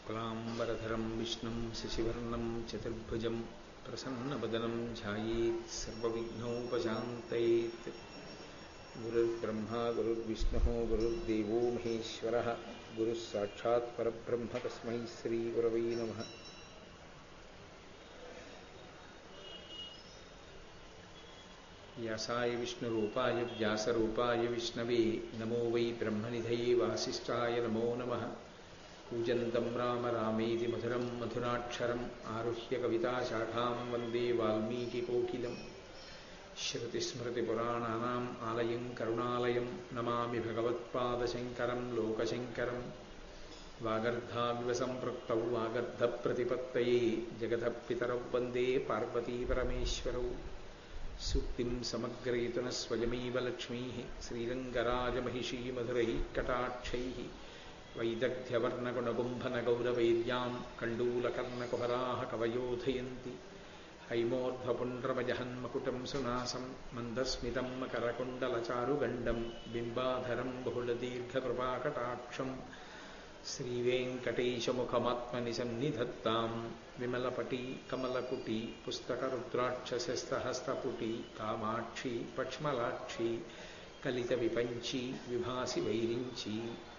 शुक्लाम्बरधरं विष्णुं शशिवर्णं चतुर्भुजं प्रसन्नवदनं ध्यायेत् सर्वविघ्नोपशान्तयेत्। गुरुर्ब्रह्मा गुरुर्विष्णुः गुरुर्देवो महेश्वरः गुरुः साक्षात् परब्रह्म तस्मै श्रीगुरवे नमः। व्यासाय विष्णुरूपाय व्यासरूपाय विष्णवे नमो वै ब्रह्मनिधये वासिष्ठाय नमो नमः। कूजन्तं राम रामेति मधुरं मधुराक्षरम् आरुह्य कविताशाखां वन्दे वाल्मीकिकोकिलं। श्रुतिस्मृतिपुराणानाम् आलयं करुणालयं नमामि भगवत्पादशङ्करं लोकशङ्करं। वागर्धाविव सम्पृक्तौ वागर्धप्रतिपत्तये जगतः पितरौ वन्दे पार्वतीपरमेश्वरौ। सूक्तिं समग्रयितुनः स्वयमेव लक्ष्मीः श्रीरङ्गराजमहिषी मधुरैः कटाक्षैः। वैदग्ध्यवर्णगुणगुम्भनगौरवैर्यां कण्डूलकर्णकुहराः कवयोधयन्ति। हैमोर्ध्वपुण्ड्रमजहन्मकुटं सुनासं मन्दस्मितं मकरकुण्डलचारुगण्डं बिम्बाधरं बहुलदीर्घकृपाकटाक्षं श्रीवेङ्कटेशमुखमात्मनि सन्निधत्तां। विमलपटी कमलकुटी पुस्तकरुद्राक्षसहस्तपुटी कामाक्षी पक्ष्मलाक्षी कलितविपञ्ची विभासि वैरिञ्ची।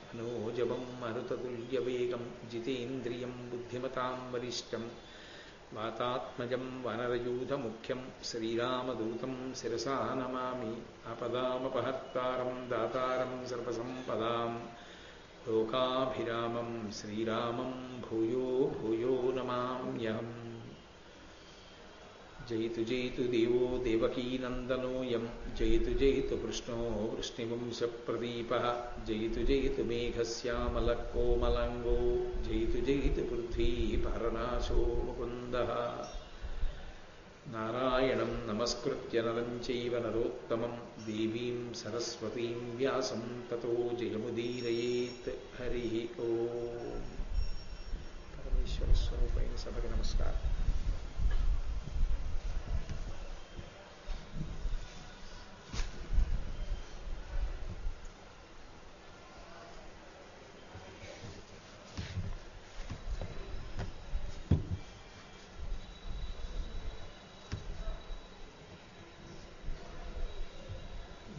मनोजवं मरुततुल्यवेगं जितेन्द्रियं बुद्धिमतां वरिष्ठं वातात्मजं वानरयूथमुख्यं श्रीरामदूतं शिरसा नमामि। आपदामपहर्तारं दातारं सर्वसम्पदां लोकाभिरामं श्रीरामं भूयो भूयो नमाम्यहम्। जयतु जयतु देवो देवकीनन्दनोऽयं जयतु जयतु कृष्णो वृष्णिवंशप्रदीपः। जयतु जयतु मेघश्यामलः कोमलाङ्गो जयतु जयतु पृथ्वीपहरनाशो मुकुन्दः। नारायणं नमस्कृत्य नरं चैव नरोत्तमं देवीं सरस्वतीं व्यासं ततो जयमुदीरयेत्। हरिः ओम्। परमेश्वरस्वरूपैన సభకి నమస్కారం.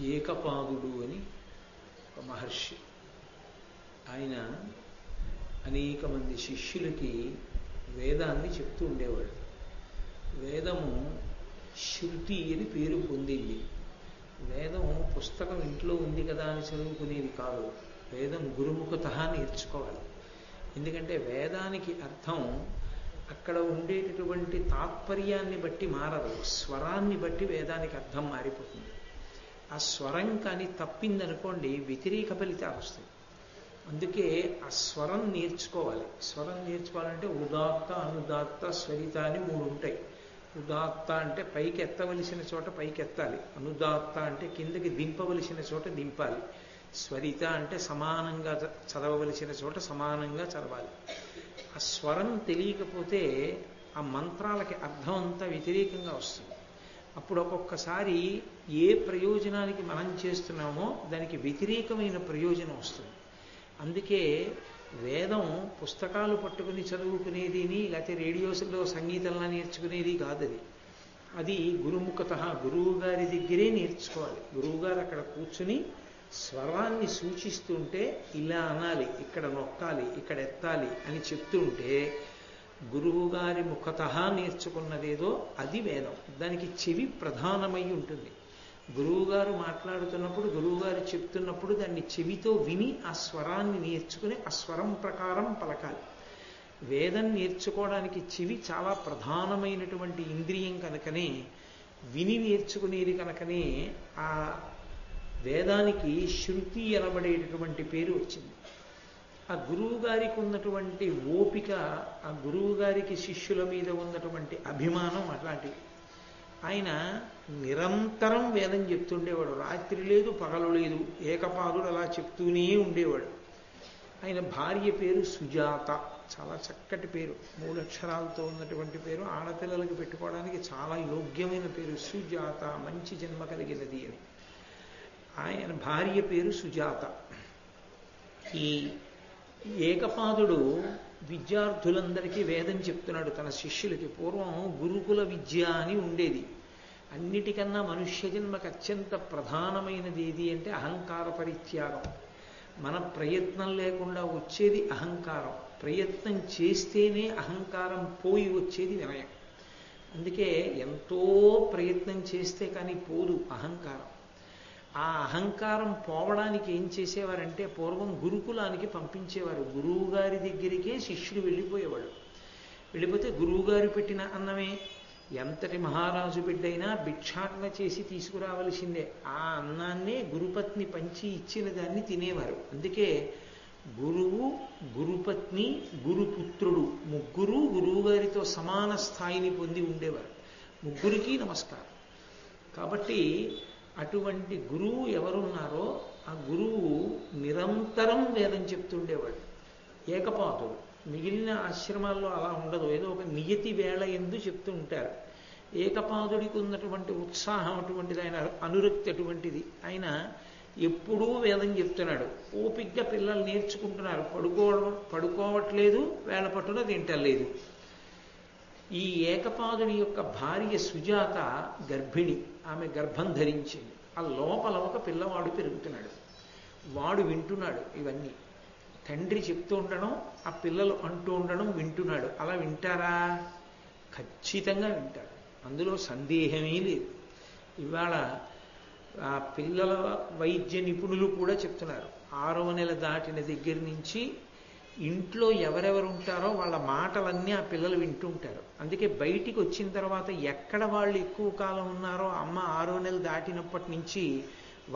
ఏకపాదుడు అని ఒక మహర్షి. ఆయన అనేక మంది శిష్యులకి వేదాన్ని చెప్తూ ఉండేవాడు. వేదము శృతి అని పేరు పొందింది. వేదం పుస్తకం ఇంట్లో ఉంది కదా అని చదువుకునేది కాదు. వేదం గురుముఖతః నేర్చుకోవాలి. ఎందుకంటే వేదానికి అర్థం అక్కడ ఉండేటటువంటి తాత్పర్యాన్ని బట్టి మారదు, స్వరాన్ని బట్టి వేదానికి అర్థం మారిపోతుంది. ఆ స్వరం కానీ తప్పిందనుకోండి వ్యతిరేక ఫలితాలు వస్తాయి. అందుకే ఆ స్వరం నేర్చుకోవాలి. స్వరం నేర్చుకోవాలంటే ఉదాత్త అనుదాత్త స్వరిత అని మూడు ఉంటాయి. ఉదాత్త అంటే పైకి ఎత్తవలసిన చోట పైకి ఎత్తాలి, అనుదాత్త అంటే కిందకి దింపవలసిన చోట దింపాలి, స్వరిత అంటే సమానంగా చదవవలసిన చోట సమానంగా చదవాలి. ఆ స్వరం తెలియకపోతే ఆ మంత్రాలకి అర్థం అంతా వ్యతిరేకంగా వస్తుంది. అప్పుడు ఒక్కొక్కసారి ఏ ప్రయోజనానికి మనం చేస్తున్నామో దానికి వ్యతిరేకమైన ప్రయోజనం వస్తుంది. అందుకే వేదం పుస్తకాలు పట్టుకుని చదువుకునేదిని లేకపోతే రేడియోస్లో సంగీతంలా నేర్చుకునేది కాదు. అది గురుముఖతః గురువు గారి దగ్గరే నేర్చుకోవాలి. గురువుగారు అక్కడ కూర్చుని స్వరాన్ని సూచిస్తుంటే ఇలా అనాలి, ఇక్కడ నొక్కాలి, ఇక్కడ ఎత్తాలి అని చెప్తుంటే గురువుగారి ముఖతః నేర్చుకున్నదేదో అది వేదం. దానికి చెవి ప్రధానమై ఉంటుంది. గురువుగారు మాట్లాడుతున్నప్పుడు, గురువుగారు చెప్తున్నప్పుడు దాన్ని చెవితో విని ఆ స్వరాన్ని నేర్చుకుని ఆ స్వరం ప్రకారం పలకాలి. వేదం నేర్చుకోవడానికి చెవి చాలా ప్రధానమైనటువంటి ఇంద్రియం కనుకనే, విని నేర్చుకునేది కనుకనే ఆ వేదానికి శృతి అనబడేటటువంటి పేరు వచ్చింది. ఆ గురువు గారికి ఉన్నటువంటి ఓపిక, ఆ గురువు గారికి శిష్యుల మీద ఉన్నటువంటి అభిమానం అట్లాంటివి. ఆయన నిరంతరం వేదం చెప్తుండేవాడు. రాత్రి లేదు పగలు లేదు, ఏకపాదుడు అలా చెప్తూనే ఉండేవాడు. ఆయన భార్య పేరు సుజాత. చాలా చక్కటి పేరు, 3 అక్షరాలతో ఉన్నటువంటి పేరు. ఆడపిల్లలకి పెట్టుకోవడానికి చాలా యోగ్యమైన పేరు సుజాత, మంచి జన్మ కలిగినది అని. ఆయన భార్య పేరు సుజాత. ఈ ఏకపాదుడు విద్యార్థులందరికీ వేదం చెప్తున్నాడు తన శిష్యులకి. పూర్వం గురుకుల విద్య అని ఉండేది. అన్నిటికన్నా మనుష్య జన్మకు అత్యంత ప్రధానమైనది ఏది అంటే అహంకార పరిత్యాగం. మన ప్రయత్నం లేకుండా వచ్చేది అహంకారం. ప్రయత్నం చేస్తేనే అహంకారం పోయి వచ్చేది వినయం. అందుకే ఎంతో ప్రయత్నం చేస్తే కానీ పోదు అహంకారం. ఆ అహంకారం పోవడానికి ఏం చేసేవారంటే పూర్వం గురుకులానికి పంపించేవారు. గురువు గారి దగ్గరికే శిష్యుడు వెళ్ళిపోయేవాడు. వెళ్ళిపోతే గురువుగారు పెట్టిన అన్నమే, ఎంతటి మహారాజు బిడ్డైనా భిక్షాటన చేసి తీసుకురావలసిందే. ఆ అన్నాన్నే గురుపత్ని పంచి ఇచ్చిన దాన్ని తినేవారు. అందుకే గురువు, గురుపత్ని, గురుపుత్రుడు ముగ్గురు గురువుగారితో సమాన స్థాయిని పొంది ఉండేవారు. ముగ్గురికి నమస్కారం. కాబట్టి అటువంటి గురువు ఎవరున్నారో ఆ గురువు నిరంతరం వేదం చెప్తుండేవాడు. ఏకపాదుడు. మిగిలిన ఆశ్రమాల్లో అలా ఉండదు. ఏదో ఒక నియతి వేళ ఎందు చెప్తూ ఉంటారు. ఏకపాదుడికి ఉన్నటువంటి ఉత్సాహం అటువంటిది, ఆయన అనురక్తి అటువంటిది. ఆయన ఎప్పుడూ వేదం చెప్తున్నాడు. ఓపిగ్గా పిల్లలు నేర్చుకుంటున్నారు. పడుకోవట్లేదు, వేళ పట్టున తింటలేదు. ఈ ఏకపాదుని యొక్క భార్య సుజాత గర్భిణి. ఆమె గర్భం ధరించింది. ఆ లోపల ఒక పిల్లవాడు పెరుగుతున్నాడు. వాడు వింటున్నాడు ఇవన్నీ. తండ్రి చెప్తూ ఉండడం, ఆ పిల్లలు అంటూ ఉండడం వింటున్నాడు. అలా వింటారా? ఖచ్చితంగా వింటారు. అందులో సందేహమే లేదు. ఇవాళ ఆ పిల్లల వైద్య నిపుణులు కూడా చెప్తున్నారు, 6వ నెల దాటిన దగ్గర నుంచి ఇంట్లో ఎవరెవరు ఉంటారో వాళ్ళ మాటలన్నీ ఆ పిల్లలు వింటూ ఉంటారు. అందుకే బయటికి వచ్చిన తర్వాత ఎక్కడ వాళ్ళు ఎక్కువ కాలం ఉన్నారో అమ్మ 6వ నెల దాటినప్పటి నుంచి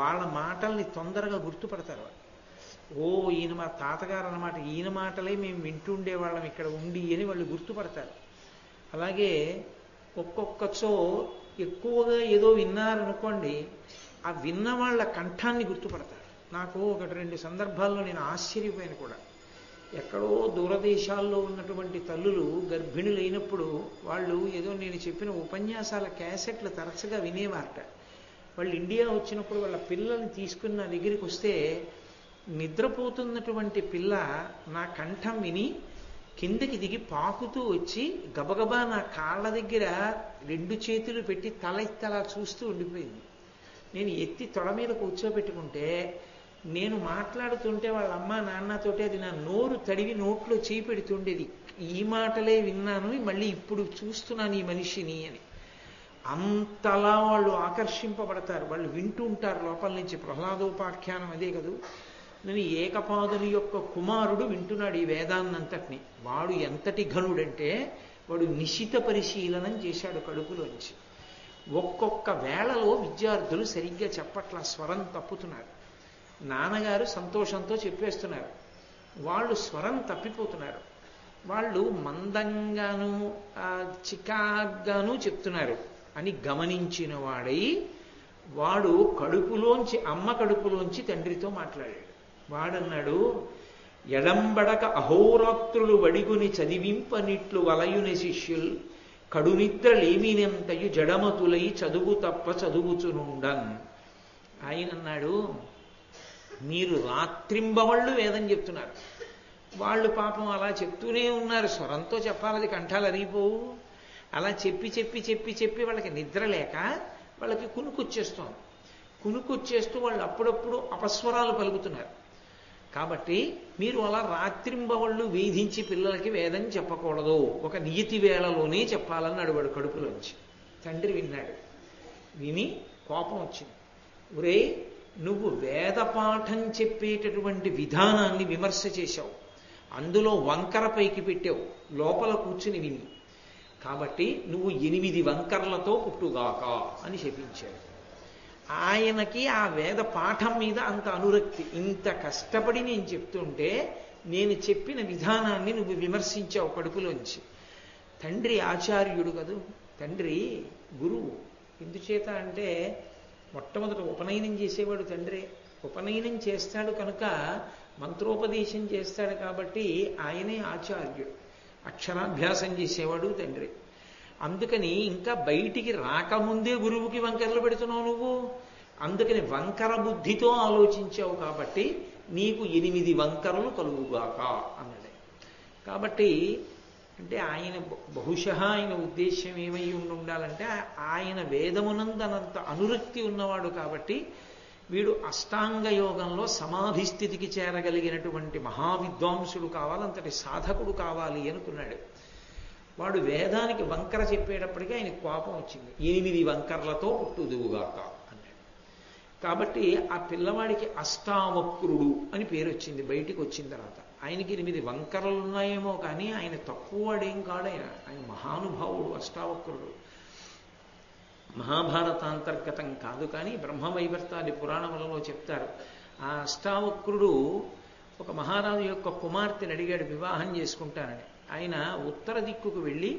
వాళ్ళ మాటల్ని తొందరగా గుర్తుపడతారు. ఓ ఈయన మా తాతగారు అన్నమాట, ఈయన మాటలే మేము వింటూ ఉండేవాళ్ళం ఇక్కడ ఉండి అని వాళ్ళు గుర్తుపడతారు. అలాగే ఒక్కొక్కచో ఎక్కువగా ఏదో విన్నారనుకోండి, ఆ విన్న వాళ్ళ కంఠాన్ని గుర్తుపడతారు. నాకు 1-2 సందర్భాల్లో నేను ఆశ్చర్యపోయాను కూడా. ఎక్కడో దూరదేశాల్లో ఉన్నటువంటి తల్లులు గర్భిణులైనప్పుడు వాళ్ళు ఏదో నేను చెప్పిన ఉపన్యాసాల క్యాసెట్లు తరచుగా వినేవారట. వాళ్ళు ఇండియా వచ్చినప్పుడు వాళ్ళ పిల్లల్ని తీసుకుని నా దగ్గరికి వస్తే, నిద్రపోతున్నటువంటి పిల్ల నా కంఠం విని కిందకి దిగి పాకుతూ వచ్చి గబగబా నా కాళ్ళ దగ్గర 2 చేతులు పెట్టి తల ఎత్తలా చూస్తూ ఉండిపోయింది. నేను ఎత్తి తొడ మీద కూర్చోబెట్టుకుంటే నేను మాట్లాడుతుంటే వాళ్ళ అమ్మ నాన్నతోటి అది నా నోరు తడివి నోట్లో చేయి పెడుతుండేది. ఈ మాటలే విన్నాను, మళ్ళీ ఇప్పుడు చూస్తున్నాను ఈ మనిషిని అని. అంతలా వాళ్ళు ఆకర్షింపబడతారు. వాళ్ళు వింటూ ఉంటారు లోపల నుంచి. ప్రహ్లాదోపాఖ్యానం అదే కదూ. నేను ఏకపాదుని యొక్క కుమారుడు వింటున్నాడు ఈ వేదాన్నంతటిని. వాడు ఎంతటి ఘనుడంటే వాడు నిశిత పరిశీలనం చేశాడు కడుపులోంచి. ఒక్కొక్క వేళలో విద్యార్థులు సరిగ్గా చెప్పట్లా, స్వరం తప్పుతున్నారు. నాన్నగారు సంతోషంతో చెప్పేస్తున్నారు, వాళ్ళు స్వరం తప్పిపోతున్నారు. వాళ్ళు మందంగాను చికాగ్గాను చెప్తున్నారు అని గమనించిన వాడై వాడు కడుపులోంచి, అమ్మ కడుపులోంచి తండ్రితో మాట్లాడాడు. వాడన్నాడు, ఎడంబడక అహోరాత్రులు వడిగుని చదివింపనిట్లు వలయుని శిష్యుల్ కడునిద్రలేమినంతయు జడమతులై చదువు తప్ప చదువుచునుండన్. ఆయన అన్నాడు, మీరు రాత్రింబవళ్ళు వేదం చెప్తున్నారు. వాళ్ళు పాపం అలా చెప్తూనే ఉన్నారు. స్వరంతో చెప్పాలది, కంఠాలు అరిగిపోవు. అలా చెప్పి చెప్పి చెప్పి చెప్పి వాళ్ళకి నిద్ర లేక వాళ్ళకి కునుకొచ్చేస్తోంది. కునుకొచ్చేస్తూ వాళ్ళు అప్పుడప్పుడు అపస్వరాలు పలుకుతున్నారు. కాబట్టి మీరు అలా రాత్రింబవళ్ళు వేధించి పిల్లలకి వేదం చెప్పకూడదు, ఒక నియతి వేళలోనే చెప్పాలని వాడు కడుపులోంచి. తండ్రి విన్నాడు. విని కోపం వచ్చింది. ఒరే, నువ్వు వేదపాఠం చెప్పేటటువంటి విధానాన్ని విమర్శ చేశావు, అందులో వంకర పైకి పెట్టావు లోపల కూర్చుని విని. కాబట్టి నువ్వు 8 వంకర్లతో పుట్టుగాక అని శపించాడు. ఆయనకి ఆ వేద పాఠం మీద అంత అనురక్తి. ఇంత కష్టపడి నేను చెప్తుంటే నేను చెప్పిన విధానాన్ని నువ్వు విమర్శించావు కడుపులోంచి. తండ్రి ఆచార్యుడు కదూ, తండ్రి గురువు. ఎందుచేత అంటే మొట్టమొదట ఉపనయనం చేసేవాడు తండ్రి. ఉపనయనం చేస్తాడు కనుక మంత్రోపదేశం చేస్తాడు కాబట్టి ఆయనే ఆచార్యుడు. అక్షరాభ్యాసం చేసేవాడు తండ్రి. అందుకని ఇంకా బయటికి రాకముందే గురువుకి వంకర్లు పెడుతున్నావు నువ్వు. అందుకని వంకర బుద్ధితో ఆలోచించావు కాబట్టి నీకు 8 వంకరలు కలుగుగాక అన్నది. కాబట్టి అంటే ఆయన బహుశా ఆయన ఉద్దేశ్యం ఏమై ఉండాలంటే ఆయన వేదమునందనంత అనురక్తి ఉన్నవాడు కాబట్టి వీడు అష్టాంగ యోగంలో సమాధి స్థితికి చేరగలిగినటువంటి మహావిద్వాంసుడు కావాలి, అంతటి సాధకుడు కావాలి అనుకున్నాడు. వాడు వేదానికి వంకర చెప్పేటప్పటికీ ఆయన కోపం వచ్చింది. 8 వంకర్లతో పుట్టుదువుగాక అన్నాడు. కాబట్టి ఆ పిల్లవాడికి అష్టావక్రుడు అని పేరు వచ్చింది. బయటికి వచ్చిన తర్వాత ఆయనకి 8 వంకరలు ఉన్నాయేమో కానీ ఆయన తక్కువ వాడేం కాడైనా, ఆయన మహానుభావుడు అష్టావక్రుడు. మహాభారతాంతర్గతం కాదు కానీ బ్రహ్మవైవర్తాది పురాణములలో చెప్తారు. ఆ అష్టావక్రుడు ఒక మహారాజు యొక్క కుమార్తెని అడిగాడు వివాహం చేసుకుంటానని. ఆయన ఉత్తర దిక్కుకు వెళ్ళి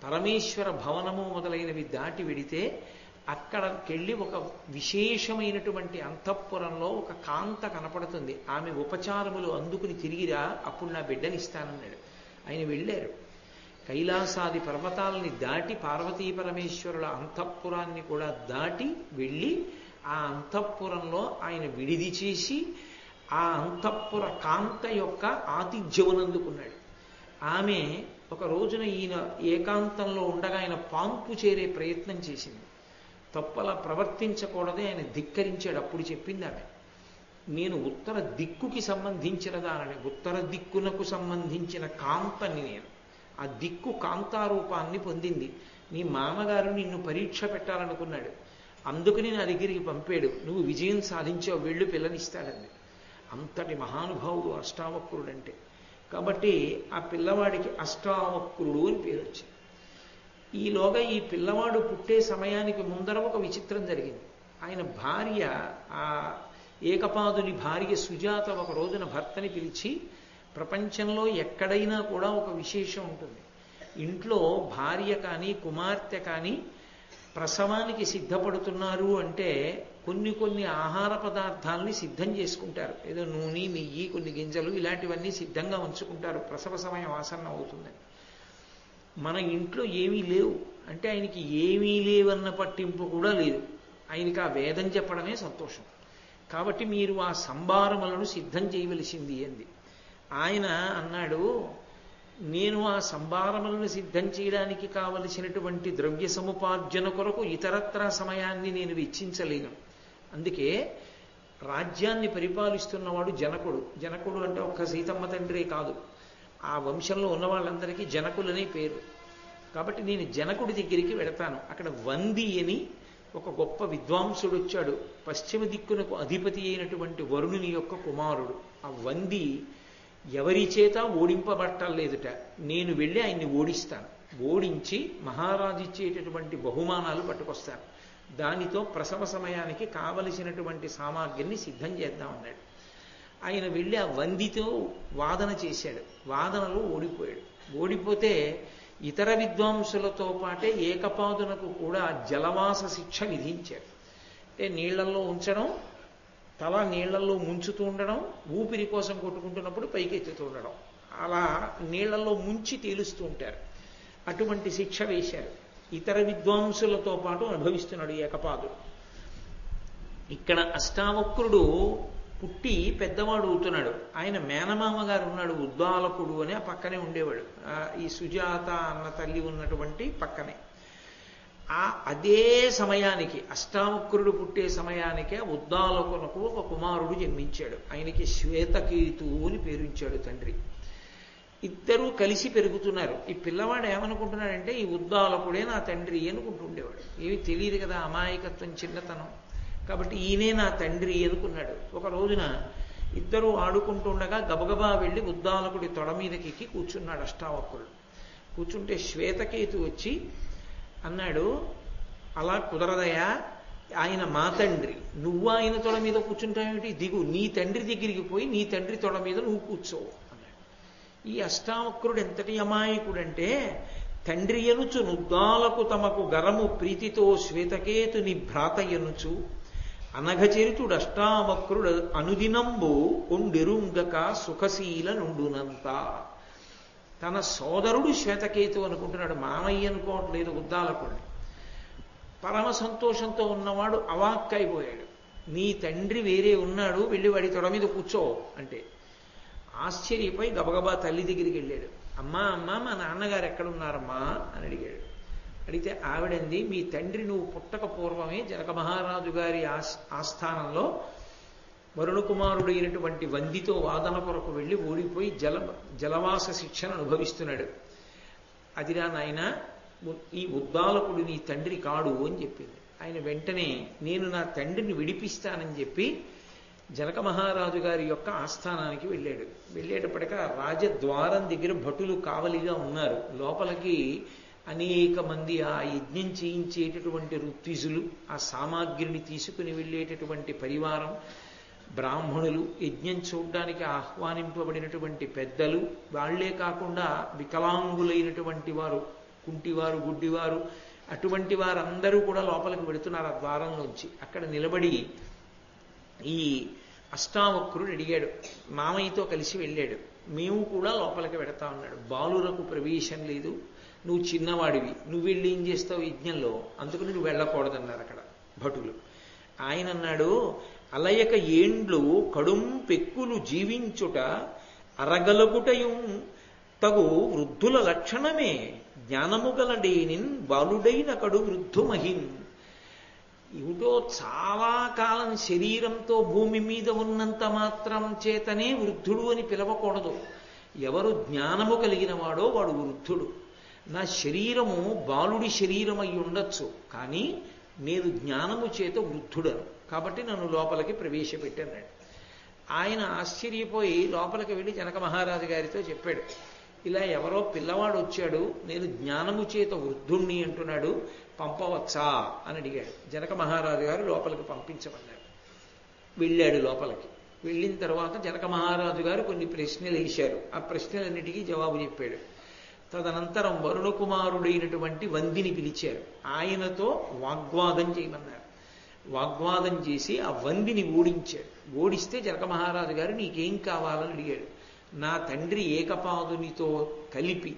పరమేశ్వర భవనము మొదలైనవి దాటి వెడితే అక్కడికెళ్ళి ఒక విశేషమైనటువంటి అంతఃపురంలో ఒక కాంత కనపడుతుంది. ఆమె ఉపచారములు అందుకుని తిరిగిరా, అప్పుడు నా బిడ్డనిస్తానన్నాడు. ఆయన వెళ్ళారు. కైలాసాది పర్వతాలని దాటి పార్వతీ పరమేశ్వరుల అంతఃపురాన్ని కూడా దాటి వెళ్ళి ఆ అంతఃపురంలో ఆయన విడిది చేసి ఆ అంతఃపుర కాంత యొక్క ఆతిథ్యమునందుకున్నాడు. ఆమె ఒక రోజున ఈయన ఏకాంతంలో ఉండగా ఆయన పాంపు చేరే ప్రయత్నం చేసింది. తప్పలా ప్రవర్తించకూడదే ఆయన ధిక్కరించాడు. అప్పుడు చెప్పింది ఆమె, నేను ఉత్తర దిక్కుకి సంబంధించిన దానని, ఉత్తర దిక్కునకు సంబంధించిన కాంతని నేను. ఆ దిక్కు కాంతారూపాన్ని పొందింది. నీ మామగారు నిన్ను పరీక్ష పెట్టాలనుకున్నాడు, అందుకని నా దగ్గరికి పంపాడు. నువ్వు విజయం సాధించావు, వెళ్ళు పిల్లనిస్తాడండి. అంతటి మహానుభావుడు అష్టావక్రుడు అంటే. కాబట్టి ఆ పిల్లవాడికి అష్టావక్రుడు అని పేరు వచ్చింది. ఈలోగా ఈ పిల్లవాడు పుట్టే సమయానికి ముందర ఒక విచిత్రం జరిగింది. ఆయన భార్య, ఆ ఏకపాదుని భార్య సుజాత ఒక రోజున భర్తని పిలిచి, ప్రపంచంలో ఎక్కడైనా కూడా ఒక విశేషం ఉంటుంది. ఇంట్లో భార్య కానీ కుమార్తె కానీ ప్రసవానికి సిద్ధపడుతున్నారు అంటే కొన్ని ఆహార పదార్థాలని సిద్ధం చేసుకుంటారు. ఏదో నూనె, నెయ్యి, కొన్ని గింజలు ఇలాంటివన్నీ సిద్ధంగా ఉంచుకుంటారు, ప్రసవ సమయం ఆసన్నం అవుతుందని. మన ఇంట్లో ఏమీ లేవు అంటే ఆయనకి ఏమీ లేవన్న పట్టింపు కూడా లేదు. ఆయనకి ఆ వేదం చెప్పడమే సంతోషం. కాబట్టి మీరు ఆ సంభారములను సిద్ధం చేయవలసింది అంది. ఆయన అన్నాడు, నేను ఆ సంభారములను సిద్ధం చేయడానికి కావలసినటువంటి ద్రవ్య సముపార్జన కొరకు ఇతరత్రా సమయాన్ని నేను వెచ్చించలేను. అందుకే రాజ్యాన్ని పరిపాలిస్తున్నవాడు జనకుడు. జనకుడు అంటే ఒక్క సీతమ్మ తండ్రే కాదు, ఆ వంశంలో ఉన్న వాళ్ళందరికీ జనకులనే పేరు. కాబట్టి నేను జనకుడి దగ్గరికి వెడతాను. అక్కడ వంది అని ఒక గొప్ప విద్వాంసుడు వచ్చాడు, పశ్చిమ దిక్కునకు అధిపతి అయినటువంటి వరుణుని యొక్క కుమారుడు. ఆ వంది ఎవరి చేత ఓడింపబట్టలేదుట. నేను వెళ్ళి ఆయన్ని ఓడిస్తాను, ఓడించి మహారాజు ఇచ్చేటటువంటి బహుమానాలు పట్టుకొస్తాను. దానితో ప్రసవ సమయానికి కావలసినటువంటి సామాగ్రిని సిద్ధం చేద్దామన్నాడు. ఆయన వెళ్ళి ఆ వందితో వాదన చేశాడు. వాదనలో ఓడిపోయాడు. ఓడిపోతే ఇతర విద్వాంసులతో పాటే ఏకపాదునకు కూడా జలవాస శిక్ష విధించారు. అంటే నీళ్లలో ఉంచడం, తల నీళ్లలో ముంచుతూ ఉండడం, ఊపిరి కోసం కొట్టుకుంటున్నప్పుడు పైకెత్తుతూ ఉండడం, అలా నీళ్లలో ముంచి తేలుస్తూ ఉంటారు. అటువంటి శిక్ష వేశారు. ఇతర విద్వాంసులతో పాటు అనుభవిస్తున్నాడు ఏకపాదుడు. ఇక్కడ అష్టావక్రుడు పుట్టి పెద్దవాడు అవుతున్నాడు. ఆయన మేనమామ గారు ఉన్నాడు ఉద్దాలకుడు అని, ఆ పక్కనే ఉండేవాడు. ఈ సుజాత అన్న తల్లి ఉన్నటువంటి పక్కనే. అదే సమయానికి అష్టావక్రుడు పుట్టే సమయానికే ఉద్దాలకునకు ఒక కుమారుడు జన్మించాడు. ఆయనకి శ్వేతకేతు అని పేరుంచాడు తండ్రి. ఇద్దరూ కలిసి పెరుగుతున్నారు. ఈ పిల్లవాడు ఏమనుకుంటున్నాడంటే ఈ ఉద్దాలకుడే నా తండ్రి అనుకుంటుండేవాడు. ఏమి తెలియదు కదా, అమాయకత్వం, చిన్నతనం. కాబట్టి ఈయనే నా తండ్రి అనుకున్నాడు. ఒక రోజున ఇద్దరూ ఆడుకుంటుండగా గబగబా వెళ్ళి ఉద్దాలకుడి తొడ మీదకి ఎక్కి కూర్చున్నాడు అష్టావక్రుడు. కూర్చుంటే శ్వేతకేతు వచ్చి అన్నాడు, అలా కుదరదయా, ఆయన మా తండ్రి, నువ్వు ఆయన తొడ మీద కూర్చుంటావేమిటి, దిగు, నీ తండ్రి దగ్గరికి పోయి నీ తండ్రి తొడ మీద నువ్వు కూర్చో అన్నాడు. ఈ అష్టావక్రుడు ఎంతటి అమాయకుడంటే, తండ్రి ఎనుచు నుద్దాలకు తమకు గరము ప్రీతితో శ్వేతకేతుని భ్రాత ఎనుచు అనఘచరితుడు అష్టావక్రుడు అనుదినంబు ఒండెరుంగక సుఖశీల నుండునంత. తన సోదరుడు శ్వేతకేతు అనుకుంటున్నాడు, మామయ్య అనుకోవట్లేదు ఉద్దాలకుడిని. పరమ సంతోషంతో ఉన్నవాడు అవాక్కైపోయాడు. నీ తండ్రి వేరే ఉన్నాడు, వెళ్ళి వాడి తొడ మీద కూర్చో అంటే ఆశ్చర్యపోయి గబగబా తల్లి దగ్గరికి వెళ్ళాడు. అమ్మా అమ్మా మా నాన్నగారు ఎక్కడున్నారమ్మా అని అడిగాడు. అడిగితే ఆవిడంది, మీ తండ్రి నువ్వు పుట్టక పూర్వమే జనక మహారాజు గారి ఆస్థానంలో వరుణకుమారుడైనటువంటి వందితో వాదన కొరకు వెళ్ళి ఓడిపోయి జలవాస శిక్షను అనుభవిస్తున్నాడు. అదిరా నాయన, ఈ ఉద్దాలకుడు నీ తండ్రి కాడు అని చెప్పింది. ఆయన వెంటనే నేను నా తండ్రిని విడిపిస్తానని చెప్పి జనక మహారాజు గారి యొక్క ఆస్థానానికి వెళ్ళాడు. వెళ్ళేటప్పటికీ ఆ రాజద్వారం దగ్గర భటులు కావలిగా ఉన్నారు. లోపలికి అనేక మంది ఆ యజ్ఞం చేయించేటటువంటి ఋత్విజులు, ఆ సామాగ్రిని తీసుకుని వెళ్ళేటటువంటి పరివారం, బ్రాహ్మణులు, యజ్ఞం చూడడానికి ఆహ్వానింపబడినటువంటి పెద్దలు, వాళ్లే కాకుండా వికలాంగులైనటువంటి వారు, కుంటివారు, గుడ్డివారు, అటువంటి వారందరూ కూడా లోపలికి వెడుతున్నారు ఆ ద్వారంలోంచి. అక్కడ నిలబడి ఈ అష్టావక్రుడు అడిగాడు, మామయ్యతో కలిసి వెళ్ళాడు, మేము కూడా లోపలికి వెడతా ఉన్నాడు. బాలురకు ప్రవేశం లేదు, నువ్వు చిన్నవాడివి, నువ్వు వెళ్ళి ఏం చేస్తావు యజ్ఞంలో, అందుకని నువ్వు వెళ్ళకూడదన్నారు అక్కడ భటులు. ఆయన అన్నాడు, అలయక ఏండ్లు కడుం పెక్కులు జీవించుట అరగలగుటయు తగు వృద్ధుల లక్షణమే, జ్ఞానము గలడేనిన్ బాలుడైన కడు వృద్ధుమహిన్. ఏమిటో చాలా కాలం శరీరంతో భూమి మీద ఉన్నంత మాత్రం చేతనే వృద్ధుడు అని పిలవకూడదు. ఎవరు జ్ఞానము కలిగిన వాడో వాడు వృద్ధుడు. నా శరీరము బాలుడి శరీరం అయి ఉండొచ్చు, కానీ నేను జ్ఞానము చేత వృద్ధుడను, కాబట్టి నన్ను లోపలికి ప్రవేశపెట్టాడు. ఆయన ఆశ్చర్యపోయి లోపలికి వెళ్ళి జనక మహారాజు గారితో చెప్పాడు, ఇలా ఎవరో పిల్లవాడు వచ్చాడు, నేను జ్ఞానము చేత వృద్ధుణ్ణి అంటున్నాడు, పంపవచ్చా అని అడిగాడు. జనక మహారాజు గారు లోపలికి పంపించమన్నాడు. వెళ్ళాడు లోపలికి. వెళ్ళిన తర్వాత జనక మహారాజు గారు కొన్ని ప్రశ్నలు వేశారు. ఆ ప్రశ్నలన్నిటికీ జవాబు చెప్పాడు. తదనంతరం వరుణకుమారుడైనటువంటి వందిని పిలిచారు. ఆయనతో వాగ్వాదం చేయమన్నారు. వాగ్వాదం చేసి ఆ వందిని ఓడించాడు. ఓడిస్తే జనక మహారాజు గారు నీకేం కావాలని అడిగాడు. నా తండ్రి ఏకపాదునితో కలిపి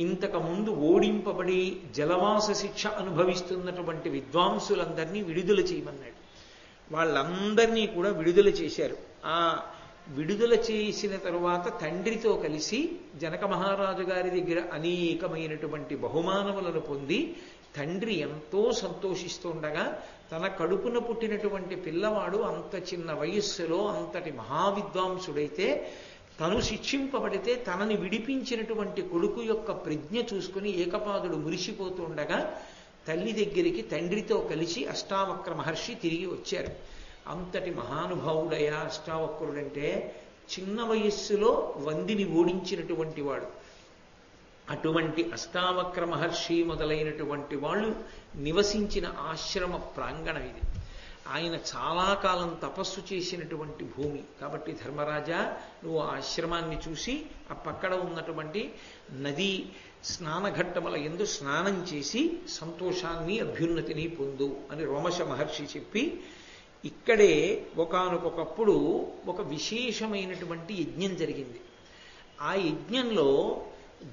ఇంతకు ముందు ఓడింపబడి జలవాస శిక్ష అనుభవిస్తున్నటువంటి విద్వాంసులందరినీ విడుదల చేయమన్నాడు. వాళ్ళందరినీ కూడా విడుదల చేశారు. ఆ విడుదల చేసిన తరువాత తండ్రితో కలిసి జనక మహారాజు గారి దగ్గర అనేకమైనటువంటి బహుమానములను పొంది తండ్రి ఎంతో సంతోషిస్తుండగా తన కడుపున పుట్టినటువంటి పిల్లవాడు అంత చిన్న వయస్సులో అంతటి మహావిద్వాంసుడైతే తను శిక్షింపబడితే తనని విడిపించినటువంటి కొడుకు యొక్క ప్రజ్ఞ చూసుకుని ఏకపాదుడు మురిసిపోతుండగా తల్లి దగ్గరికి తండ్రితో కలిసి అష్టావక్ర మహర్షి తిరిగి వచ్చారు. అంతటి మహానుభావుడయ్యా అష్టావక్రుడంటే, చిన్న వయస్సులో వందిని ఓడించినటువంటి వాడు. అటువంటి అష్టావక్ర మహర్షి మొదలైనటువంటి వాళ్ళు నివసించిన ఆశ్రమ ప్రాంగణం ఇది. ఆయన చాలా కాలం తపస్సు చేసినటువంటి భూమి. కాబట్టి ధర్మరాజా, నువ్వు ఆ ఆశ్రమాన్ని చూసి ఆ పక్కన ఉన్నటువంటి నదీ స్నానఘట్టముల యందు స్నానం చేసి సంతోషాన్ని అభ్యున్నతిని పొందు అని రోమశ మహర్షి చెప్పి, ఇక్కడే ఒకానొకప్పుడు ఒక విశేషమైనటువంటి యజ్ఞం జరిగింది. ఆ యజ్ఞంలో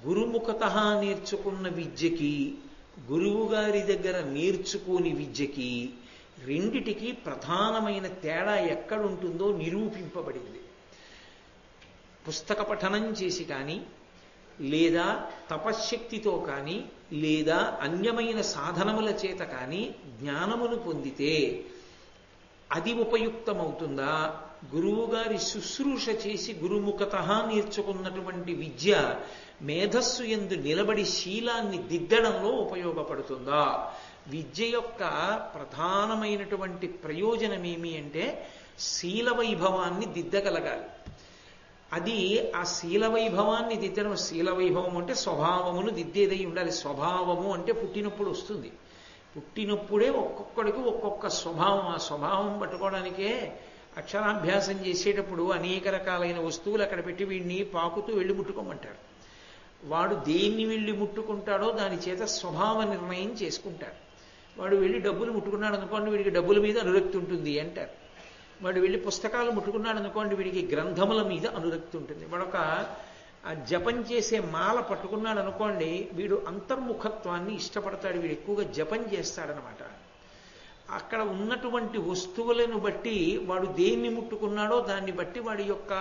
గురుముఖత నేర్చుకున్న విద్యకి, గురువు గారి దగ్గర నేర్చుకోని విద్యకి రెండిటికి ప్రధానమైన తేడా ఎక్కడుంటుందో నిరూపింపబడింది. పుస్తక పఠనం చేసి కానీ, లేదా తపశ్శక్తితో కానీ, లేదా అన్యమైన సాధనముల చేత కానీ జ్ఞానమును పొందితే అది ఉపయుక్తమవుతుందా? గురువుగారి శుశ్రూష చేసి గురుముఖత నేర్చుకున్నటువంటి విద్య మేధస్సు యందు నిలబడి శీలాన్ని దిద్దడంలో ఉపయోగపడుతుందా? విద్య యొక్క ప్రధానమైనటువంటి ప్రయోజనం ఏమి అంటే శీల వైభవాన్ని దిద్దగలగాలి. అది ఆ శీల వైభవాన్ని దిద్దడం, శీల వైభవం అంటే స్వభావమును దిద్దేదై ఉండాలి. స్వభావము అంటే పుట్టినప్పుడు వస్తుంది. పుట్టినప్పుడే ఒక్కొక్కడికి ఒక్కొక్క స్వభావం. ఆ స్వభావం పట్టుకోవడానికే అక్షరాభ్యాసం చేసేటప్పుడు అనేక రకాలైన వస్తువులు అక్కడ పెట్టి వీడిని పాకుతూ వెళ్ళి ముట్టుకోమంటారు. వాడు దేన్ని వెళ్ళి ముట్టుకుంటాడో దాని చేత స్వభావ నిర్ణయం చేసుకుంటారు. వాడు వెళ్ళి డబ్బులు ముట్టుకున్నాడు అనుకోండి, వీడికి డబ్బుల మీద అనురక్తి ఉంటుంది అంటారు. వాడు వెళ్ళి పుస్తకాలు ముట్టుకున్నాడు అనుకోండి, వీడికి గ్రంథముల మీద అనురక్తి ఉంటుంది. వాడొక జపం చేసే మాల పట్టుకున్నాడు అనుకోండి, వీడు అంతర్ముఖత్వాన్ని ఇష్టపడతాడు, వీడు ఎక్కువగా జపం చేస్తాడనమాట. అక్కడ ఉన్నటువంటి వస్తువులను బట్టి వాడు దేన్ని ముట్టుకున్నాడో దాన్ని బట్టి వాడి యొక్క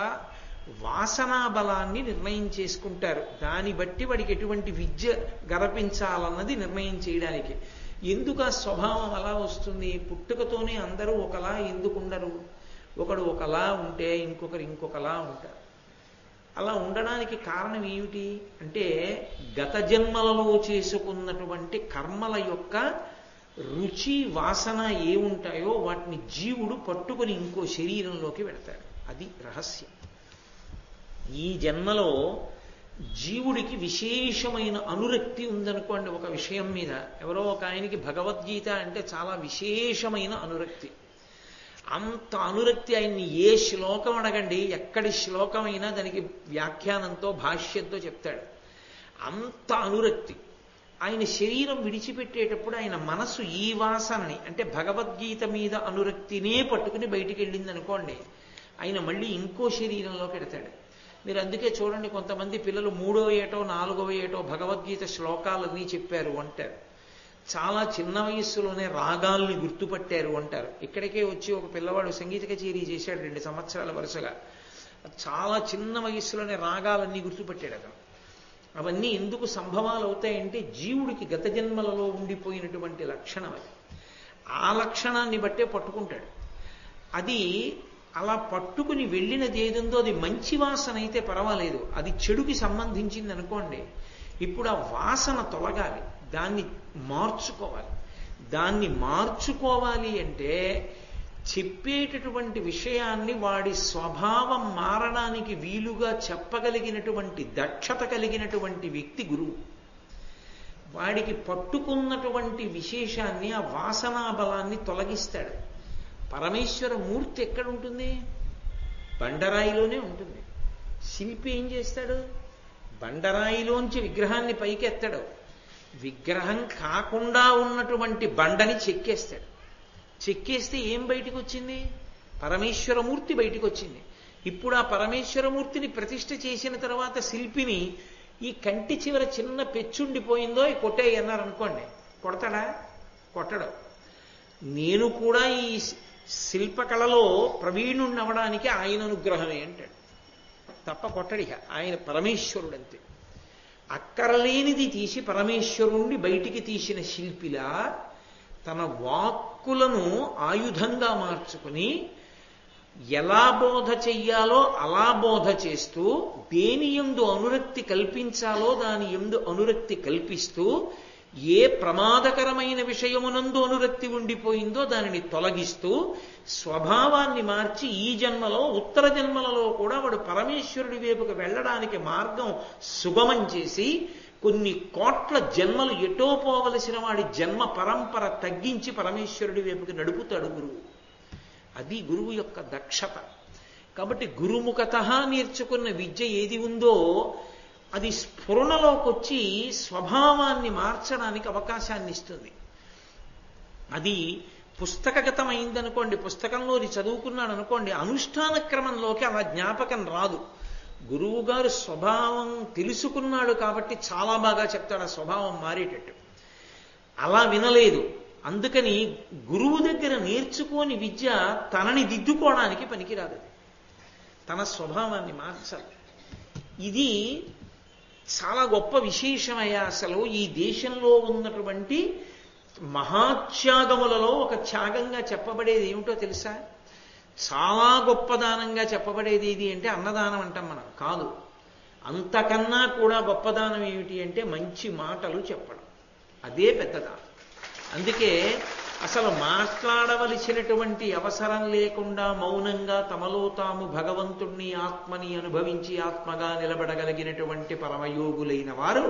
వాసనా బలాన్ని నిర్ణయం చేసుకుంటారు. దాన్ని బట్టి వాడికి ఎటువంటి విద్య గరపించాలన్నది నిర్ణయం చేయడానికి. ఎందుకు ఆ స్వభావం అలా వస్తుంది? పుట్టుకతోనే అందరూ ఒకలా ఎందుకుండరు? ఒకడు ఒకలా ఉంటే ఇంకొకలా ఉంటారు. అలా ఉండడానికి కారణం ఏమిటి అంటే గత జన్మలలో చేసుకున్నటువంటి కర్మల యొక్క రుచి వాసన ఏముంటాయో వాటిని జీవుడు పట్టుకుని ఇంకో శరీరంలోకి పెడతాడు. అది రహస్యం. ఈ జన్మలో జీవుడికి విశేషమైన అనురక్తి ఉందనుకోండి ఒక విషయం మీద. ఎవరో ఒక ఆయనకి భగవద్గీత అంటే చాలా విశేషమైన అనురక్తి. అంత అనురక్తి ఆయన్ని ఏ శ్లోకం అడగండి, ఎక్కడి శ్లోకమైనా దానికి వ్యాఖ్యానంతో భాష్యంతో చెప్తాడు. అంత అనురక్తి. ఆయన శరీరం విడిచిపెట్టేటప్పుడు ఆయన మనసు ఈ వాసనని అంటే భగవద్గీత మీద అనురక్తినే పట్టుకుని బయటికి వెళ్ళింది అనుకోండి, ఆయన మళ్ళీ ఇంకో శరీరంలోకి పెడతాడు. మీరు అందుకే చూడండి, కొంతమంది పిల్లలు 3వ ఏటో 4వ ఏటో భగవద్గీత శ్లోకాలన్నీ చెప్పారు అంటారు. చాలా చిన్న వయస్సులోనే రాగాల్ని గుర్తుపట్టారు అంటారు. ఇక్కడికే వచ్చి ఒక పిల్లవాడు సంగీత కచేరీ చేశాడు 2 సంవత్సరాల వరుసగా. చాలా చిన్న వయస్సులోనే రాగాలన్నీ గుర్తుపట్టాడు అతను. అవన్నీ ఎందుకు సంభవాలు అవుతాయంటే జీవుడికి గత జన్మలలో ఉండిపోయినటువంటి లక్షణం అది. ఆ లక్షణాన్ని బట్టే పట్టుకుంటాడు. అది అలా పట్టుకుని వెళ్ళినది ఏదుందో అది మంచి వాసన అయితే పర్వాలేదు, అది చెడుకి సంబంధించింది అనుకోండి, ఇప్పుడు ఆ వాసన తొలగాలి, దాన్ని మార్చుకోవాలి. దాన్ని మార్చుకోవాలి అంటే చెప్పేటటువంటి విషయాన్ని వాడి స్వభావం మారడానికి వీలుగా చెప్పగలిగినటువంటి దక్షత కలిగినటువంటి వ్యక్తి గురువు. వాడికి పట్టుకున్నటువంటి విశేషాన్ని ఆ వాసనా బలాన్ని తొలగిస్తాడు. పరమేశ్వర మూర్తి ఎక్కడ ఉంటుంది? బండరాయిలోనే ఉంటుంది. శిల్పి ఏం చేస్తాడు? బండరాయిలోంచి విగ్రహాన్ని పైకి ఎత్తాడు. విగ్రహం కాకుండా ఉన్నటువంటి బండని చెక్కేస్తాడు. చెక్కేస్తే ఏం బయటికి వచ్చింది? పరమేశ్వరమూర్తి బయటికి వచ్చింది. ఇప్పుడు ఆ పరమేశ్వరమూర్తిని ప్రతిష్ఠ చేసిన తర్వాత శిల్పిని ఈ కంటి చివర చిన్న పెచ్చుండిపోయిందో కొట్టేయి అన్నారు అనుకోండి, కొడతాడా? కొట్టడు. నేను కూడా ఈ శిల్పకళలో ప్రవీణుణ్ణి అవ్వడానికి ఆయన అనుగ్రహమే అంటాడు తప్ప కొట్టడిక. ఆయన పరమేశ్వరుడంతే. అక్కరలేనిది తీసి పరమేశ్వరుణ్ణి బయటికి తీసిన శిల్పిలా తన వాక్కులను ఆయుధంగా మార్చుకుని ఎలా బోధ చెయ్యాలో అలా బోధ చేస్తూ, దేని యందు అనురక్తి కల్పించాలో దాని యందు అనురక్తి కల్పిస్తూ, ఏ ప్రమాదకరమైన విషయమునందు అనురక్తి ఉండిపోయిందో దానిని తొలగిస్తూ స్వభావాన్ని మార్చి ఈ జన్మలో ఉత్తర జన్మలలో కూడా వాడు పరమేశ్వరుడి వైపుకు వెళ్ళడానికి మార్గం సుగమం చేసి కొన్ని కోట్ల జన్మలు ఎటో పోవలసిన వాడి జన్మ పరంపర తగ్గించి పరమేశ్వరుడి వైపుకి నడుపుతాడు గురువు. అది గురువు యొక్క దక్షత. కాబట్టి గురుముఖతః నేర్చుకున్న విద్య ఏది ఉందో అది స్ఫురణలోకి వచ్చి స్వభావాన్ని మార్చడానికి అవకాశాన్ని ఇస్తుంది. అది పుస్తకగతమైందనుకోండి, పుస్తకంలోది చదువుకున్నాడు అనుకోండి, అనుష్ఠాన క్రమంలోకి అలా జ్ఞాపకం రాదు. గురువు గారు స్వభావం తెలుసుకున్నాడు కాబట్టి చాలా బాగా చెప్తాడు ఆ స్వభావం మారేటట్టు. అలా వినలేదు, అందుకని గురువు దగ్గర నేర్చుకోని విద్య తనని దిద్దుకోవడానికి పనికిరాదు. తన స్వభావాన్ని మార్చాలి. ఇది చాలా గొప్ప విశేషమయ్యా. అసలు ఈ దేశంలో ఉన్నటువంటి మహాత్యాగములలో ఒక త్యాగంగా చెప్పబడేది ఏమిటో తెలుసా? చాలా గొప్ప దానంగా చెప్పబడేది ఇది అంటే అన్నదానం అంటాం మనం. కాదు, అంతకన్నా కూడా గొప్ప దానం ఏమిటి అంటే మంచి మాటలు చెప్పడం. అదే పెద్ద దానం. అందుకే అసలు మాట్లాడవలసినటువంటి అవసరం లేకుండా మౌనంగా తమలో తాము భగవంతుణ్ణి ఆత్మని అనుభవించి ఆత్మగా నిలబడగలిగినటువంటి పరమయోగులైన వారు,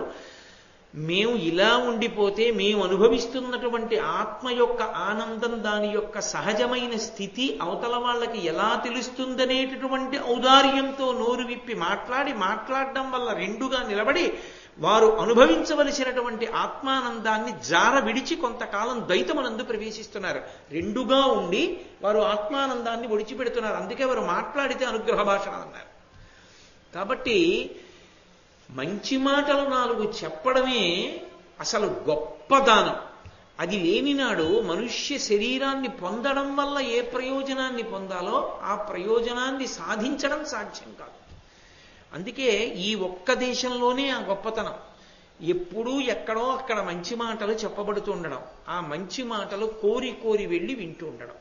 మేము ఇలా ఉండిపోతే మేము అనుభవిస్తున్నటువంటి ఆత్మ యొక్క ఆనందం, దాని యొక్క సహజమైన స్థితి అవతల వాళ్ళకి ఎలా తెలుస్తుందనేటటువంటి ఔదార్యంతో నోరు విప్పి మాట్లాడడం వల్ల రెండుగా నిలబడి వారు అనుభవించవలసినటువంటి ఆత్మానందాన్ని జార విడిచి కొంతకాలం ద్వైతమునందు ప్రవేశిస్తున్నారు. రెండుగా ఉండి వారు ఆత్మానందాన్ని విడిచిపెడుతున్నారు. అందుకే వారు మాట్లాడితే అనుగ్రహ భాషణ అన్నారు. కాబట్టి మంచి మాటలు 4 చెప్పడమే అసలు గొప్ప దానం. అది లేనినాడు మనుష్య శరీరాన్ని పొందడం వల్ల ఏ ప్రయోజనాన్ని పొందాలో ఆ ప్రయోజనాన్ని సాధించడం సాధ్యం కాదు. అందుకే ఈ ఒక్క దేశంలోనే ఆ గొప్పతనం. ఎప్పుడూ ఎక్కడో అక్కడ మంచి మాటలు చెప్పబడుతూ ఉండడం, ఆ మంచి మాటలు కోరి కోరి వెళ్ళి వింటూ ఉండడం,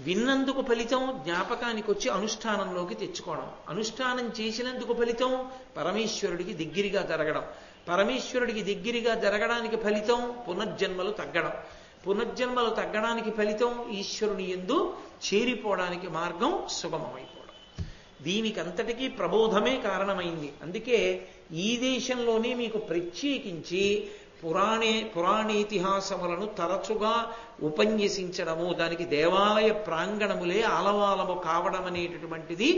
విన్నందుకు ఫలితం జ్ఞాపకానికి వచ్చి అనుష్ఠానంలోకి తెచ్చుకోవడం, అనుష్ఠానం చేసినందుకు ఫలితం పరమేశ్వరుడికి దగ్గరగా జరగడం, పరమేశ్వరుడికి దగ్గరగా జరగడానికి ఫలితం పునర్జన్మలు తగ్గడం, పునర్జన్మలు తగ్గడానికి ఫలితం ఈశ్వరుని యందు చేరిపోవడానికి మార్గం సుగమమైపోవడం. దీనికంతటికీ ప్రబోధమే కారణమైంది. అందుకే ఈ దేశంలోనే మీకు ప్రత్యేకించి పురాణేతిహాసములను తరచుగా ఉపన్యసించడము, దానికి దేవాలయ ప్రాంగణములే ఆలవాలము కావడం అనేటటువంటిది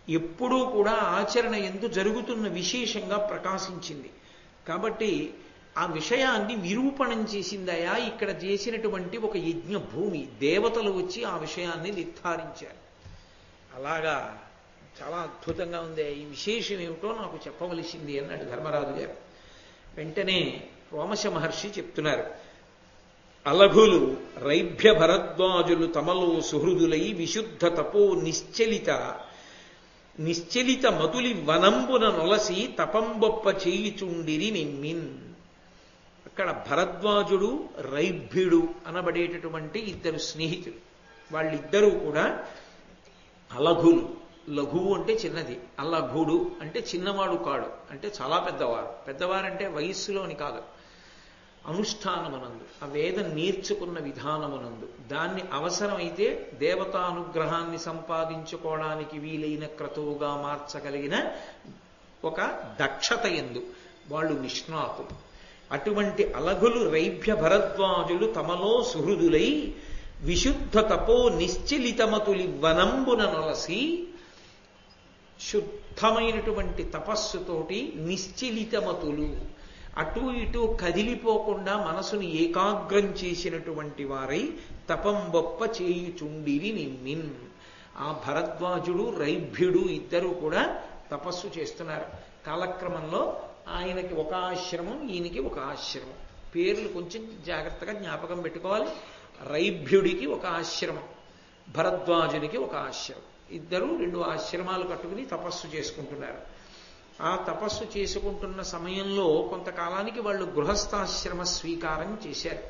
ఎప్పుడూ కూడా ఆచరణ యందు జరుగుతున్న విశేషంగా ప్రకాశించింది. కాబట్టి ఆ విషయాన్ని నిరూపణం చేసిందయా ఇక్కడ చేసినటువంటి ఒక యజ్ఞ భూమి. దేవతలు వచ్చి ఆ విషయాన్ని నిర్ధారించారు. అలాగా చాలా అద్భుతంగా ఉంది. ఈ విశేషం ఏమిటో నాకు చెప్పవలసింది అన్నాడు ధర్మరాజు గారు. వెంటనే రోమశ మహర్షి చెప్తున్నారు, అలఘులు రైభ్య భరద్వాజులు తమలో సుహృదులై విశుద్ధ తపో నిశ్చలిత మతులి వనంబున నొలసి తపంబొప్ప చేయిచుండిరి నిమ్మిన్. అక్కడ భరద్వాజుడు రైభ్యుడు అనబడేటటువంటి ఇద్దరు స్నేహితులు. వాళ్ళిద్దరూ కూడా అలఘులు. లఘువు అంటే చిన్నది, అలఘుడు అంటే చిన్నవాడు కాడు, అంటే చాలా పెద్దవారు. పెద్దవారంటే వయస్సులోని కాదు, అనుష్ఠానమునందు, ఆ వేదం నేర్చుకున్న విధానమునందు, దాన్ని అవసరమైతే దేవతానుగ్రహాన్ని సంపాదించుకోవడానికి వీలైన క్రతువుగా మార్చగలిగిన ఒక దక్షత యందు వాళ్ళు నిష్ణాతులు. అటువంటి అలఘులు రైభ్య భరద్వాజులు తమలో సుహృదులై విశుద్ధ తపో నిశ్చలితమతులి వనంబున నొలసి, శుద్ధమైనటువంటి తపస్సుతోటి నిశ్చలితమతులు, అటు ఇటు కదిలిపోకుండా మనసును ఏకాగ్రం చేసినటువంటి వారై తపంబొప్ప చేయుచుండిరి నిమ్మిన్. ఆ భరద్వాజుడు రైభ్యుడు ఇద్దరు కూడా తపస్సు చేస్తున్నారు. కాలక్రమంలో ఆయనకి ఒక ఆశ్రమం, ఈయనకి ఒక ఆశ్రమం. పేర్లు కొంచెం జాగ్రత్తగా జ్ఞాపకం పెట్టుకోవాలి. రైభ్యుడికి ఒక ఆశ్రమం, భరద్వాజునికి ఒక ఆశ్రమం. ఇద్దరు 2 ఆశ్రమాలు కట్టుకుని తపస్సు చేసుకుంటున్నారు. ఆ తపస్సు చేసుకుంటున్న సమయంలో కొంతకాలానికి వాళ్ళు గృహస్థాశ్రమ స్వీకారం చేశారు.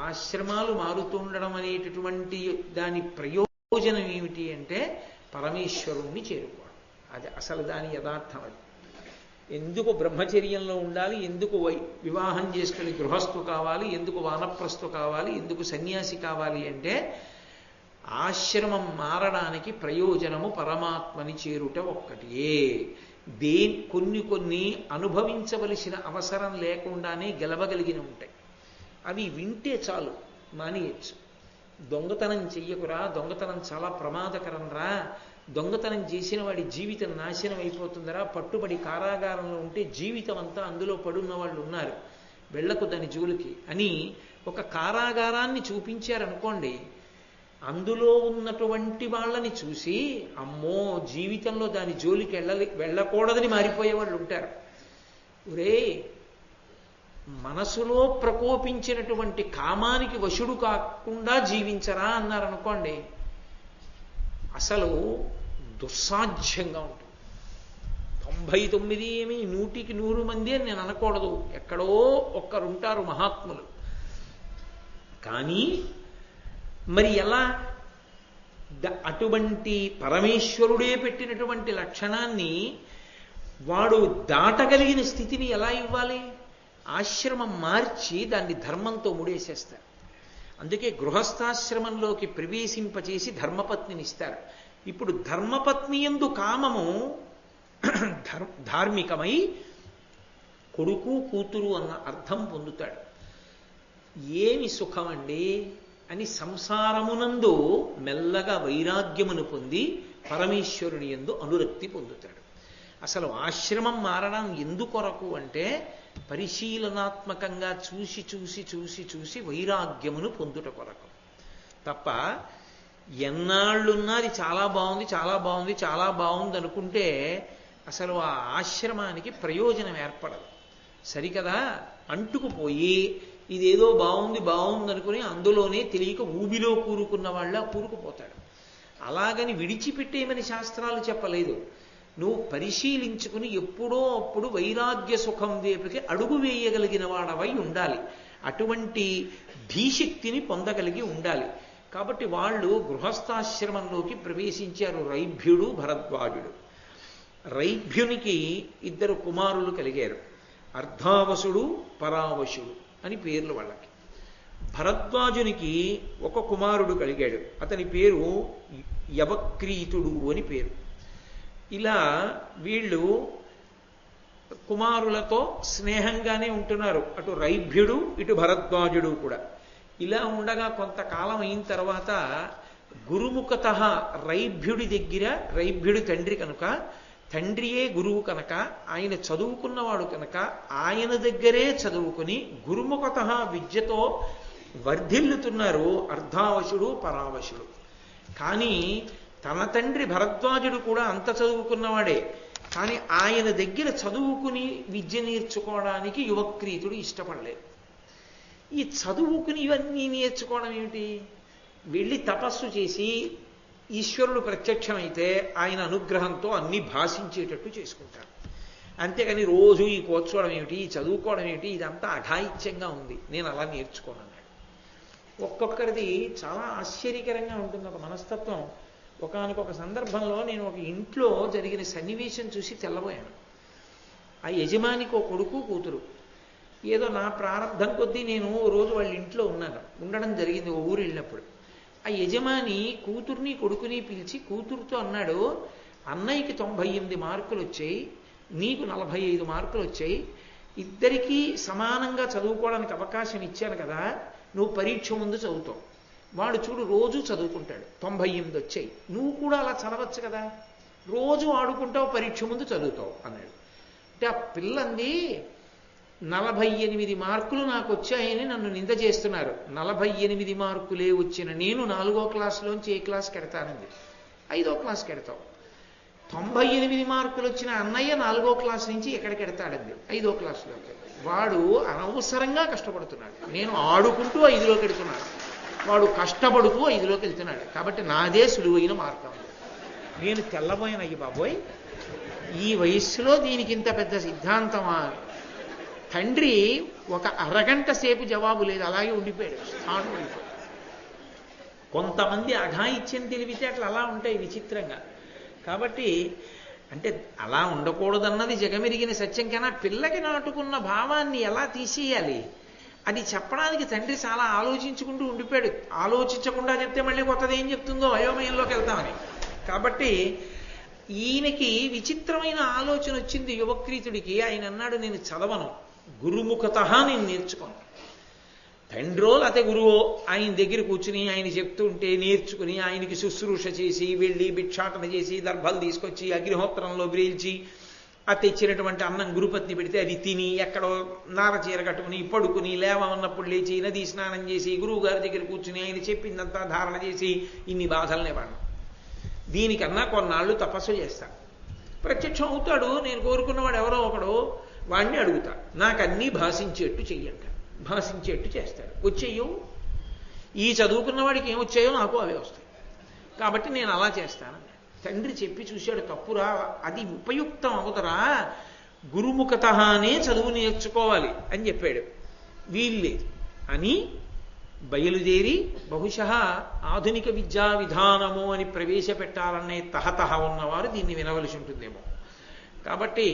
ఆశ్రమాలు మారుతుండడం అనేటటువంటి దాని ప్రయోజనం ఏమిటి అంటే పరమేశ్వరుణ్ణి చేరుకోవడం. అది అసలు దాని యథార్థం. అది ఎందుకు బ్రహ్మచర్యంలో ఉండాలి, ఎందుకు వివాహం చేసుకుని గృహస్థు కావాలి, ఎందుకు వానప్రస్థు కావాలి, ఎందుకు సన్యాసి కావాలి అంటే ఆశ్రమం మారడానికి ప్రయోజనము పరమాత్మని చేరుట ఒక్కటే. కొన్ని అనుభవించవలసిన అవసరం లేకుండానే గెలవగలిగిన ఉంటాయి. అవి వింటే చాలు, మానేయచ్చు. దొంగతనం చెయ్యకురా, దొంగతనం చాలా ప్రమాదకరం రా, దొంగతనం చేసిన వాడి జీవితం నాశనం అయిపోతుందరా, పట్టుబడి కారాగారంలో ఉంటే జీవితం అంతా అందులో పడున్న వాళ్ళు ఉన్నారు, వెళ్ళకు దాని జోలికి అని ఒక కారాగారాన్ని చూపించారనుకోండి, అందులో ఉన్నటువంటి వాళ్ళని చూసి అమ్మో జీవితంలో దాని జోలికి వెళ్ళకూడదని మారిపోయే వాళ్ళు ఉంటారు. ఒరే, మనసులో ప్రకోపించినటువంటి కామానికి వశుడు కాకుండా జీవించరా అన్నారనుకోండి, అసలు దుస్సాధ్యంగా ఉంటుంది. 99 ఏమి 100కి 100 మంది అని నేను అనకూడదు, ఎక్కడో ఒక్కరుంటారు మహాత్ములు. కానీ మరి ఎలా అటువంటి పరమేశ్వరుడే పెట్టినటువంటి లక్షణాన్ని వాడు దాటగలిగిన స్థితిని ఎలా ఇవ్వాలి? ఆశ్రమం మార్చి దాన్ని ధర్మంతో ముడేసేస్తారు. అందుకే గృహస్థాశ్రమంలోకి ప్రవేశింపచేసి ధర్మపత్నిని ఇస్తారు. ఇప్పుడు ధర్మపత్ని యందు కామము ధార్మికమై కొడుకు కూతురు అన్న అర్థం పొందుతాడు. ఏమి సుఖమండి అని సంసారమునందు మెల్లగా వైరాగ్యమును పొంది పరమేశ్వరుని యందు అనురక్తి పొందుతాడు. అసలు ఆశ్రమం మారడం ఎందుకొరకు అంటే పరిశీలనాత్మకంగా చూసి చూసి చూసి చూసి వైరాగ్యమును పొందుట కొరకు తప్ప ఎన్నాళ్ళున్నది చాలా బాగుంది చాలా బాగుంది చాలా బాగుంది అనుకుంటే అసలు ఆ ఆశ్రమానికి ప్రయోజనం ఏర్పడదు. సరికదా, అంటుకుపోయి ఇదేదో బాగుంది అనుకుని అందులోనే తెలియక ఊబిలో కూరుకున్న వాళ్ళ కూరుకుపోతాడు. అలాగని విడిచిపెట్టేమని శాస్త్రాలు చెప్పలేదు. నువ్వు పరిశీలించుకుని ఎప్పుడో అప్పుడు వైరాగ్య సుఖం వైపుకి అడుగు వేయగలిగిన వాడవై ఉండాలి. అటువంటి ధీశక్తిని పొందగలిగి ఉండాలి. కాబట్టి వాళ్ళు గృహస్థాశ్రమంలోకి ప్రవేశించారు, రైభ్యుడు భరద్వాజుడు. రైభ్యునికి 2 కుమారులు కలిగారు, అర్ధావసుడు పరావశుడు అని పేర్లు వాళ్ళకి. భరద్వాజునికి 1 కుమారుడు కలిగాడు, అతని పేరు యవక్రీతుడు అని పేరు. ఇలా వీళ్ళు కుమారులతో స్నేహంగానే ఉంటున్నారు, అటు రైభ్యుడు ఇటు భరద్వాజుడు కూడా. ఇలా ఉండగా కొంతకాలం అయిన తర్వాత గురుముఖత రైభ్యుడి దగ్గర, రైభ్యుడి తండ్రి కనుక, తండ్రియే గురువు కనుక, ఆయన చదువుకున్నవాడు కనుక ఆయన దగ్గరే చదువుకుని గురుముఖత విద్యతో వర్ధిల్లుతున్నారు అర్ధావశుడు పరావశుడు. కానీ తన తండ్రి భరద్వాజుడు కూడా అంత చదువుకున్నవాడే, కానీ ఆయన దగ్గర చదువుకుని విద్య నేర్చుకోవడానికి యువక్రీతుడు ఇష్టపడలేదు. ఈ చదువుకుని ఇవన్నీ నేర్చుకోవడం ఏమిటి? వెళ్ళి తపస్సు చేసి ఈశ్వరుడు ప్రత్యక్షమైతే ఆయన అనుగ్రహంతో అన్ని భాషించేటట్టు చేసుకుంటారు. అంతేకాని రోజు ఈ కూర్చోవడం ఏమిటి, ఈ చదువుకోవడం ఏమిటి, ఇదంతా అఘాయిత్యంగా ఉంది, నేను అలా నేర్చుకోను అన్నాడు. ఒక్కొక్కరిది చాలా ఆశ్చర్యకరంగా ఉంటుంది ఒక మనస్తత్వం. ఒకానొక సందర్భంలో నేను ఒక ఇంట్లో జరిగిన సన్నివేశం చూసి తెల్లబోయాను. ఆ యజమానికి ఒక కొడుకు కూతురు. ఏదో నా ప్రారంభం కొద్దీ నేను రోజు వాళ్ళ ఇంట్లో ఉండడం జరిగింది ఓ ఊరు వెళ్ళినప్పుడు. ఆ యజమాని కూతుర్ని కొడుకుని పిలిచి కూతురుతో అన్నాడు, అన్నయ్యకి 98 మార్కులు వచ్చాయి, నీకు 45 మార్కులు వచ్చాయి, ఇద్దరికీ సమానంగా చదువుకోవడానికి అవకాశం ఇచ్చాను కదా, నువ్వు పరీక్ష ముందు చదువుతావు. వాడు చూడు రోజు చదువుకుంటాడు, 98 వచ్చాయి, నువ్వు కూడా అలా చదవచ్చు కదా, రోజు ఆడుకుంటావు, పరీక్ష ముందు చదువుతావు అన్నాడు. అంటే ఆ పిల్లంది 48 మార్కులు నాకు వచ్చాయని నన్ను నింద చేస్తున్నారు. 48 మార్కులే వచ్చిన నేను 4వ క్లాసులోంచి ఏ క్లాస్కి ఎడతానండి, 5వ క్లాస్కి ఎడతావు. 98 మార్కులు వచ్చిన అన్నయ్య 4వ క్లాస్ నుంచి ఎక్కడికి ఎడతాడండి, 5వ క్లాసులోకి. వాడు అనవసరంగా కష్టపడుతున్నాడు, నేను ఆడుకుంటూ 5లోకి ఎడుతున్నాడు, వాడు కష్టపడుతూ 5లోకి వెళ్తున్నాడు. కాబట్టి నాదే సులువైన మార్గం. నేను తెల్లబోయిన అయ్యి బాబోయ్, ఈ వయస్సులో దీనికి ఇంత పెద్ద సిద్ధాంతమా? తండ్రి ఒక అరగంట సేపు జవాబు లేదు, అలాగే ఉండిపోయాడు, స్థానం అయిపోయాడు. కొంతమంది అఘాయిత్యం తెలివితే అట్లా అలా ఉంటాయి విచిత్రంగా. కాబట్టి అంటే అలా ఉండకూడదన్నది జగమెరిగిన సత్యం. కన్నా పిల్లకి నాటుకున్న భావాన్ని ఎలా తీసేయాలి అది చెప్పడానికి తండ్రి చాలా ఆలోచించుకుంటూ ఉండిపోయాడు. ఆలోచించకుండా చెప్తే మళ్ళీ కొత్తది ఏం చెప్తుందో అయోమయంలోకి వెళ్తామని. కాబట్టి ఈయనకి విచిత్రమైన ఆలోచన వచ్చింది యువక్రీతుడికి. ఆయన అన్నాడు, నేను చదవను, గురుముఖత నేను నేర్చుకోను. తండ్రో లేకపోతే గురువో ఆయన దగ్గర కూర్చుని ఆయన చెప్తూ ఉంటే నేర్చుకుని ఆయనకి శుశ్రూష చేసి వెళ్ళి భిక్షాటన చేసి దర్భలు తీసుకొచ్చి అగ్నిహోత్రంలో వ్రేల్చి ఆ తెచ్చినటువంటి అన్నం గురుపత్ని పెడితే అది తిని ఎక్కడో నారచీర కట్టుకుని పడుకుని లేవన్నప్పుడు లేచి నదీ స్నానం చేసి గురువు గారి దగ్గర కూర్చుని ఆయన చెప్పిందంతా ధారణ చేసి ఇన్ని బాధలనే పడను. దీనికన్నా కొన్నాళ్ళు తపస్సు చేస్తా, ప్రత్యక్షం అవుతాడు, నేను కోరుకున్నవాడు ఎవరో ఒకడు, వాడిని అడుగుతా, నాకు అన్నీ భాషించేట్టు చెయ్యంట. భాషించేట్టు చేస్తాడు. వచ్చేయో ఈ చదువుకున్నవాడికి ఏమొచ్చాయో నాకు అవే వస్తాయి, కాబట్టి నేను అలా చేస్తాను. తండ్రి చెప్పి చూశాడు, తప్పురా, అది ఉపయుక్తం అవుతరా, గురుముఖతనే చదువు నేర్చుకోవాలి అని చెప్పాడు. వీల్లేదు అని బయలుదేరి బహుశः ఆధునిక విద్యా విధానము అని ప్రవేశపెట్టాలనే తహతహ ఉన్నవారు దీన్ని వినవలసి ఉంటుందేమో. కాబట్టి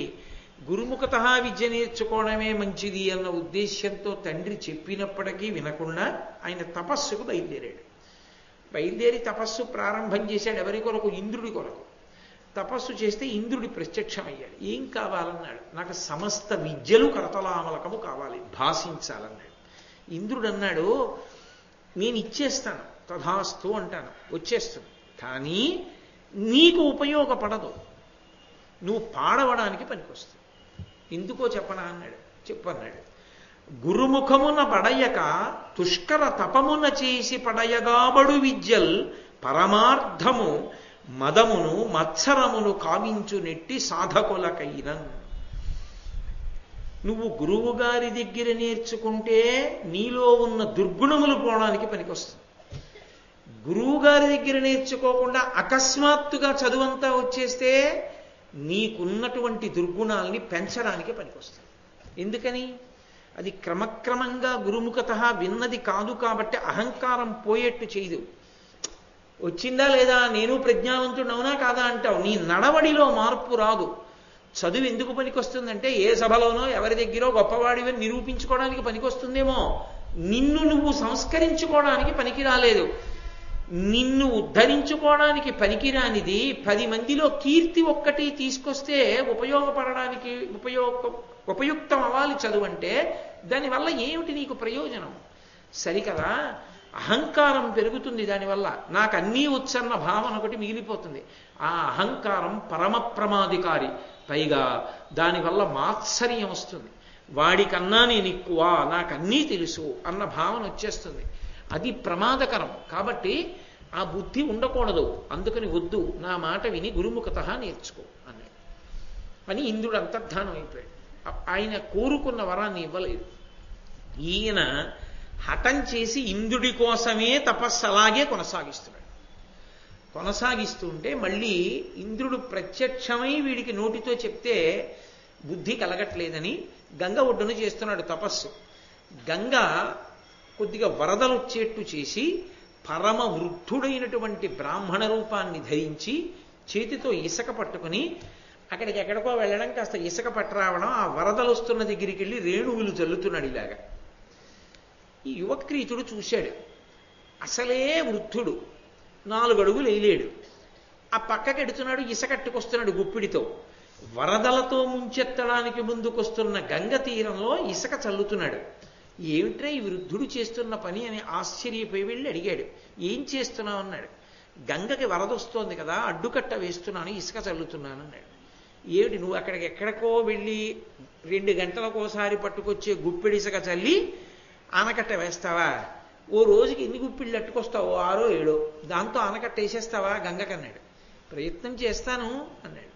గురుముఖత విద్య నేర్చుకోవడమే మంచిది అన్న ఉద్దేశ్యంతో తండ్రి చెప్పినప్పటికీ వినకుండా ఆయన తపస్సుకు బయలుదేరాడు. బయలుదేరి తపస్సు ప్రారంభం చేశాడు. ఎవరి కొరకు? ఇంద్రుడి కొరకు. తపస్సు చేస్తే ఇంద్రుడి ప్రత్యక్షమయ్యాడు. ఏం కావాలన్నాడు? నాకు సమస్త విద్యలు కరతలామలకము కావాలి, భాషించాలన్నాడు. ఇంద్రుడు అన్నాడు, నేను ఇచ్చేస్తాను, తథాస్తు అంటాను, వచ్చేస్తుంది, కానీ నీకు ఉపయోగపడదు, నువ్వు పాడవడానికి పనికొస్తుంది. ఎందుకో చెప్పనా అన్నాడు. చెప్పన్నాడు, గురుముఖమున పడయక తుష్కర తపమున చేసి పడయగాబడు విద్యల్ పరమార్థము మదమును మత్సరమును కావించు నెట్టి సాధకులకైన. నువ్వు గురువు గారి దగ్గర నేర్చుకుంటే నీలో ఉన్న దుర్గుణములు పోవడానికి పనికొస్తుంది. గురువు గారి దగ్గర నేర్చుకోకుండా అకస్మాత్తుగా చదువంతా వచ్చేస్తే నీకున్నటువంటి దుర్గుణాలని పెంచడానికి పనికొస్తుంది. ఎందుకని? అది క్రమక్రమంగా గురుముఖత విన్నది కాదు కాబట్టి అహంకారం పోయేట్టు చేయదు. వచ్చిందా లేదా, నేను ప్రజ్ఞావంతుడు అవునా కాదా అంటావు, నీ నడవడిలో మార్పు రాదు. చదువు ఎందుకు పనికొస్తుందంటే ఏ సభలోనో ఎవరి దగ్గరో గొప్పవాడివి నిరూపించుకోవడానికి పనికొస్తుందేమో, నిన్ను నువ్వు సంస్కరించుకోవడానికి పనికి రాలేదు. నిన్ను ఉద్ధరించుకోవడానికి పనికిరానిది 10 మందిలో కీర్తి ఒక్కటి తీసుకొస్తే ఉపయోగపడడానికి ఉపయుక్తం అవ్వాలి చదువు అంటే. దానివల్ల ఏమిటి నీకు ప్రయోజనం? సరికదా? అహంకారం పెరుగుతుంది దానివల్ల. నాకు అన్నీ వచ్చన్న భావన ఒకటి మిగిలిపోతుంది. ఆ అహంకారం పరమ ప్రమాదికారి. పైగా దానివల్ల మాత్సర్యం వస్తుంది. వాడికన్నా నేను ఎక్కువ, నాకన్నీ తెలుసు అన్న భావన వచ్చేస్తుంది. అది ప్రమాదకరం. కాబట్టి ఆ బుద్ధి ఉండకూడదు. అందుకని వద్దు, నా మాట విని గురుముఖత నేర్చుకో అన్నాడు. అని ఇంద్రుడు అంతర్ధానం అయిపోయాడు. ఆయన కోరుకున్న వరాన్ని ఇవ్వలేదు. ఈయన హఠం చేసి ఇంద్రుడి కోసమే తపస్సు అలాగే కొనసాగిస్తున్నాడు. కొనసాగిస్తుంటే మళ్ళీ ఇంద్రుడు ప్రత్యక్షమై వీడికి నోటితో చెప్తే బుద్ధి కలగట్లేదని గంగ ఒడ్డున చేస్తున్నాడు తపస్సు. గంగ కొద్దిగా వరదలు వచ్చేట్టు చేసి పరమ వృద్ధుడైనటువంటి బ్రాహ్మణ రూపాన్ని ధరించి చేతితో ఇసుక పట్టుకుని అక్కడికి ఎక్కడికో వెళ్ళడం, కాస్త ఇసుక పట్టరావడం, ఆ వరదలు వస్తున్న దగ్గరికి వెళ్ళి రేణువులు చల్లుతున్నాడు ఇలాగా. ఈ యువక్రీతుడు చూశాడు. అసలే వృద్ధుడు, 4 అడుగులు వేయలేడు. ఆ పక్కకెడుతున్నాడు, ఇసుకట్టుకొస్తున్నాడు గుప్పిడితో. వరదలతో ముంచెత్తడానికి ముందుకొస్తున్న గంగ తీరంలో ఇసుక చల్లుతున్నాడు. ఏమిట్రా ఈ వృద్ధుడు చేస్తున్న పని అని ఆశ్చర్యపోయి వెళ్ళి అడిగాడు. ఏం చేస్తున్నావు అన్నాడు. గంగకి వరద వస్తోంది కదా, అడ్డుకట్ట వేస్తున్నాను, ఇసుక చల్లుతున్నాను అన్నాడు. ఏమిటి నువ్వు అక్కడికి ఎక్కడికో వెళ్ళి 2 గంటలకోసారి పట్టుకొచ్చే గుప్పిడి ఇసుక చల్లి ఆనకట్ట వేస్తావా? ఓ రోజుకి ఎన్ని గుప్పిళ్ళు అట్టుకొస్తావో, 6 7, దాంతో ఆనకట్ట వేసేస్తావా గంగకన్నాడు. ప్రయత్నం చేస్తాను అన్నాడు.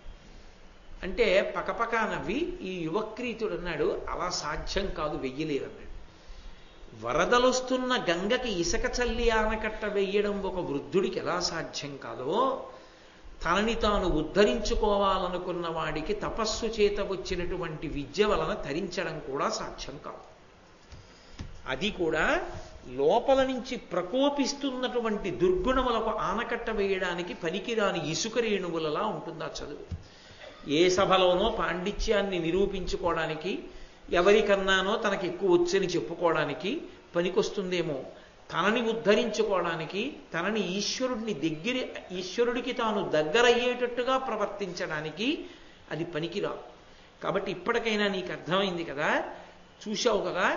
అంటే పకపక నవ్వి ఈ యువక్రీతుడు అన్నాడు, అలా సాధ్యం కాదు, వెయ్యలేదన్నాడు. వరదలొస్తున్న గంగకి ఇసుక చల్లి ఆనకట్ట వెయ్యడం ఒక వృద్ధుడికి ఎలా సాధ్యం కాదో, తనని తాను ఉద్ధరించుకోవాలనుకున్న వాడికి తపస్సు చేత వచ్చినటువంటి విద్య వలన తరించడం కూడా సాధ్యం కాదు. అది కూడా లోపల నుంచి ప్రకోపిస్తున్నటువంటి దుర్గుణములకు ఆనకట్ట వేయడానికి పనికిరాని ఇసుక రేణువులలా ఉంటుందా చదువు. ఏ సభలోనో పాండిత్యాన్ని నిరూపించుకోవడానికి, ఎవరికన్నానో తనకి ఎక్కువ వచ్చని చెప్పుకోవడానికి పనికొస్తుందేమో, తనని ఉద్ధరించుకోవడానికి, తనని ఈశ్వరుడికి తాను దగ్గరయ్యేటట్టుగా ప్రవర్తించడానికి అది పనికిరాదు. కాబట్టి ఇప్పటికైనా నీకు అర్థమైంది కదా, చూశావు కదా,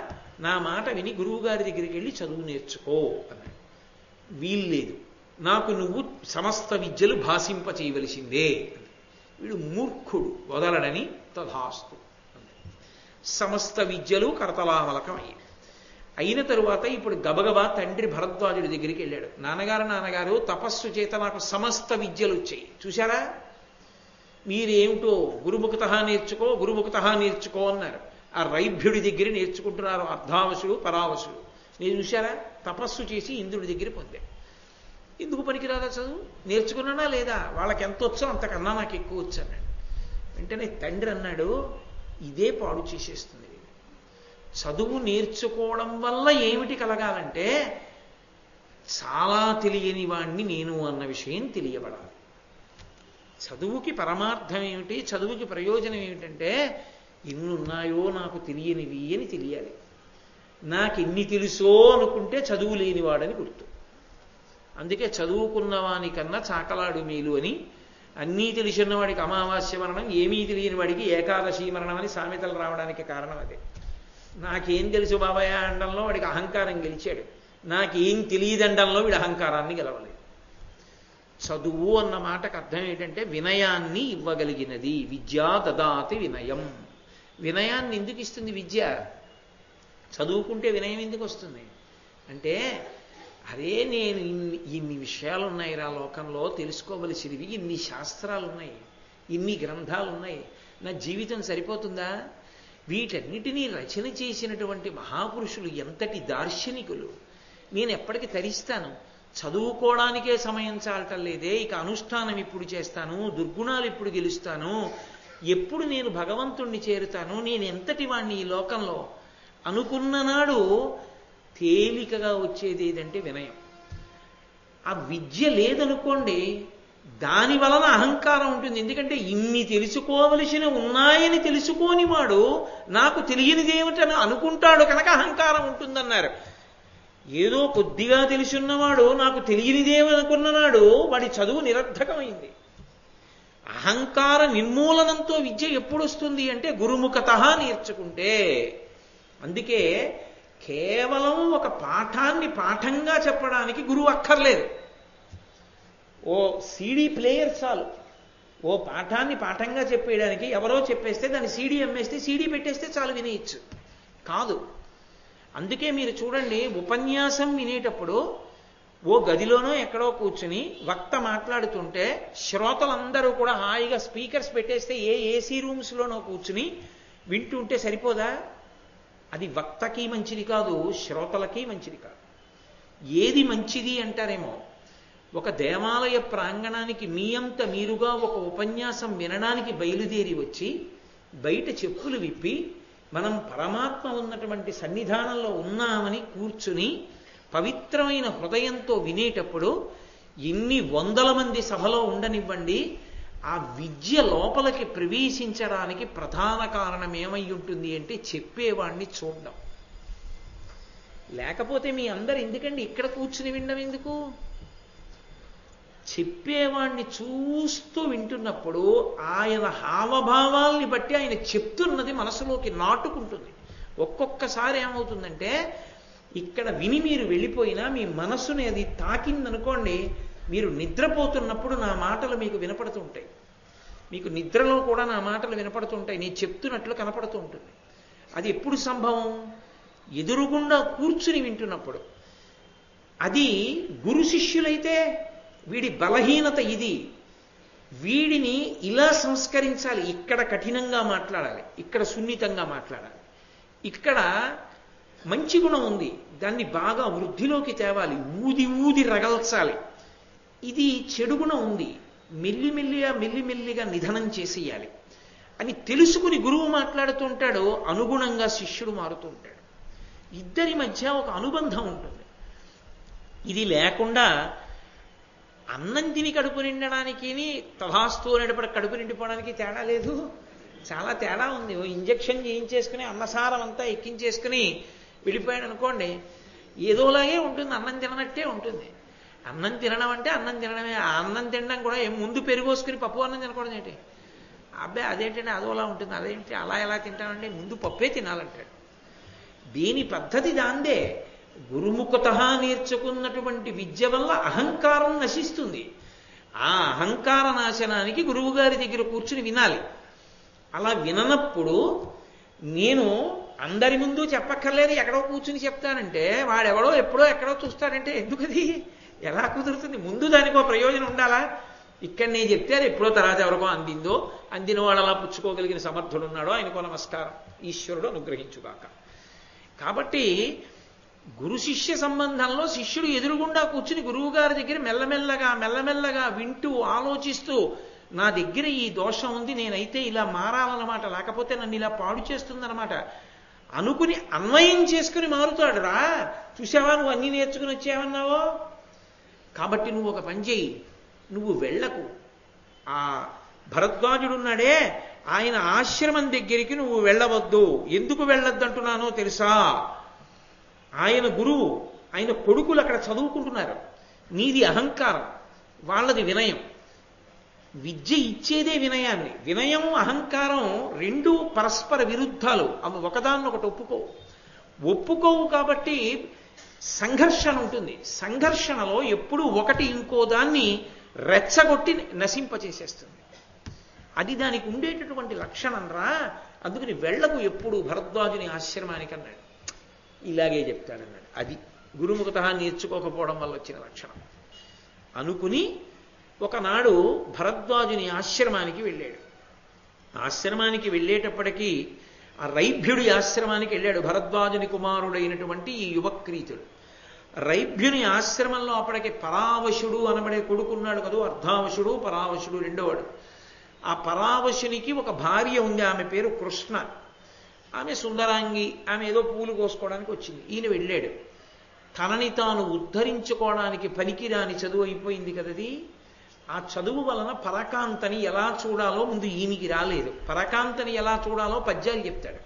నా మాట విని గురువుగారి దగ్గరికి వెళ్ళి చదువు నేర్చుకో అన్నాడు. వీల్లేదు, నాకు నువ్వు సమస్త విద్యలు భాషింప చేయవలసిందే. వీడు మూర్ఖుడు, వదలడని తథాస్తు. సమస్త విద్యలు కరతలామలకమయ్యాయి. అయిన తరువాత ఇప్పుడు గబగబా తండ్రి భరద్వాజుడి దగ్గరికి వెళ్ళాడు. నాన్నగారు తపస్సు చేత నాకు సమస్త విద్యలు వచ్చాయి, చూశారా, మీరేమిటో గురుముఖత నేర్చుకో అన్నారు. ఆ రైభ్యుడి దగ్గర నేర్చుకుంటున్నారు అర్ధావశుడు పరావశుడు. నేను చూశారా, తపస్సు చేసి ఇంద్రుడి దగ్గర పొందాడు. ఎందుకు పనికిరాదా చదువు? నేర్చుకున్నానా లేదా? వాళ్ళకి ఎంత వచ్చో అంతకన్నా నాకు ఎక్కువ వచ్చు అన్నాడు. వెంటనే తండ్రి అన్నాడు, ఇదే పాడు చేసేస్తుంది. చదువు నేర్చుకోవడం వల్ల ఏమిటి కలగాలంటే, చాలా తెలియని వాణ్ణి నేను అన్న విషయం తెలియబడాలి. చదువుకి పరమార్థం ఏమిటి, చదువుకి ప్రయోజనం ఏమిటంటే, ఎన్నున్నాయో నాకు తెలియనివి అని తెలియాలి. నాకు ఎన్ని తెలుసో అనుకుంటే చదువు లేనివాడని గుర్తు. అందుకే చదువుకున్నవానికన్నా చాకలాడు మేలు అని, అన్నీ తెలిసిన వాడికి అమావాస్య మరణం, ఏమీ తెలియని వాడికి ఏకాదశి మరణం అని సామెతలు రావడానికి కారణం అదే. నాకేం తెలుసు బాబాయ్ అండంలో వాడికి అహంకారం గెలిచాడు, నాకేం తెలియదండంలో వీడి అహంకారాన్ని గెలవలేదు. చదువు అన్న మాటకు అర్థం ఏంటంటే వినయాన్ని ఇవ్వగలిగినది. విద్యా దదాతి వినయం. వినయాన్ని ఎందుకు ఇస్తుంది విద్య? చదువుకుంటే వినయం ఎందుకు వస్తుంది అంటే, అరే నేను ఇన్ని విషయాలు ఉన్నాయి రా లోకంలో తెలుసుకోవలసినవి, ఇన్ని శాస్త్రాలు ఉన్నాయి, ఇన్ని గ్రంథాలు ఉన్నాయి, నా జీవితం సరిపోతుందా? వీటన్నిటినీ రచన చేసినటువంటి మహాపురుషులు ఎంతటి దార్శనికులు. నేను ఎప్పటికీ తరిస్తాను, చదువుకోవడానికే సమయం చాలటం లేదే, ఇక అనుష్ఠానం ఇప్పుడు చేస్తాను, దుర్గుణాలు ఇప్పుడు గెలుస్తాను, ఎప్పుడు నేను భగవంతుణ్ణి చేరుతాను, నేను ఎంతటి వాణ్ణి ఈ లోకంలో అనుకున్న నాడు తేలికగా వచ్చేది ఏదంటే వినయం. ఆ విద్య లేదనుకోండి, దాని వలన అహంకారం ఉంటుంది. ఎందుకంటే ఇన్ని తెలుసుకోవలసిన ఉన్నాయని తెలుసుకోని వాడు నాకు తెలియనిదేమిటని అనుకుంటాడు కనుక అహంకారం ఉంటుందన్నారు. ఏదో కొద్దిగా తెలుసున్నవాడు నాకు తెలియనిదేమనుకున్ననాడు వాడి చదువు నిరర్థకమైంది. అహంకార నిర్మూలనంతో విద్య ఎప్పుడు వస్తుంది అంటే గురుముఖత నేర్చుకుంటే. అందుకే కేవలం ఒక పాఠాన్ని పాఠంగా చెప్పడానికి గురువు అక్కర్లేదు. ఓ సీడీ ప్లేయర్ చాలు. ఓ పాఠాన్ని పాఠంగా చెప్పేయడానికి ఎవరో చెప్పేస్తే దాన్ని సీడీ అమ్మేస్తే సీడీ పెట్టేస్తే చాలు, వినేయచ్చు కాదు. అందుకే మీరు చూడండి, ఉపన్యాసం వినేటప్పుడు ఓ గదిలోనో ఎక్కడో కూర్చుని వక్త మాట్లాడుతుంటే శ్రోతలందరూ కూడా హాయిగా స్పీకర్స్ పెట్టేస్తే ఏసీ రూమ్స్లోనో కూర్చుని వింటుంటే సరిపోదా? అది వక్తకి మంచిది కాదు, శ్రోతలకి మంచిది కాదు. ఏది మంచిది అంటారేమో, ఒక దేవాలయ ప్రాంగణానికి మీ అంత మీరుగా ఒక ఉపన్యాసం వినడానికి బయలుదేరి వచ్చి బయట చెప్పులు విప్పి మనం పరమాత్మ ఉన్నటువంటి సన్నిధానంలో ఉన్నామని కూర్చుని పవిత్రమైన హృదయంతో వినేటప్పుడు ఎన్ని వందల మంది సభలో ఉండనివ్వండి, ఆ విద్య లోపలికి ప్రవేశించడానికి ప్రధాన కారణం ఏమై ఉంటుంది అంటే చెప్పేవాణ్ణి చూడడం. లేకపోతే మీ అందరు ఎందుకండి ఇక్కడ కూర్చుని వినడం ఎందుకు? చెప్పేవాణ్ణి చూస్తూ వింటున్నప్పుడు ఆయన హావభావాల్ని బట్టి ఆయన చెప్తున్నది మనసులోకి నాటుకుంటుంది. ఒక్కొక్కసారి ఏమవుతుందంటే ఇక్కడ విని మీరు వెళ్ళిపోయినా మీ మనసుని అది తాకిందనుకోండి, మీరు నిద్రపోతున్నప్పుడు నా మాటలు మీకు వినపడుతుంటాయి, మీకు నిద్రలో కూడా నా మాటలు వినపడుతుంటాయి, నేను చెప్తున్నట్లు కనపడుతూ ఉంటుంది. అది ఎప్పుడు సంభవం? ఎదురుగుండా కూర్చుని వింటున్నప్పుడు. అది గురు శిష్యులైతే వీడి బలహీనత ఇది, వీడిని ఇలా సంస్కరించాలి, ఇక్కడ కఠినంగా మాట్లాడాలి, ఇక్కడ సున్నితంగా మాట్లాడాలి, ఇక్కడ మంచి గుణం ఉంది దాన్ని బాగా వృద్ధిలోకి తేవాలి, ఊది ఊది రగల్చాలి, ఇది చెడు గుణం ఉంది మెల్లిమెల్లిగా నిధనం చేసేయాలి అని తెలుసుకుని గురువు మాట్లాడుతూ ఉంటాడు, అనుగుణంగా శిష్యుడు మారుతూ ఉంటాడు. ఇద్దరి మధ్య ఒక అనుబంధం ఉంటుంది. ఇది లేకుండా అన్నం తిని కడుపు నిండడానికి తథాస్తు అనేటప్పుడు కడుపు నిండిపోవడానికి తేడా లేదు, చాలా తేడా ఉంది. ఓ ఇంజక్షన్ చేయించేసుకుని అన్నసారం అంతా ఎక్కించేసుకుని వెళ్ళిపోయాడు అనుకోండి, ఏదోలాగే ఉంటుంది, అన్నం తిననట్టే ఉంటుంది. అన్నం తినడం అంటే అన్నం తినడమే. ఆ అన్నం తినడం కూడా ముందు పెరుగోసుకుని పప్పు అన్నం తినకూడదు ఏంటి? అబ్బాయి అదేంటంటే అదోలా ఉంటుంది, అదేంటి అలా ఎలా తింటామంటే ముందు పప్పే తినాలంటాడు. దీని పద్ధతి దాందే. గురుముఖత నేర్చుకున్నటువంటి విద్య వల్ల అహంకారం నశిస్తుంది. ఆ అహంకార నాశనానికి గురువుగారి దగ్గర కూర్చుని వినాలి. అలా విననప్పుడు నేను అందరి ముందు చెప్పక్కర్లేదు, ఎక్కడో కూర్చుని చెప్తానంటే వాడెవడో ఎప్పుడో ఎక్కడో చూస్తాడంటే ఎందుకది? ఎలా కుదురుతుంది? ముందు దానికో ప్రయోజనం ఉండాలా? ఇక్కడ నేను చెప్తే అది ఎప్పుడో తర్వాత ఎవరికో అందిందో, అందిన వాడు అలా పుచ్చుకోగలిగిన సమర్థుడు ఉన్నాడో ఆయనకో నమస్కారం, ఈశ్వరుడు అనుగ్రహించుగాక. కాబట్టి గురు శిష్య సంబంధంలో శిష్యుడు ఎదురుగుండా కూర్చుని గురువుగారి దగ్గర మెల్లమెల్లగా వింటూ ఆలోచిస్తూ, నా దగ్గర ఈ దోషం ఉంది, నేనైతే ఇలా మారాలన్నమాట, లేకపోతే నన్ను ఇలా పాడు చేస్తుందన్నమాట అనుకుని అన్వయం చేసుకుని మారుతాడు. రా చూసావా, నువ్వు అన్నీ నేర్చుకుని వచ్చావన్నావో, కాబట్టి నువ్వు ఒక పని చేయి, నువ్వు వెళ్ళకు. ఆ భరద్వాజుడున్నాడే ఆయన ఆశ్రమం దగ్గరికి నువ్వు వెళ్ళవద్దు. ఎందుకు వెళ్ళొద్దు అంటున్నానో తెలుసా? ఆయన గురువు, ఆయన కొడుకులు అక్కడ చదువుకుంటున్నారు. నీది అహంకారం, వాళ్ళది వినయం. విద్య ఇచ్చేదే వినయాన్ని. వినయం అహంకారం రెండు పరస్పర విరుద్ధాలు, అవి ఒకదాన్నొకటి ఒప్పుకోవు. కాబట్టి సంఘర్షణ ఉంటుంది. సంఘర్షణలో ఎప్పుడూ ఒకటి ఇంకో దాన్ని రెచ్చగొట్టి నశింపచేసేస్తుంది. అది దానికి ఉండేటటువంటి లక్షణం రా. అందుకని వెళ్లకు ఎప్పుడు భరద్వాజుని ఆశ్రమానికి అన్నాడు. ఇలాగే చెప్తాడన్నాడు. అది గురుముఖత నేర్చుకోకపోవడం వల్ల వచ్చిన లక్షణం అనుకుని ఒకనాడు భరద్వాజుని ఆశ్రమానికి వెళ్ళాడు. ఆశ్రమానికి వెళ్ళేటప్పటికీ ఆ రైభ్యుడి ఆశ్రమానికి వెళ్ళాడు భరద్వాజుని కుమారుడైనటువంటి ఈ యువక్రీతుడు. రైభ్యుని ఆశ్రమంలో అప్పటికి పరావశుడు అనబడే కొడుకున్నాడు కదా, అర్ధావశుడు పరావశుడు రెండోవాడు. ఆ పరావశునికి ఒక భార్య ఉంది, ఆమె పేరు కృష్ణ. ఆమె సుందరాంగి, ఆమె ఏదో పూలు కోసుకోవడానికి వచ్చింది. ఈయన వెళ్ళాడు. తనని తాను ఉద్ధరించుకోవడానికి పనికిరాని చదువు అయిపోయింది కదది. ఆ చదువు వలన పరకాంతని ఎలా చూడాలో ముందు ఈయనకి రాలేదు. పరకాంతని ఎలా చూడాలో పద్యాలు చెప్తాడు,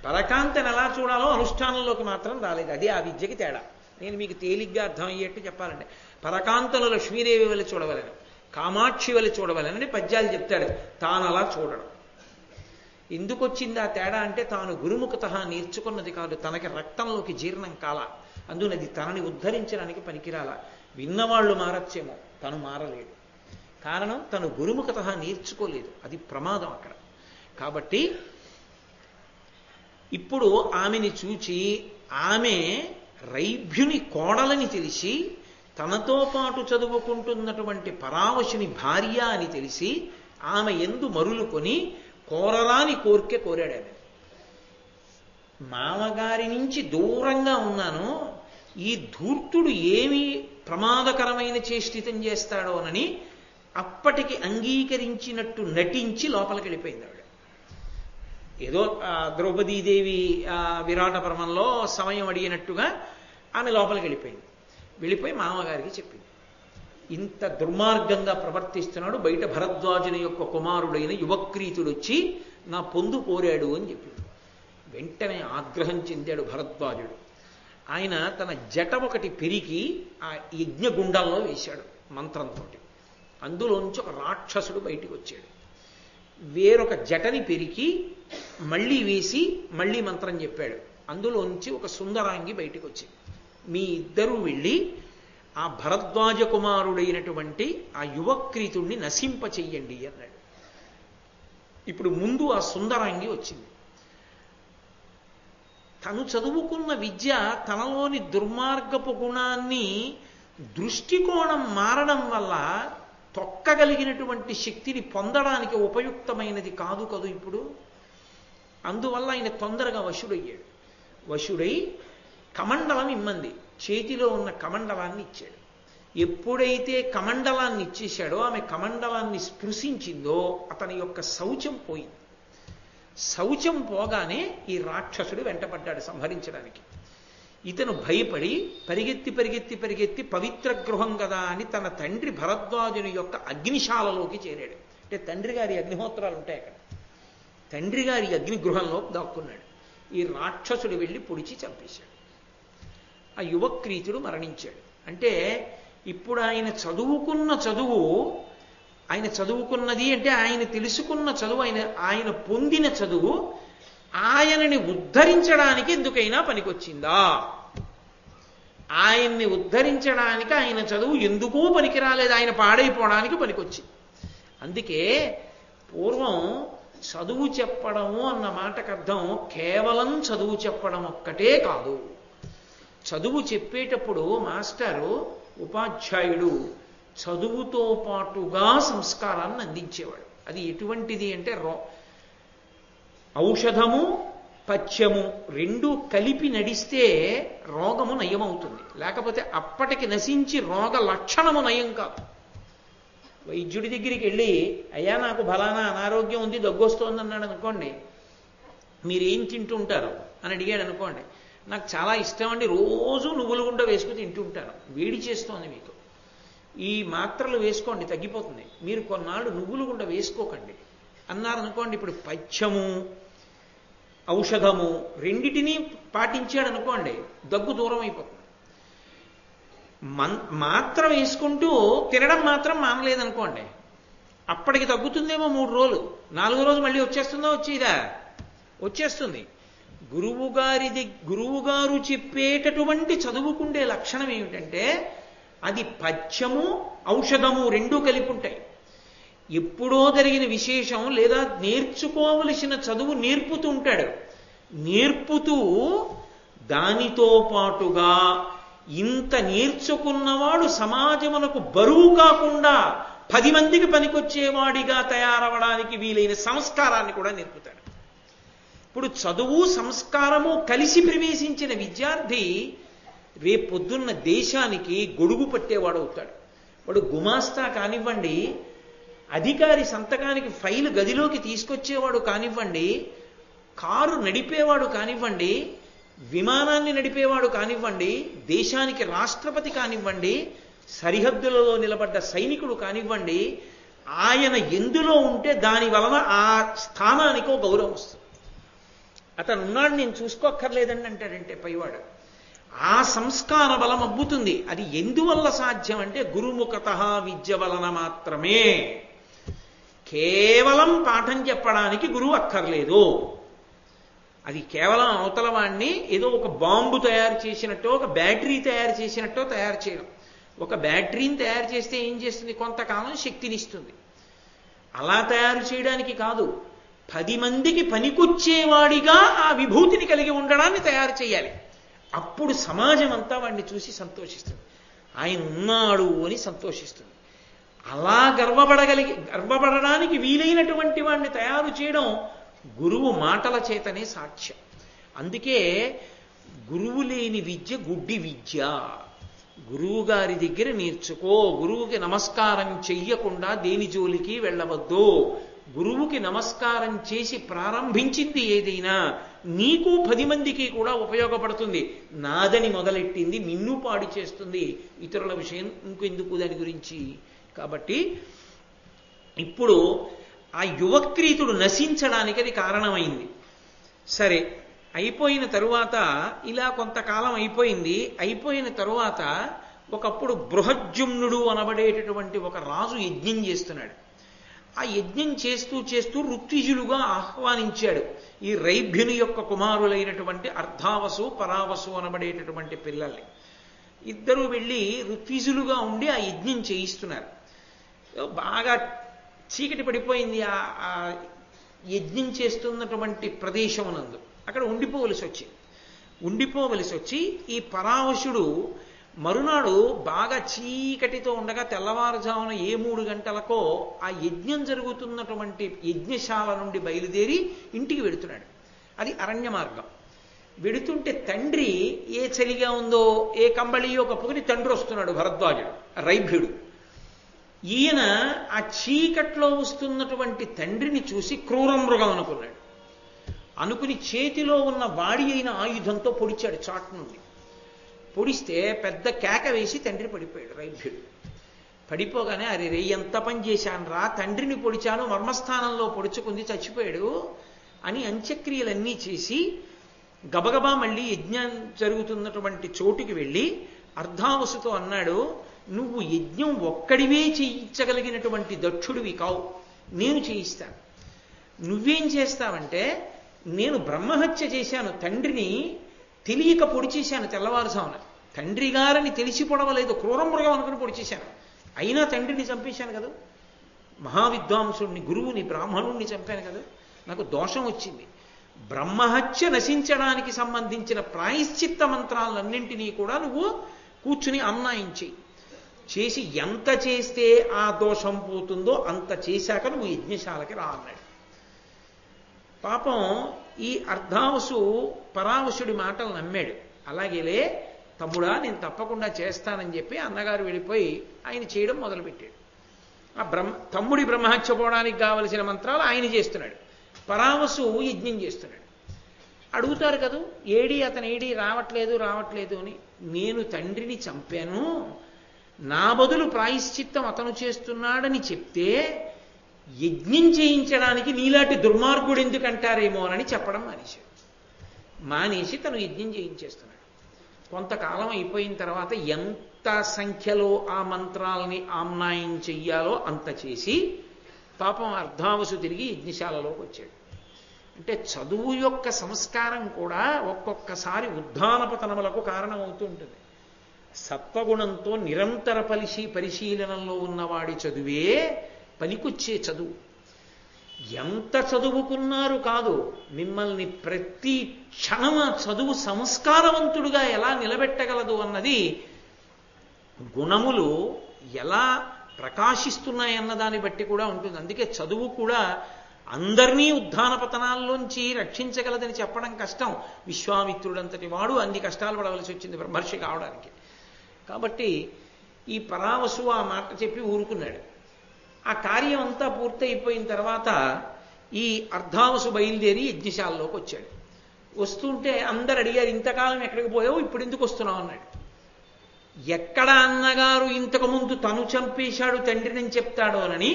పరకాంతని ఎలా చూడాలో అనుష్ఠానంలోకి మాత్రం రాలేదు. అది ఆ విద్యకి తేడా. నేను మీకు తేలిగ్గా అర్థమయ్యేట్టు చెప్పాలంటే, పరకాంతను లక్ష్మీదేవి వల్ల చూడవలను, కామాక్షి వల్ల చూడవలనని పద్యాలు చెప్తాడు. తాను అలా చూడడం. ఎందుకు వచ్చింది ఆ తేడా అంటే, తాను గురుముఖత నేర్చుకున్నది కాదు, తనకి రక్తంలోకి జీర్ణం కాల. అందునది తనని ఉద్ధరించడానికి పనికిరాల. విన్నవాళ్ళు మారచ్చేమో, తను మారలేడు. కారణం తను గురుముఖత నేర్చుకోలేదు. అది ప్రమాదం అక్కడ. కాబట్టి ఇప్పుడు ఆమెని చూచి, ఆమె రైభ్యుని కోడలని తెలిసి, తనతో పాటు చదువుకుంటున్నటువంటి పరావశుని భార్య అని తెలిసి ఆమె ఎందు మరులుకొని కోరరాని కోరిక కోరాడు. ఆమె, మామగారి నుంచి దూరంగా ఉన్నాను, ఈ ధూర్తుడు ఏమి ప్రమాదకరమైన చేష్టితం చేస్తాడోనని అప్పటికి అంగీకరించినట్టు నటించి లోపలికి వెళ్ళిపోయింది ఆవిడ. ఏదో ద్రౌపదీదేవి విరాట పర్వంలో సమయం అడిగినట్టుగా ఆమె లోపలికి వెళ్ళిపోయింది. వెళ్ళిపోయి మామగారికి చెప్పింది, ఇంత దుర్మార్గంగా ప్రవర్తిస్తున్నాడు, బయట భరద్వాజుని యొక్క కుమారుడైన యువక్రీతుడు వచ్చి నా పొందు కోరాడు అని చెప్పింది. వెంటనే ఆగ్రహం చెందాడు భరద్వాజుడు. ఆయన తన జట ఒకటి పెరిగి ఆ యజ్ఞగుండంలో వేశాడు మంత్రంతో. అందులోంచి ఒక రాక్షసుడు బయటికి వచ్చాడు. వేరొక జటని పెరికి మళ్ళీ వేసి మళ్ళీ మంత్రం చెప్పాడు. అందులోంచి ఒక సుందరాంగి బయటికి వచ్చింది. మీ ఇద్దరూ వెళ్ళి ఆ భరద్వాజ కుమారుడైనటువంటి ఆ యువక్రీతుణ్ణి నశింపచెయ్యండి అన్నాడు. ఇప్పుడు ముందు ఆ సుందరాంగి వచ్చింది. తను చదువుకున్న విద్య తనలోని దుర్మార్గపు గుణాన్ని దృష్టికోణం మారడం వల్ల తొక్కగలిగినటువంటి శక్తిని పొందడానికి ఉపయుక్తమైనది కాదు కదూ ఇప్పుడు. అందువల్ల ఆయన తొందరగా వశుడయ్యాడు. వశుడై కమండలం ఇమ్మంది, చేతిలో ఉన్న కమండలాన్ని ఇచ్చాడు. ఎప్పుడైతే కమండలాన్ని ఇచ్చేశాడో, ఆమె కమండలాన్ని స్పృశించిందో అతని యొక్క శౌచం పోయింది. శౌచం పోగానే ఈ రాక్షసుడు వెంటపడ్డాడు సంహరించడానికి. ఇతను భయపడి పరిగెత్తి పరిగెత్తి పరిగెత్తి పవిత్ర గృహం కదా అని తన తండ్రి భరద్వాజుని యొక్క అగ్నిశాలలోకి చేరాడు. అంటే తండ్రి గారి అగ్నిహోత్రాలు ఉంటాయి అక్కడ. తండ్రి గారి అగ్నిగృహంలో దాక్కున్నాడు. ఈ రాక్షసుడు వెళ్ళి పొడిచి చంపేశాడు. ఆ యువక్రీతుడు మరణించాడు. అంటే ఇప్పుడు ఆయన చదువుకున్నది అంటే ఆయన తెలుసుకున్న చదువు, ఆయన పొందిన చదువు ఆయనని ఉద్ధరించడానికి ఎందుకైనా పనికొచ్చిందా? ఆయన్ని ఉద్ధరించడానికి ఆయన చదువు ఎందుకూ పనికిరాలేదు, ఆయన పాడైపోవడానికి పనికొచ్చింది. అందుకే పూర్వం చదువు చెప్పడము అన్న మాటకు అర్థం కేవలం చదువు చెప్పడం ఒక్కటే కాదు. చదువు చెప్పేటప్పుడు మాస్టారు, ఉపాధ్యాయుడు చదువుతో పాటుగా సంస్కారాన్ని అందించేవాడు. అది ఎటువంటిది అంటే ఔషధము పథ్యము రెండూ కలిపి నడిస్తే రోగము నయమవుతుంది. లేకపోతే అప్పటికి నశించి రోగ లక్షణము నయం కాదు. వైద్యుడి దగ్గరికి వెళ్ళి, అయ్యా నాకు ఫలానా అనారోగ్యం ఉంది, దగ్గొస్తోంది అన్నాడు అనుకోండి, మీరేం తింటుంటారు అని అడిగాడు అనుకోండి, నాకు చాలా ఇష్టం అండి, రోజు నువ్వుల గుండ వేసుకుని తింటుంటాను, వేడి చేస్తోంది మీకు, ఈ మాత్రలు వేసుకోండి తగ్గిపోతుంది, మీరు కొన్నాళ్ళు నువ్వుల గుండ వేసుకోకండి అన్నారనుకోండి. ఇప్పుడు పథ్యము ఔషధము రెండిటినీ పాటించాడు అనుకోండి, దగ్గు దూరం అయిపోతుంది. మాత్ర వేసుకుంటూ తినడం మాత్రం మానలేదనుకోండి, అప్పటికి తగ్గుతుందేమో 3 రోజులు, 4వ రోజు మళ్ళీ వచ్చేస్తుందో వచ్చేస్తుంది. గురువుగారు చెప్పేటటువంటి చదువుకుండే లక్షణం ఏమిటంటే అది పథ్యము ఔషధము రెండూ కలిపి ఉంటాయి. ఎప్పుడో జరిగిన విశేషం లేదా నేర్చుకోవలసిన చదువు నేర్పుతూ ఉంటాడు. నేర్పుతూ దానితో పాటుగా ఇంత నేర్చుకున్నవాడు సమాజమునకు బరువు కాకుండా 10 మందికి పనికొచ్చేవాడిగా తయారవడానికి వీలైన సంస్కారాన్ని కూడా నేర్పుతాడు. ఇప్పుడు చదువు సంస్కారము కలిసి ప్రవేశించిన విద్యార్థి రేపొద్దున్న దేశానికి గొడుగు పట్టేవాడు అవుతాడు. వాడు గుమాస్తా కానివ్వండి, అధికారి సంతకానికి ఫైలు గదిలోకి తీసుకొచ్చేవాడు కానివ్వండి, కారు నడిపేవాడు కానివ్వండి, విమానాన్ని నడిపేవాడు కానివ్వండి, దేశానికి రాష్ట్రపతి కానివ్వండి, సరిహద్దులలో నిలబడ్డ సైనికుడు కానివ్వండి, ఆయన ఎందులో ఉంటే దాని వలన ఆ స్థానానికి ఒక గౌరవం వస్తుంది. అతను ఉన్నాడు, నేను చూసుకోక్కర్లేదండి అంటాడంటే పైవాడు. ఆ సంస్కార బలం అబ్బుతుంది. అది ఎందువల్ల సాధ్యం అంటే గురుముఖత విద్య వలన మాత్రమే. కేవలం పాఠం చెప్పడానికి గురువు అక్కర్లేదు. అది కేవలం అవతల వాడిని ఏదో ఒక బాంబు తయారు చేసినట్టో, ఒక బ్యాటరీ తయారు చేసినట్టో తయారు చేయడం. ఒక బ్యాటరీని తయారు చేస్తే ఏం చేస్తుంది? కొంతకాలం శక్తినిస్తుంది. అలా తయారు చేయడానికి కాదు, 10 మందికి పనికొచ్చేవాడిగా ఆ విభూతిని కలిగి ఉండడాన్ని తయారు చేయాలి. అప్పుడు సమాజం అంతా వాడిని చూసి సంతోషిస్తుంది, ఆయన ఉన్నాడు అని సంతోషిస్తుంది. అలా గర్వపడడానికి వీలైనటువంటి వాడిని తయారు చేయడం గురువు మాటల చేతనే సాక్ష్యం. అందుకే గురువు లేని విద్య గుడ్డి విద్య. గురువు గారి దగ్గర నేర్చుకో. గురువుకి నమస్కారం చెయ్యకుండా దేని జోలికి వెళ్ళవద్దు. గురువుకి నమస్కారం చేసి ప్రారంభించింది ఏదైనా నీకు 10 మందికి కూడా ఉపయోగపడుతుంది. నాదని మొదలెట్టింది నిన్ను పాడు చేస్తుంది. ఇతరుల విషయం ఇంకెందుకు దాని గురించి. కాబట్టి ఇప్పుడు ఆ యువక్రీతుడు నశించడానికి అది కారణమైంది. సరే, అయిపోయిన తరువాత ఇలా కొంతకాలం అయిపోయింది. అయిపోయిన తరువాత ఒకప్పుడు బృహజ్జుమ్నుడు అనబడేటటువంటి ఒక రాజు యజ్ఞం చేస్తున్నాడు. ఆ యజ్ఞం చేస్తూ చేస్తూ ఋత్విజులుగా ఆహ్వానించాడు ఈ రైభ్యుని యొక్క కుమారులైనటువంటి అర్ధావసు పరావసు అనబడేటటువంటి పిల్లల్ని. ఇద్దరూ వెళ్ళి ఋత్విజులుగా ఉండి ఆ యజ్ఞం చేయిస్తున్నారు. బాగా చీకటి పడిపోయింది ఆ యజ్ఞం చేస్తున్నటువంటి ప్రదేశమునందు. అక్కడ ఉండిపోవలసి వచ్చి ఈ పరావశుడు మరునాడు బాగా చీకటితో ఉండగా తెల్లవారుజామున 3 గంటలకో ఆ యజ్ఞం జరుగుతున్నటువంటి యజ్ఞశాల నుండి బయలుదేరి ఇంటికి వెడుతున్నాడు. అది అరణ్య మార్గం. వెడుతుంటే తండ్రి ఏ చలిగా ఉందో ఏ కంబళియో కప్పుకుని తండ్రి వస్తున్నాడు, భరద్వాజుడు రైభ్యుడు. ఈయన ఆ చీకట్లో వస్తున్నటువంటి తండ్రిని చూసి క్రూరమృగం అనుకుని చేతిలో ఉన్న వాడి అయిన ఆయుధంతో పొడిచాడు. చాటు నుండి పొడిస్తే పెద్ద కేక వేసి తండ్రి పడిపోయాడు రైభ్యుడు. పడిపోగానే అరే రే ఎంత పని చేశాను రా, తండ్రిని పొడిచాను, మర్మస్థానంలో పొడుచుకుంది, చచ్చిపోయాడు అని అంత్యక్రియలన్నీ చేసి గబగబా మళ్ళీ యజ్ఞం జరుగుతున్నటువంటి చోటుకి వెళ్ళి అర్ధావసుతో అన్నాడు, నువ్వు యజ్ఞం ఒక్కడివే చేయించగలిగినటువంటి దక్షుడివి కావు, నేను చేయిస్తాను. నువ్వేం చేస్తావంటే, నేను బ్రహ్మహత్య చేశాను, తండ్రిని తెలియక పొడి చేశాను తెల్లవారుజామున. తండ్రి గారని తెలిసి పొడవలేదు, క్రూరమృగం అనుకుని పొడి చేశాను. అయినా తండ్రిని చంపేశాను కదా, మహావిద్వాంసుడిని, గురువుని, బ్రాహ్మణుణ్ణి చంపాను కదా, నాకు దోషం వచ్చింది. బ్రహ్మహత్య నశించడానికి సంబంధించిన ప్రాయశ్చిత్త మంత్రాలన్నింటినీ కూడా నువ్వు కూర్చుని అమ్నాయించి చేసి ఎంత చేస్తే ఆ దోషం పోతుందో అంత చేశాక నువ్వు యజ్ఞశాలకి రా అన్నాడు. పాపం ఈ అర్ధావసు పరావశుడి మాటలు నమ్మాడు. అలాగేలే తమ్ముడా, నేను తప్పకుండా చేస్తానని చెప్పి అన్నగారు వెళ్ళిపోయి ఆయన చేయడం మొదలుపెట్టాడు. ఆ తమ్ముడి బ్రహ్మహత్య పోవడానికి కావలసిన మంత్రాలు ఆయన చేస్తున్నాడు, పరావసు యజ్ఞం చేస్తున్నాడు. అడుగుతారు కదా, అతను రావట్లేదు అని. నేను తండ్రిని చంపాను, నా బదులు ప్రాయశ్చిత్తం అతను చేస్తున్నాడని చెప్తే యజ్ఞం చేయించడానికి నీలాంటి దుర్మార్గుడు ఎందుకంటారేమోనని చెప్పడం మానేసి తను యజ్ఞం చేయించేస్తున్నాడు. కొంతకాలం అయిపోయిన తర్వాత ఎంత సంఖ్యలో ఆ మంత్రాలని ఆమ్నాయం చెయ్యాలో అంత చేసి పాపం అర్ధావసు తిరిగి యజ్ఞశాలలోకి వచ్చాడు. అంటే చదువు యొక్క సంస్కారం కూడా ఒక్కొక్కసారి ఉద్ధానపతనములకు కారణమవుతూ ఉంటుంది. సత్వగుణంతో నిరంతర పరిశీలనలో ఉన్నవాడి చదువే పనికొచ్చే చదువు. ఎంత చదువుకున్నారు కాదు, మిమ్మల్ని ప్రతి క్షణం ఆ చదువు సంస్కారవంతుడుగా ఎలా నిలబెట్టగలదు అన్నది, గుణములు ఎలా ప్రకాశిస్తున్నాయన్న దాన్ని బట్టి కూడా ఉంటుంది. అందుకే చదువు కూడా అందరినీ ఉద్ధాన పతనాల్లోంచి రక్షించగలదని చెప్పడం కష్టం. విశ్వామిత్రుడంతటి వాడు అన్ని కష్టాలు పడవలసి వచ్చింది బ్రహ్మర్షి కావడానికి. కాబట్టి ఈ పరావసు ఆ మాట చెప్పి ఊరుకున్నాడు. ఆ కార్యం అంతా పూర్తయిపోయిన తర్వాత ఈ అర్ధావసు బయలుదేరి యజ్ఞశాలలోకి వచ్చాడు. వస్తుంటే అందరు అడిగారు, ఇంతకాలం ఎక్కడికి పోయావు, ఇప్పుడు ఎందుకు వస్తున్నావు అన్నాడు. ఎక్కడ అన్నగారు ఇంతకు ముందు తను చంపేశాడు తండ్రిని చెప్తాడోనని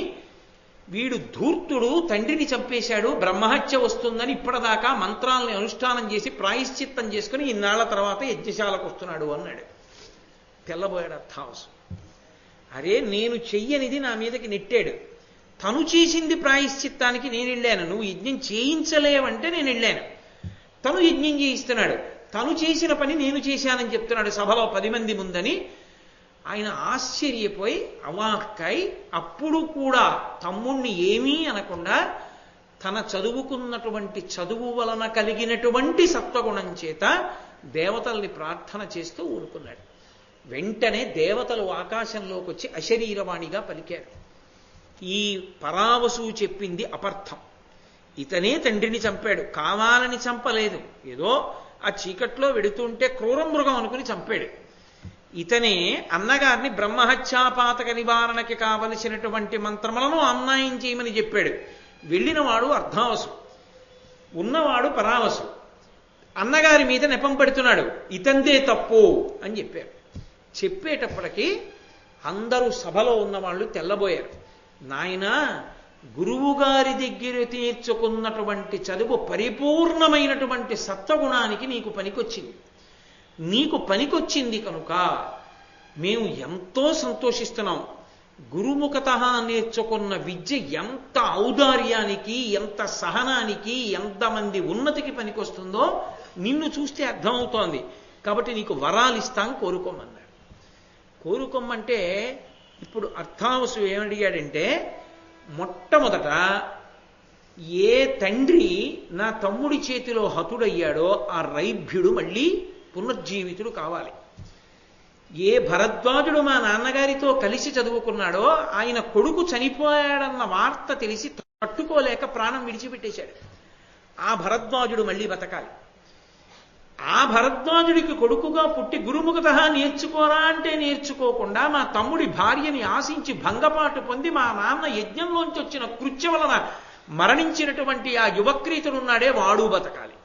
వీడు ధూర్తుడు తండ్రిని చంపేశాడు, బ్రహ్మహత్య వస్తుందని ఇప్పటిదాకా మంత్రాలని అనుష్ఠానం చేసి ప్రాయశ్చిత్తం చేసుకుని ఇన్నాళ్ల తర్వాత యజ్ఞశాలకు వస్తున్నాడు అన్నాడు. తెల్లబోయాడు అర్థావసు. అరే, నేను చెయ్యనిది నా మీదకి నెట్టాడు. తను చేసింది ప్రాయశ్చిత్తానికి నేను వెళ్ళాను, నువ్వు యజ్ఞం చేయించలేవంటే నేను వెళ్ళాను. తను యజ్ఞం చేయిస్తున్నాడు, తను చేసిన పని నేను చేశానని చెప్తున్నాడు సభలో 10 మంది ముందని. ఆయన ఆశ్చర్యపోయి అవాక్కై అప్పుడు కూడా తమ్ముణ్ణి ఏమీ అనకుండా తన చదువుకున్నటువంటి చదువు వలన కలిగినటువంటి సత్వగుణం చేత దేవతల్ని ప్రార్థన చేస్తూ ఊరుకున్నాడు. వెంటనే దేవతలు ఆకాశంలోకి వచ్చి అశరీరవాణిగా పలికారు. ఈ పరావసు చెప్పింది అపర్థం. ఇతనే తండ్రిని చంపాడు, కావాలని చంపలేదు. ఏదో ఆ చీకట్లో వెడుతుంటే క్రూర మృగం అనుకుని చంపాడు. ఇతనే అన్నగారిని బ్రహ్మహత్యాపాతక నివారణకి కావలసినటువంటి మంత్రములను అన్యాయం చేయమని చెప్పాడు. వెళ్ళినవాడు అర్ధావసు, ఉన్నవాడు పరావసు. అన్నగారి మీద నెపం పెడుతున్నాడు, ఇతందే తప్పు అని చెప్పారు. చెప్పేటప్పటికీ అందరూ సభలో ఉన్నవాళ్ళు తెల్లబోయారు. నాయనా, గురువుగారి దగ్గర తీర్చుకున్నటువంటి చదువు పరిపూర్ణమైనటువంటి సత్వగుణానికి నీకు పనికొచ్చింది. నీకు పనికొచ్చింది కనుక మేము ఎంతో సంతోషిస్తున్నాం. గురుముఖతః నేర్చుకున్న విద్య ఎంత ఔదార్యానికి, ఎంత సహనానికి, ఎంతమంది ఉన్నతికి పనికొస్తుందో నిన్ను చూస్తే అర్థమవుతోంది. కాబట్టి నీకు వరాలు ఇస్తాం, కోరుకోమన్నాడు. కోరుకోమంటే ఇప్పుడు అర్థావసు ఏమడిగాడంటే, మొట్టమొదట ఏ తండ్రి నా తమ్ముడి చేతిలో హతుడయ్యాడో ఆ రైభ్యుడు మళ్ళీ పునర్జీవితుడు కావాలి. ఏ భరద్వాజుడు మా నాన్నగారితో కలిసి చదువుకున్నాడో ఆయన కొడుకు చనిపోయాడన్న వార్త తెలిసి తట్టుకోలేక ప్రాణం విడిచిపెట్టేశాడు. ఆ భరద్వాజుడు మళ్ళీ బతకాలి. ఆ భరద్వాజుడికి కొడుకుగా పుట్టి గురుముఖతః నేర్చుకోరా అంటే నేర్చుకోకుండా మా తమ్ముడి భార్యని ఆశించి భంగపాటు పొంది మా నాన్న యజ్ఞంలోంచి వచ్చిన కృత్య వలన మరణించినటువంటి ఆ యువక్రీతుడున్నాడే వాడు బతకాలి.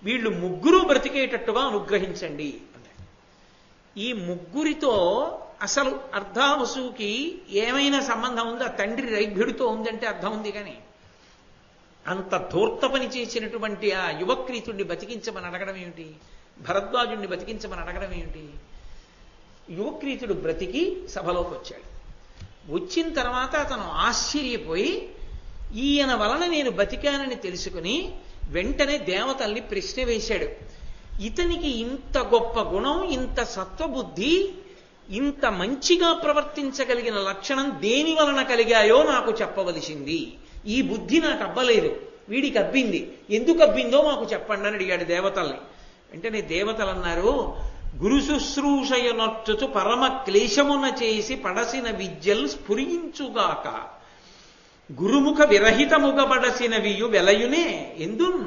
వీళ్ళు ముగ్గురు బ్రతికేటట్టుగా అనుగ్రహించండి అన్నాడు. ఈ ముగ్గురితో అసలు అర్ధావసుకి ఏమైనా సంబంధం ఉందా? తండ్రి రైభ్యుడితో ఉందంటే అర్థం ఉంది. కానీ అంత ధూర్త పని చేసినటువంటి ఆ యువక్రీతుడిని బతికించమని అడగడం ఏమిటి? భరద్వాజుడిని బతికించమని అడగడం ఏమిటి? యువక్రీతుడు బ్రతికి సభలోకి వచ్చాడు. వచ్చిన తర్వాత అతను ఆశ్చర్యపోయి ఈయన వలన నేను బతికానని తెలుసుకుని వెంటనే దేవతల్ని ప్రశ్న వేశాడు. ఇతనికి ఇంత గొప్ప గుణం, ఇంత సత్వబుద్ధి, ఇంత మంచిగా ప్రవర్తించగలిగిన లక్షణం దేని వలన కలిగాయో నాకు చెప్పవలసింది. ఈ బుద్ధి నాకు అబ్బలేదు, వీడికి అబ్బింది. ఎందుకు అబ్బిందో మాకు చెప్పండి అని అడిగాడు దేవతల్ని. వెంటనే దేవతలు అన్నారు, గురు శుశ్రూషయనొచ్చుచు పరమ క్లేశమున చేసి పడసిన విద్యలు స్ఫురించుగాక, గురుముఖ విరహితముగబడసినవియు వెలయునే ఎందున్.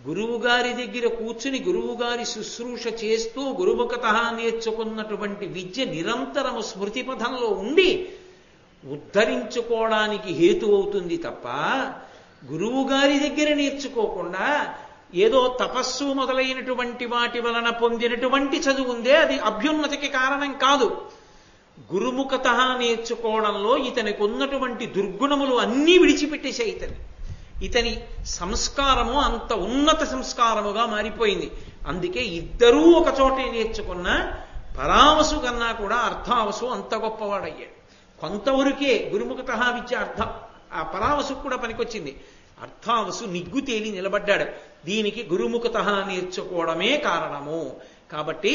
గురువుగారి దగ్గర కూర్చుని గురువుగారి శుశ్రూష చేస్తూ గురుముఖతః నేర్చుకున్నటువంటి విద్య నిరంతరము స్మృతిపథంలో ఉండి ఉద్ధరించుకోవడానికి హేతు అవుతుంది తప్ప గురువుగారి దగ్గర నేర్చుకోకుండా ఏదో తపస్సు మొదలైనటువంటి వాటి వలన పొందినటువంటి చదువు ఉందే అది అభ్యున్నతికి కారణం కాదు. గురుముఖతః నేర్చుకోవడంలో ఇతనికి ఉన్నటువంటి దుర్గుణములు అన్నీ విడిచిపెట్టేశాయి. ఇతని సంస్కారము అంత ఉన్నత సంస్కారముగా మారిపోయింది. అందుకే ఇద్దరూ ఒక చోటే నేర్చుకున్న పరావసు కన్నా కూడా అర్థావసు అంత గొప్పవాడయ్యాడు. కొంతవరకే గురుముఖతః విద్య ఆ పరావసు కూడా పనికొచ్చింది. అర్థావసు నిగ్గు తేలి నిలబడ్డాడు. దీనికి గురుముఖతః నేర్చుకోవడమే కారణము. కాబట్టి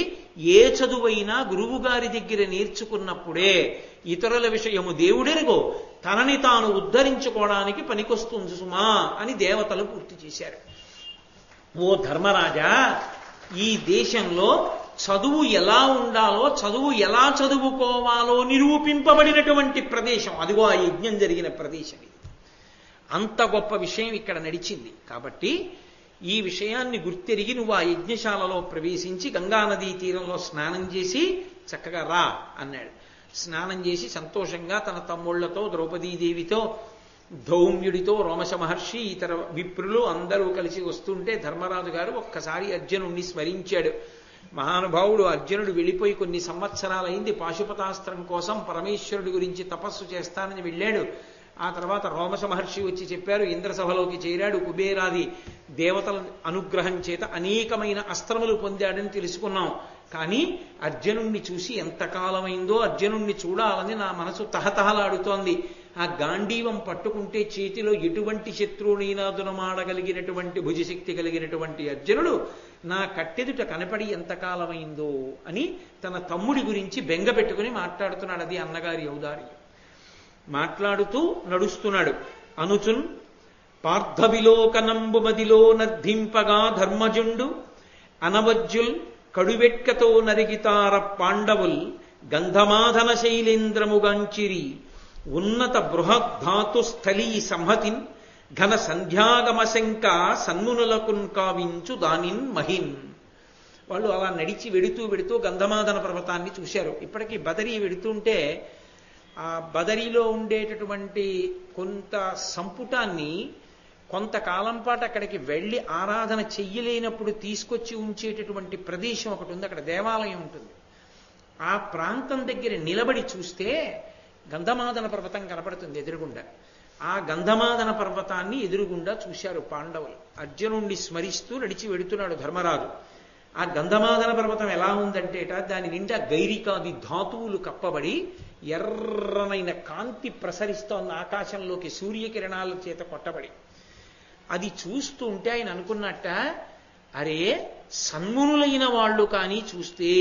ఏ చదువైనా గురువుగారి దగ్గర నేర్చుకున్నప్పుడే ఇతరుల విషయము దేవుడెరుగో తనని తాను ఉద్ధరించుకోవడానికి పనికొస్తుంది సుమా అని దేవతలు పూర్తి చేశారు. ఓ ధర్మరాజా, ఈ దేశంలో చదువు ఎలా ఉండాలో, చదువు ఎలా చదువుకోవాలో నిరూపింపబడినటువంటి ప్రదేశం అదిగో ఆ యజ్ఞం జరిగిన ప్రదేశం ఇది. అంత గొప్ప విషయం ఇక్కడ నడిచింది. కాబట్టి ఈ విషయాన్ని గుర్తెరిగి నువ్వు ఆ యజ్ఞశాలలో ప్రవేశించి గంగానదీ తీరంలో స్నానం చేసి చక్కగా రా అన్నాడు. స్నానం చేసి సంతోషంగా తన తమ్ముళ్లతో, ద్రౌపదీదేవితో, ధౌమ్యుడితో, రోమశ మహర్షి, ఇతర విప్రులు అందరూ కలిసి వస్తుంటే ధర్మరాజు గారు ఒక్కసారి అర్జునుడిని స్మరించాడు. మహానుభావుడు అర్జునుడు వెళ్ళిపోయి కొన్ని సంవత్సరాలైంది. పాశుపతాస్త్రం కోసం పరమేశ్వరుడి గురించి తపస్సు చేస్తానని వెళ్ళాడు. ఆ తర్వాత రోమశ మహర్షి వచ్చి చెప్పారు, ఇంద్రసభలోకి చేరాడు. కుబేరాది దేవతల అనుగ్రహం చేత అనేకమైన అస్త్రములు పొందాడని తెలుసుకున్నాం. కానీ అర్జునుణ్ణి చూసి ఎంతకాలమైందో, అర్జునుణ్ణి చూడాలని నా మనసు తహతహలాడుతోంది. ఆ గాంధీవం పట్టుకుంటే చేతిలో ఎటువంటి శత్రువునైనా దునమాడగలిగినటువంటి భుజశక్తి కలిగినటువంటి అర్జునుడు నా కట్టెదుట కనపడి ఎంతకాలమైందో అని తన తమ్ముడి గురించి బెంగ పెట్టుకుని మాట్లాడుతున్నాడు. అది అన్నగారి ఔదార్యం. మాట్లాడుతూ నడుస్తున్నాడు. అనుచున్ పార్థవిలోకనంబు మదిలో నర్ధింపగా ధర్మజుండు అనవజ్జుల్ కడువెట్కతో నరిగితార పాండవుల్ గంధమాధన శైలేంద్రముగాంచిరి ఉన్నత బృహద్ధాతు స్థలీ సంహతిన్ ఘన సంధ్యాగమశంక సన్మునులకున్ కావించు దానిన్ మహిన్. వాళ్ళు అలా నడిచి వెడుతూ గంధమాధన పర్వతాన్ని చూశారు. ఇప్పటికీ బదరీ వెడుతుంటే ఆ బదరీలో ఉండేటటువంటి కొంత సంపుటాన్ని కొంతకాలం పాటు అక్కడికి వెళ్ళి ఆరాధన చెయ్యలేనప్పుడు తీసుకొచ్చి ఉంచేటటువంటి ప్రదేశం ఒకటి ఉంది. అక్కడ దేవాలయం ఉంటుంది. ఆ ప్రాంతం దగ్గర నిలబడి చూస్తే గంధమాదన పర్వతం కనపడుతుంది ఎదురుగుండా. ఆ గంధమాదన పర్వతాన్ని ఎదురుగుండా చూశారు పాండవులు. అర్జునుణ్ణి స్మరిస్తూ నడిచి వెడుతున్నాడు ధర్మరాజు. ఆ గంధమాదన పర్వతం ఎలా ఉందంటేట దాని నిండా గైరికాది ధాతువులు కప్పబడి ఎర్రనైన కాంతి ప్రసరిస్తోన్న ఆకాశంలోకి సూర్యకిరణాల చేత కొట్టబడి. అది చూస్తూ ఉంటే ఆయన అనుకున్నట్ట, అరే సన్మునులైన వాళ్ళు కానీ చూస్తే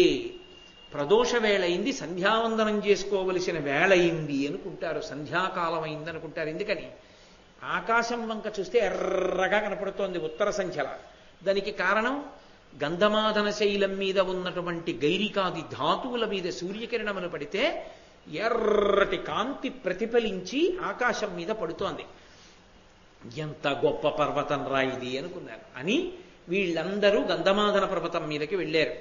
ప్రదోష వేళయింది, సంధ్యావందనం చేసుకోవలసిన వేళయింది అనుకుంటారు, సంధ్యాకాలం అయింది అనుకుంటారు. ఎందుకని? ఆకాశం వంక చూస్తే ఎర్రగా కనపడుతోంది ఉత్తర సంఖ్యల. దానికి కారణం గంధమాదన శైలం మీద ఉన్నటువంటి గైరికాది ధాతువుల మీద సూర్యకిరణములు పడితే ఎర్రటి కాంతి ప్రతిఫలించి ఆకాశం మీద పడుతోంది. ఎంత గొప్ప పర్వతం రా ఇది అనుకున్నారు. అని వీళ్ళందరూ గంధమాదన పర్వతం మీదకి వెళ్ళారు.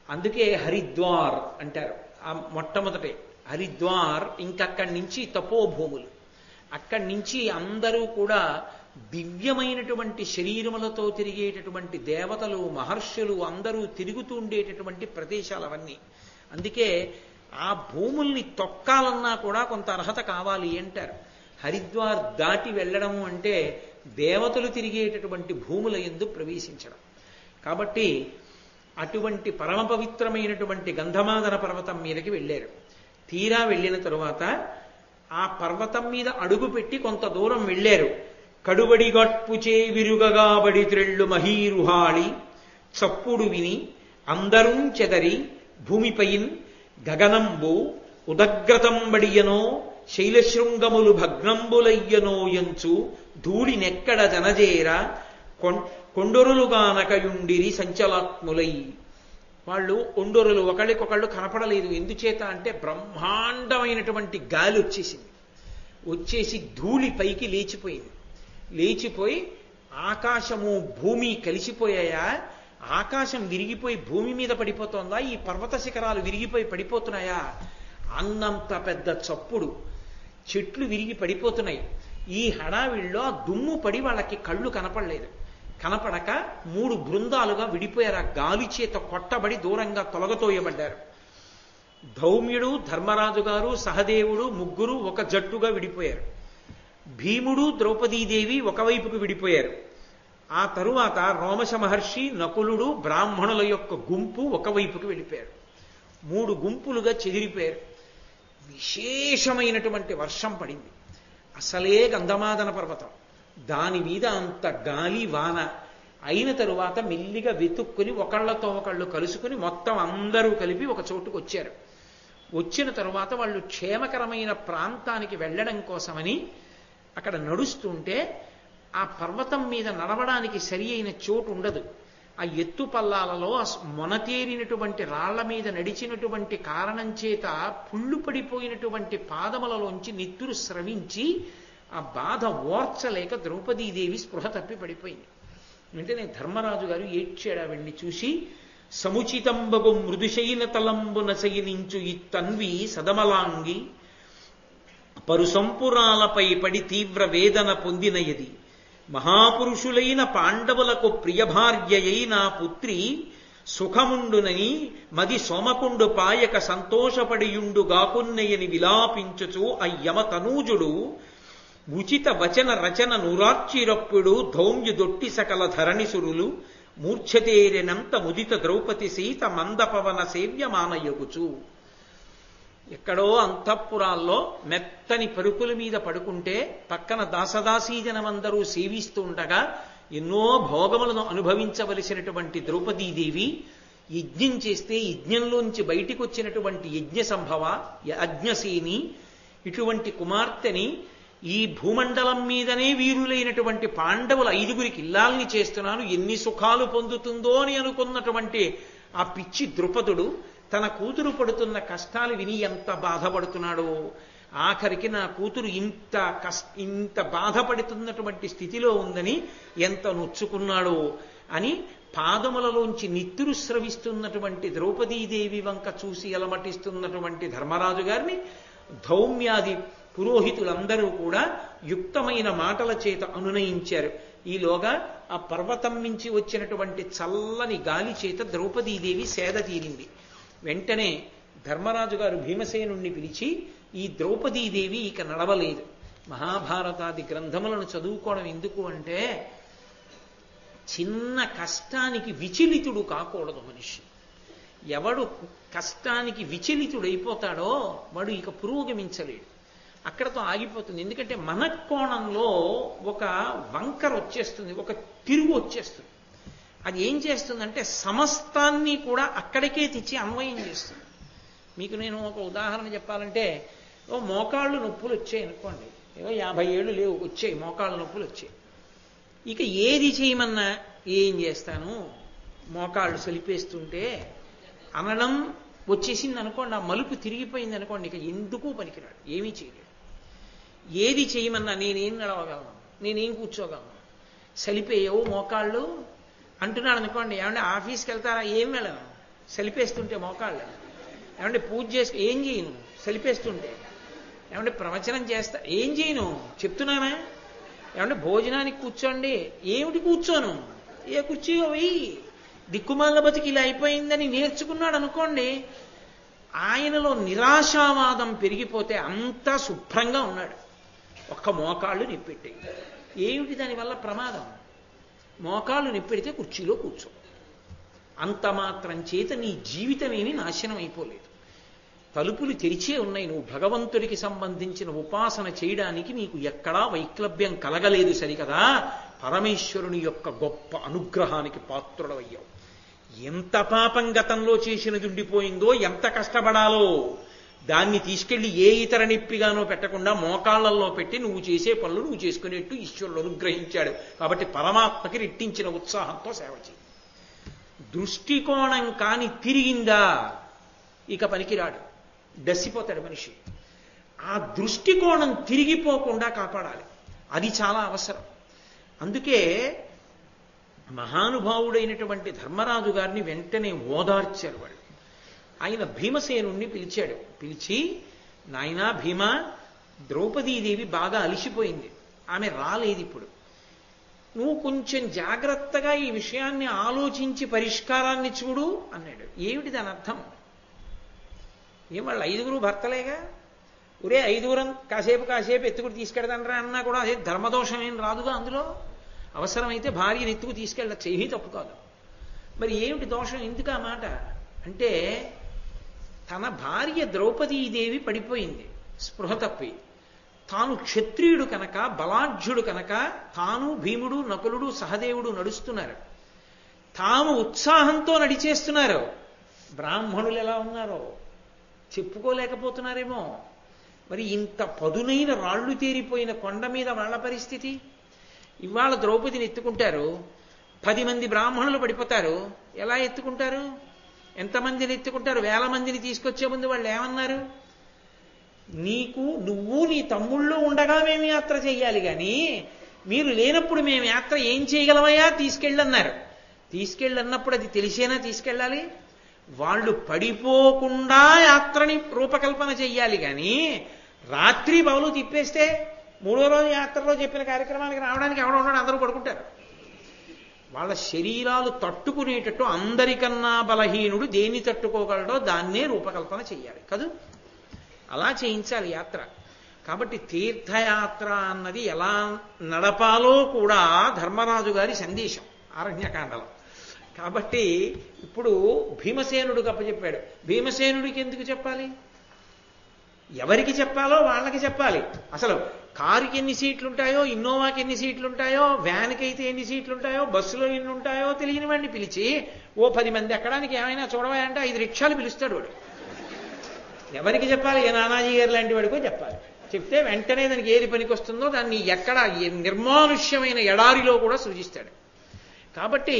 అందుకే హరిద్వార్ అంటారు. ఆ మొట్టమొదటే హరిద్వార్. ఇంకక్కడి నుంచి తపోభూములు. అక్కడి నుంచి అందరూ కూడా దివ్యమైనటువంటి శరీరములతో తిరిగేటటువంటి దేవతలు, మహర్షులు అందరూ తిరుగుతూ ఉండేటటువంటి ప్రదేశాలు అవన్నీ. అందుకే ఆ భూముల్ని తొక్కాలన్నా కూడా కొంత అర్హత కావాలి అంటారు. హరిద్వార్ దాటి వెళ్ళడము అంటే దేవతలు తిరిగేటటువంటి భూముల యందు ప్రవేశించడం. కాబట్టి అటువంటి పరమ పవిత్రమైనటువంటి గంధమాదన పర్వతం మీదకి వెళ్ళారు. తీరా వెళ్ళిన తరువాత ఆ పర్వతం మీద అడుగుపెట్టి కొంత దూరం వెళ్ళారు. కడుబడిగట్పుచే విరుగగా బడి త్రెళ్ళు మహీరుహాళి చప్పుడు విని అందరూ చెదరి భూమిపైన్ గగనంబు ఉదగ్రతంబడియనో శైలశృంగములు భగ్నంబులయ్యనో యంచు ధూళినెక్కడ జనజేర కొండొరులుగానకయుండిరి సంచలాత్ములై. వాళ్ళు ఒండొరులు ఒకళ్ళకొకళ్ళు కనపడలేదు. ఎందుచేత అంటే బ్రహ్మాండమైనటువంటి గాలి వచ్చేసి ధూళి పైకి లేచిపోయింది. లేచిపోయి ఆకాశము భూమి కలిసిపోయాయా? ఆకాశం విరిగిపోయి భూమి మీద పడిపోతుందా? ఈ పర్వత శిఖరాలు విరిగిపోయి పడిపోతున్నాయా? అన్నంత పెద్ద చప్పుడు. చెట్లు విరిగి పడిపోతున్నాయి. ఈ హడావిడిలో దుమ్ము పడి వాళ్ళకి కళ్ళు కనపడలేదు. కనపడక 3 బృందాలుగా విడిపోయారు. ఆ గాలి చేత కొట్టబడి దూరంగా తొలగతోయబడ్డారు. ధౌమ్యుడు, ధర్మరాజు గారు, సహదేవుడు ముగ్గురు ఒక జట్టుగా విడిపోయారు. భీముడు, ద్రౌపదీదేవి ఒకవైపుకు విడిపోయారు. ఆ తరువాత రోమశ మహర్షి, నకులుడు, బ్రాహ్మణుల యొక్క గుంపు ఒకవైపుకు వెళ్ళిపోయారు. 3 గుంపులుగా చెదిరిపోయారు. విశేషమైనటువంటి వర్షం పడింది. అసలే గంధమాదన పర్వతం, దాని మీద అంత గాలి వాన అయిన తరువాత మెల్లిగా వెతుక్కుని ఒకళ్ళతో ఒకళ్ళు కలుసుకుని మొత్తం అందరూ కలిపి ఒక చోటుకు వచ్చారు. వచ్చిన తరువాత వాళ్ళు క్షేమకరమైన ప్రాంతానికి వెళ్ళడం కోసమని అక్కడ నడుస్తుంటే ఆ పర్వతం మీద నడవడానికి సరి అయిన చోటు ఉండదు. ఆ ఎత్తు పల్లాలలో మొనతేరినటువంటి రాళ్ల మీద నడిచినటువంటి కారణం చేత పుళ్ళు పడిపోయినటువంటి పాదములలోంచి నెత్తురు స్రవించి ఆ బాధ ఓర్చలేక ద్రౌపదీదేవి స్పృహ తప్పి పడిపోయింది. వెంటనే ధర్మరాజు గారు ఏడ్చాడు ఆవిడ్ని చూసి, సముచితంబగు మృదుశైన తలంబున శయనించు ఈ తన్వి సదమలాంగి పరుసంపురాలపై పడి తీవ్ర వేదన పొందినయది. మహాపురుషులైన పాండవులకు ప్రియభార్యయైన పుత్రి సుఖముండునని మది సోమకుండు పాయక సంతోషపడియుండు గాకున్నయని విలాపించుచు అయ్యమ తనూజుడు ఉచిత వచన రచన నురార్చిరప్పుడు ధౌమ్యుదొట్టి సకల ధరణిసురులు మూర్ఛతేరినంత ముదిత ద్రౌపది సీత మందపవన సేవ్యమానయగుచు. ఎక్కడో అంతఃపురాల్లో మెత్తని పరుపుల మీద పడుకుంటే పక్కన దాసదాసీజనమందరూ సేవిస్తూ ఉండగా ఎన్నో భోగములను అనుభవించవలసినటువంటి ద్రౌపదీదేవి యజ్ఞం చేస్తే యజ్ఞంలోంచి బయటికి వచ్చినటువంటి యజ్ఞ సంభవ యజ్ఞసేని ఇటువంటి కుమార్తెని ఈ భూమండలం మీదనే వీరులైనటువంటి పాండవుల 5గురికి ఇల్లాల్ని చేస్తున్నాను, ఎన్ని సుఖాలు పొందుతుందో అని అనుకున్నటువంటి ఆ పిచ్చి ద్రుపదుడు తన కూతురు పడుతున్న కష్టాలు విని ఎంత బాధపడుతున్నాడో, ఆఖరికి నా కూతురు ఇంత బాధపడుతున్నటువంటి స్థితిలో ఉందని ఎంత నొచ్చుకున్నాడో అని పాదములలోంచి నిత్తురు స్రవిస్తున్నటువంటి ద్రౌపదీదేవి వంక చూసి అలమటిస్తున్నటువంటి ధర్మరాజు గారిని ధౌమ్యాది పురోహితులందరూ కూడా యుక్తమైన మాటల చేత అనునయించారు. ఈలోగా ఆ పర్వతం నుంచి వచ్చినటువంటి చల్లని గాలి చేత ద్రౌపదీదేవి సేద తీరింది. వెంటనే ధర్మరాజు గారు భీమసేనుణ్ణి పిలిచి, ఈ ద్రౌపదీదేవి ఇక నడవలేదు. మహాభారతాది గ్రంథములను చదువుకోవడం ఎందుకు అంటే, చిన్న కష్టానికి విచలితుడు కాకూడదు మనిషి. ఎవడు కష్టానికి విచలితుడైపోతాడో వాడు ఇక పురోగమించలేడు, అక్కడతో ఆగిపోతుంది. ఎందుకంటే మన కోణంలో ఒక వంకర వచ్చేస్తుంది, ఒక తిరుగు వచ్చేస్తుంది. అది ఏం చేస్తుందంటే సమస్తాన్ని కూడా అక్కడికే తెచ్చి అన్వయం చేస్తుంది. మీకు నేను ఒక ఉదాహరణ చెప్పాలంటే, మోకాళ్ళు నొప్పులు వచ్చాయి అనుకోండి, 50 ఏళ్ళు లేవు, వచ్చాయి మోకాళ్ళ నొప్పులు వచ్చాయి. ఇక ఏది చేయమన్నా ఏం చేస్తాను, మోకాళ్ళు సలిపేస్తుంటే అనడం వచ్చేసింది అనుకోండి, ఆ మలుపు తిరిగిపోయింది అనుకోండి, ఇక ఎందుకు పనికిరాడు, ఏమీ చేయలేడు. ఏది చేయమన్నా నేనేం నడవగలను, నేనేం కూర్చోగలను, సలిపేయవు మోకాళ్ళు అంటున్నాడు అనుకోండి, ఏమంటే ఆఫీస్కి వెళ్తారా, ఏం వెళ్ళను, సలిపేస్తుంటే మోకాళ్ళు. ఏమంటే పూజ చేసి ఏం చేయను, సలిపేస్తుంటే. ఏమంటే ప్రవచనం చేస్తా, ఏం చేయను, చెప్తున్నానా. ఏమంటే భోజనానికి కూర్చోండి, ఏమిటి కూర్చోను, ఏ కుర్చీ అవి దిక్కుమాల బతికి ఇలా అయిపోయిందని నేర్చుకున్నాడు అనుకోండి, ఆయనలో నిరాశావాదం పెరిగిపోతే అంతా శుభ్రంగా ఉన్నాడు. ఒక్క మోకాళ్ళు నిప్పెట్టాయి, ఏమిటి దానివల్ల ప్రమాదం, మోకాళ్ళు నిప్పెడితే కుర్చీలో కూర్చో. అంత మాత్రం చేత నీ జీవితమేమీ నాశనం అయిపోలేదు. తలుపులు తెరిచే ఉన్నాయి, నువ్వు భగవంతుడికి సంబంధించిన ఉపాసన చేయడానికి నీకు ఎక్కడా వైక్లభ్యం కలగలేదు సరికదా, పరమేశ్వరుని యొక్క గొప్ప అనుగ్రహానికి పాత్రుడవయ్యావు. ఎంత పాపం గతంలో చేసినది ఉండిపోయిందో, ఎంత కష్టపడాలో దాన్ని తీసుకెళ్లి ఏ ఇతర నిప్పిగానో పెట్టకుండా మోకాళ్లలో పెట్టి నువ్వు చేసే పనులు నువ్వు చేసుకునేట్టు ఈశ్వరుడు అనుగ్రహించాడు. కాబట్టి పరమాత్మకి రెట్టించిన ఉత్సాహంతో సేవ చేయి. దృష్టికోణం కాని తిరిగిందా ఇక పనికిరాడు, డసిపోతాడు మనిషి. ఆ దృష్టికోణం తిరిగిపోకుండా కాపాడాలి, అది చాలా అవసరం. అందుకే మహానుభావుడైనటువంటి ధర్మరాజు గారిని వెంటనే ఓదార్చారు వాళ్ళు. ఆయన భీమసేనుణ్ణి పిలిచాడు, పిలిచి, నాయనా భీమా, ద్రౌపదీదేవి బాగా అలిసిపోయింది, ఆమె రాలేదు ఇప్పుడు, నువ్వు కొంచెం జాగ్రత్తగా ఈ విషయాన్ని ఆలోచించి పరిష్కారాన్ని చూడు అన్నాడు. ఏమిటి దాని అర్థం? ఏం వాళ్ళు 5గురు భర్తలేగా, ఒరే 5గురం కాసేపు ఎత్తుకుని తీసుకెడతానరా అన్నా కూడా అదే ధర్మదోషం ఏం రాదుగా అందులో. అవసరమైతే భార్యను ఎత్తుకు తీసుకెళ్ళచ్చు, ఏమీ తప్పు కాదు. మరి ఏమిటి దోషం, ఎందుకు ఆ మాట అంటే, తన భార్య ద్రౌపదీదేవి పడిపోయింది స్పృహ తప్పి. తాను క్షత్రియుడు కనుక, బలాఢ్యుడు కనుక, తాను భీముడు నకులుడు సహదేవుడు నడుస్తున్నారు, తాము ఉత్సాహంతో నడిచేస్తున్నారు. బ్రాహ్మణులు ఎలా ఉన్నారో చెప్పుకోలేకపోతున్నారేమో. మరి ఇంత పదునైన రాళ్లు తేరిపోయిన కొండ మీద వాళ్ళ పరిస్థితి. ఇవాళ ద్రౌపదిని ఎత్తుకుంటారు, 10 మంది బ్రాహ్మణులు పడిపోతారు, ఎలా ఎత్తుకుంటారు? ఎంతమందిని ఎత్తుకుంటారు? 1000 మందిని తీసుకొచ్చే ముందు వాళ్ళు ఏమన్నారు? నువ్వు నీ తమ్ముళ్ళు ఉండగా మేము యాత్ర చెయ్యాలి కానీ మీరు లేనప్పుడు మేము యాత్ర ఏం చేయగలమయ్యా తీసుకెళ్ళన్నారు. తీసుకెళ్ళన్నప్పుడు అది తెలిసేనా తీసుకెళ్ళాలి. వాళ్ళు పడిపోకుండా యాత్రని రూపకల్పన చెయ్యాలి కానీ రాత్రి పగలు తిప్పేస్తే 3వ రోజు యాత్రలో చెప్పిన కార్యక్రమానికి రావడానికి ఎవడ ఉన్నాడు, అందరూ పడుకుంటారు. వాళ్ళ శరీరాలు తట్టుకునేటట్టు అందరికన్నా బలహీనుడు దేన్ని తట్టుకోగలడో దాన్నే రూపకల్పన చెయ్యాలి కదూ. అలా చేయించాలి యాత్ర. కాబట్టి తీర్థయాత్ర అన్నది ఎలా నడపాలో కూడా ధర్మరాజు గారి సందేశం ఆరణ్యకాండలో. కాబట్టి ఇప్పుడు భీమసేనుడికి అప్పచెప్పాడు. భీమసేనుడికి ఎందుకు చెప్పాలి? ఎవరికి చెప్పాలో వాళ్ళకి చెప్పాలి. అసలు కారుకి ఎన్ని సీట్లు ఉంటాయో, ఇన్నోవాకి ఎన్ని సీట్లు ఉంటాయో, వ్యాన్కి అయితే ఎన్ని సీట్లు ఉంటాయో, బస్సులో ఎన్ని ఉంటాయో తెలియని వాడిని పిలిచి ఓ 10 మంది ఎక్కడానికి ఏమైనా చూడవా అంటే 5 రిక్షాలు పిలుస్తాడు వాడు. ఎవరికి చెప్పాలి? ఏ నానాజీ గారు లాంటి వాడికో చెప్పాలి. చెప్తే వెంటనే దానికి ఏది పనికి వస్తుందో దాన్ని ఎక్కడ నిర్మానుష్యమైన ఎడారిలో కూడా సృజిస్తాడు. కాబట్టి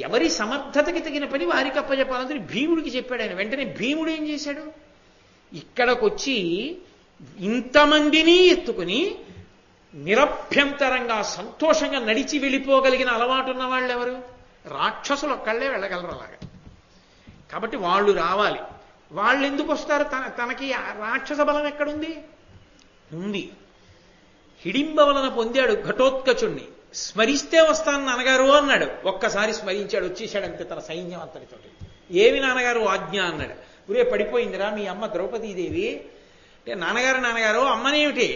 ఎవరి సమర్థతకి తగిన పని వారికి అప్పచెప్పాలని భీముడికి చెప్పాడు ఆయన. వెంటనే భీముడు ఏం చేశాడు? ఇక్కడికొచ్చి ఇంతమందిని ఎత్తుకుని నిరభ్యంతరంగా సంతోషంగా నడిచి వెళ్ళిపోగలిగిన అలవాటు ఉన్న వాళ్ళు ఎవరు? రాక్షసులు ఒక్కళ్లే వెళ్ళగలరు అలాగా. కాబట్టి వాళ్ళు రావాలి. వాళ్ళు ఎందుకు వస్తారు? తనకి రాక్షస బలం ఎక్కడుంది? ఉంది. హిడింబ వలన పొందాడు ఘటోత్కచుణ్ణి. స్మరిస్తే వస్తాను నాన్నగారు అన్నాడు. ఒక్కసారి స్మరించాడు, వచ్చేసాడంతే తన సైన్యం అంతటితోటి. ఏమి నాన్నగారు ఆజ్ఞ అన్నాడు. గురే పడిపోయిందిరా మీ అమ్మ ద్రౌపదీదేవి. అంటే నాన్నగారు అమ్మనేమిటి?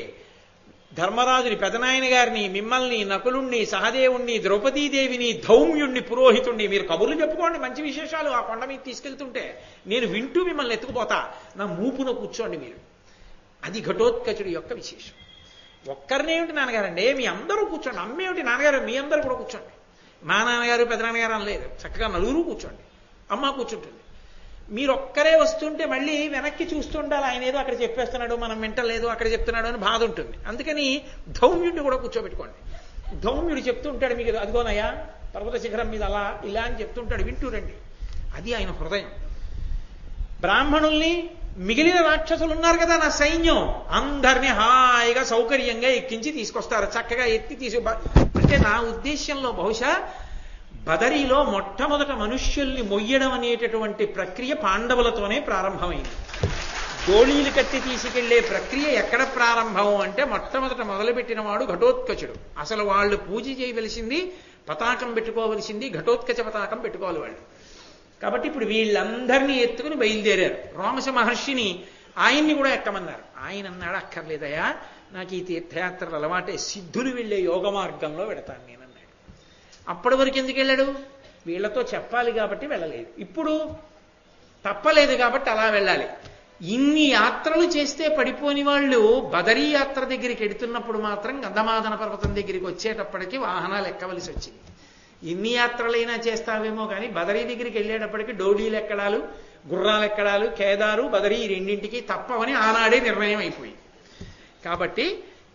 ధర్మరాజుని పెదనాయన గారిని, మిమ్మల్ని, నకులుణ్ణి, సహదేవుణ్ణి, ద్రౌపదీదేవిని, ధౌమ్యుణ్ణి, పురోహితుణ్ణి మీరు కబుర్లు చెప్పుకోండి, మంచి విశేషాలు ఆ కొండ మీద తీసుకెళ్తుంటే నేను వింటూ మిమ్మల్ని ఎత్తుకుపోతా, నా మూపున కూర్చోండి మీరు. అది ఘటోత్కచుడి యొక్క విశేషం. ఒక్కరినేమిటి నాన్నగారండి, మీ అందరూ కూర్చోండి. అమ్మేమిటి నాన్నగారు, మీ అందరూ కూడా కూర్చోండి. మా నాన్నగారు పెదనాన్నగారు అనలేదు, చక్కగా నలుగురు కూర్చోండి. అమ్మ కూర్చుంటుంది. మీరు ఒక్కరే వస్తుంటే మళ్ళీ వెనక్కి చూస్తుండాలి, ఆయన ఏదో అక్కడ చెప్పేస్తున్నాడు మనం వింటలేదు, అక్కడ చెప్తున్నాడు అని బాధ ఉంటుంది. అందుకని ధౌమ్యుడిని కూడా కూర్చోబెట్టుకోండి. ధౌమ్యుడు చెప్తూ ఉంటాడు మీకు, అదిగోనయ్యా పర్వత శిఖరం మీద అలా ఇలా అని చెప్తుంటాడు, వింటూరండి. అది ఆయన హృదయం. బ్రాహ్మణుల్ని, మిగిలిన రాక్షసులు ఉన్నారు కదా నా సైన్యం, అందరినీ హాయిగా సౌకర్యంగా ఎక్కించి తీసుకొస్తారు, చక్కగా ఎత్తి అంటే నా ఉద్దేశ్యంలో బహుశా బదరీలో మొట్టమొదట మనుష్యుల్ని మొయ్యడం అనేటటువంటి ప్రక్రియ పాండవులతోనే ప్రారంభమైంది. గోళీలు కట్టి తీసుకెళ్లే ప్రక్రియ ఎక్కడ ప్రారంభం అంటే మొట్టమొదట మొదలుపెట్టిన వాడు ఘటోత్కచుడు. అసలు వాళ్ళు పూజ చేయవలసింది, పతాకం పెట్టుకోవలసింది ఘటోత్కచ పతాకం పెట్టుకోవాలి వాళ్ళు. కాబట్టి ఇప్పుడు వీళ్ళందరినీ ఎత్తుకుని బయలుదేరారు. రోమశ మహర్షిని ఆయన్ని కూడా ఎక్కమన్నారు. ఆయన అన్నాడు, అక్కర్లేదయా నాకు ఈ తీర్థయాత్రలు అలవాటే, సిద్ధులు వెళ్లే యోగ మార్గంలో పెడతాను నేను అన్నాడు. అప్పటి వరకు ఎందుకు వెళ్ళాడు? వీళ్లతో చెప్పాలి కాబట్టి వెళ్ళలేదు. ఇప్పుడు తప్పలేదు కాబట్టి అలా వెళ్ళాలి. ఇన్ని యాత్రలు చేస్తే పడిపోని వాళ్ళు బదరీ యాత్ర దగ్గరికి ఎడుతున్నప్పుడు మాత్రం గంధమాదన పర్వతం దగ్గరికి వచ్చేటప్పటికి వాహనాలు ఎక్కవలసి వచ్చింది. ఎన్ని యాత్రలైనా చేస్తావేమో కానీ బదరీ దగ్గరికి వెళ్ళేటప్పటికి డోడీలు ఎక్కడాలు, గుర్రాలు ఎక్కడాలు, కేదారు, బదరీ రెండింటికి తప్పవని ఆనాడే నిర్ణయం అయిపోయింది. కాబట్టి